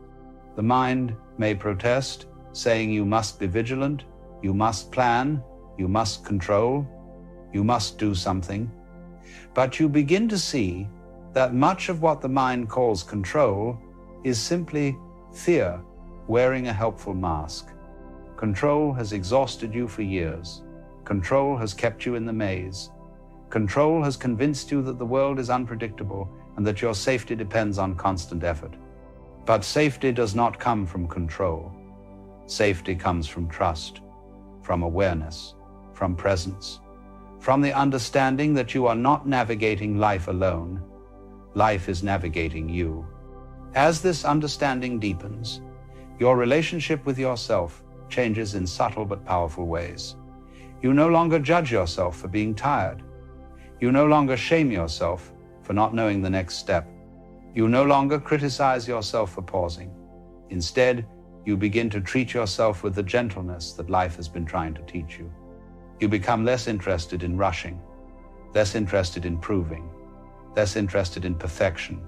Speaker 2: The mind may protest, saying you must be vigilant, you must plan, you must control, you must do something. But you begin to see that much of what the mind calls control is simply fear wearing a helpful mask. Control has exhausted you for years. Control has kept you in the maze. Control has convinced you that the world is unpredictable and that your safety depends on constant effort. But safety does not come from control. Safety comes from trust, from awareness, from presence, from the understanding that you are not navigating life alone. Life is navigating you. As this understanding deepens, your relationship with yourself changes in subtle but powerful ways. You no longer judge yourself for being tired. You no longer shame yourself for not knowing the next step. You no longer criticize yourself for pausing. Instead, you begin to treat yourself with the gentleness that life has been trying to teach you. You become less interested in rushing, less interested in proving, less interested in perfection,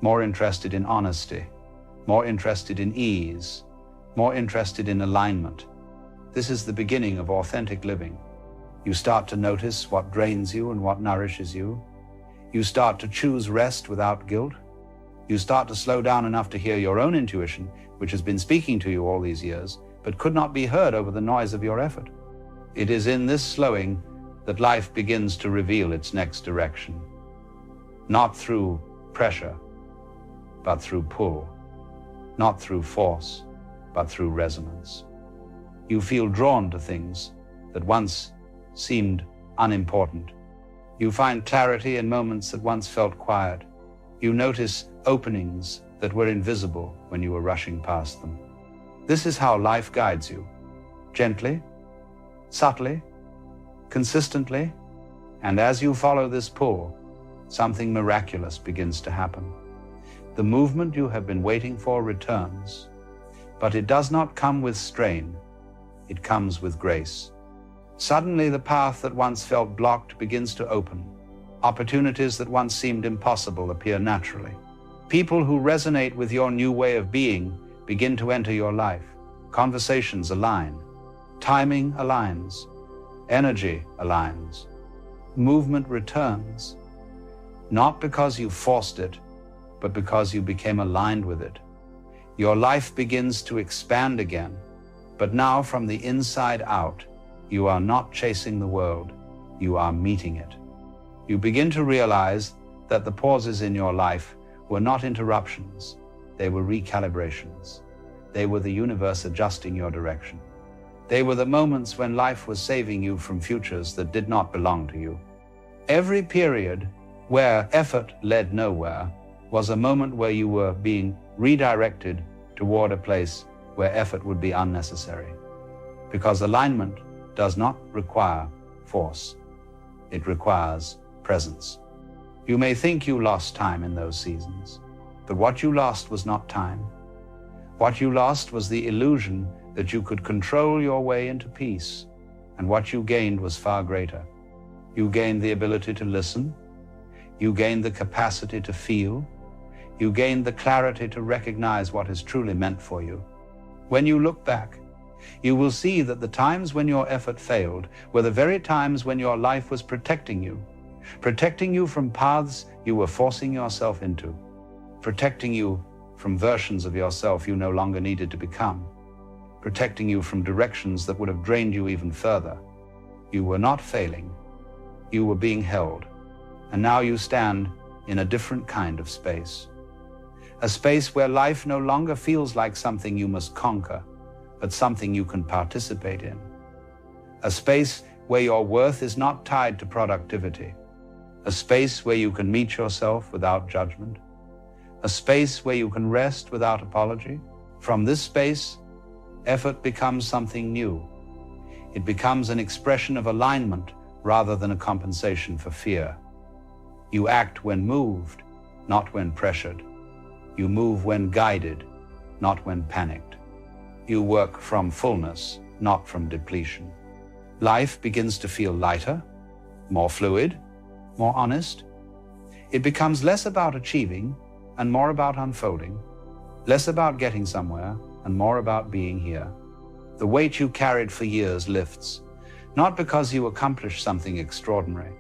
Speaker 2: more interested in honesty, more interested in ease, more interested in alignment. This is the beginning of authentic living. You start to notice what drains you and what nourishes you. You start to choose rest without guilt. You start to slow down enough to hear your own intuition, which has been speaking to you all these years, but could not be heard over the noise of your effort. It is in this slowing that life begins to reveal its next direction. Not through pressure, but through pull. Not through force, but through resonance. You feel drawn to things that once seemed unimportant. You find clarity in moments that once felt quiet. You notice openings that were invisible when you were rushing past them. This is how life guides you. Gently, subtly, consistently, and as you follow this pull, something miraculous begins to happen. The movement you have been waiting for returns, but it does not come with strain. It comes with grace. Suddenly, the path that once felt blocked begins to open. Opportunities that once seemed impossible appear naturally. People who resonate with your new way of being begin to enter your life. Conversations align. Timing aligns. Energy aligns. Movement returns. Not because you forced it, but because you became aligned with it. Your life begins to expand again, but now from the inside out. You are not chasing the world, you are meeting it. You begin to realize that the pauses in your life were not interruptions, they were recalibrations. They were the universe adjusting your direction. They were the moments when life was saving you from futures that did not belong to you. Every period where effort led nowhere was a moment where you were being redirected toward a place where effort would be unnecessary. Because alignment does not require force. It requires presence. You may think you lost time in those seasons, but what you lost was not time. What you lost was the illusion that you could control your way into peace, and what you gained was far greater. You gained the ability to listen. You gained the capacity to feel. You gain the clarity to recognize what is truly meant for you. When you look back, you will see that the times when your effort failed were the very times when your life was protecting you from paths you were forcing yourself into, protecting you from versions of yourself you no longer needed to become, protecting you from directions that would have drained you even further. You were not failing, you were being held, and now you stand in a different kind of space. A space where life no longer feels like something you must conquer, but something you can participate in. A space where your worth is not tied to productivity. A space where you can meet yourself without judgment. A space where you can rest without apology. From this space, effort becomes something new. It becomes an expression of alignment rather than a compensation for fear. You act when moved, not when pressured. You move when guided, not when panicked. You work from fullness, not from depletion. Life begins to feel lighter, more fluid, more honest. It becomes less about achieving and more about unfolding, less about getting somewhere and more about being here. The weight you carried for years lifts, not because you accomplished something extraordinary,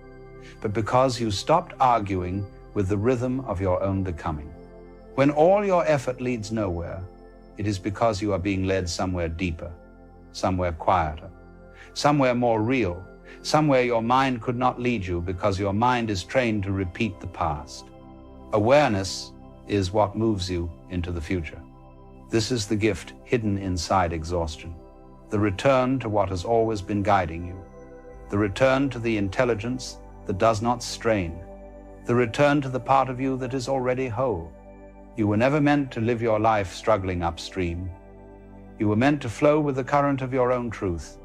Speaker 2: but because you stopped arguing with the rhythm of your own becoming. When all your effort leads nowhere, it is because you are being led somewhere deeper, somewhere quieter, somewhere more real, somewhere your mind could not lead you because your mind is trained to repeat the past. Awareness is what moves you into the future. This is the gift hidden inside exhaustion, the return to what has always been guiding you, the return to the intelligence that does not strain, the return to the part of you that is already whole. You were never meant to live your life struggling upstream. You were meant to flow with the current of your own truth.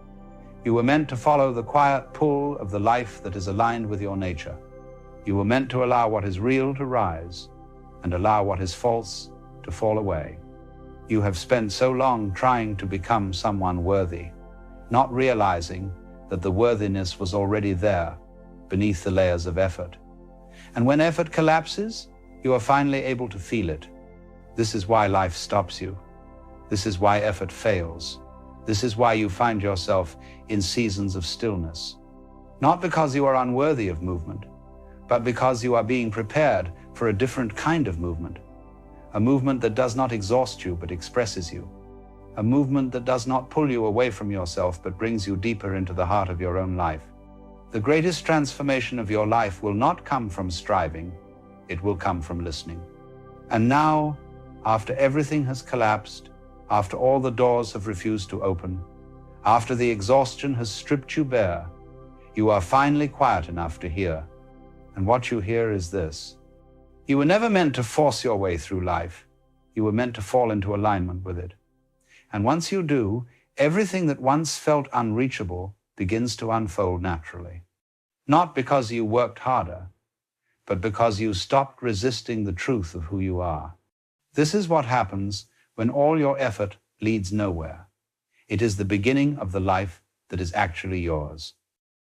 Speaker 2: You were meant to follow the quiet pull of the life that is aligned with your nature. You were meant to allow what is real to rise and allow what is false to fall away. You have spent so long trying to become someone worthy, not realizing that the worthiness was already there beneath the layers of effort. And when effort collapses, you are finally able to feel it. This is why life stops you. This is why effort fails. This is why you find yourself in seasons of stillness. Not because you are unworthy of movement, but because you are being prepared for a different kind of movement. A movement that does not exhaust you, but expresses you. A movement that does not pull you away from yourself, but brings you deeper into the heart of your own life. The greatest transformation of your life will not come from striving, it will come from listening. And now, after everything has collapsed, after all the doors have refused to open, after the exhaustion has stripped you bare, you are finally quiet enough to hear. And what you hear is this: you were never meant to force your way through life. You were meant to fall into alignment with it. And once you do, everything that once felt unreachable begins to unfold naturally. Not because you worked harder, but because you stopped resisting the truth of who you are. This is what happens when all your effort leads nowhere. It is the beginning of the life that is actually yours.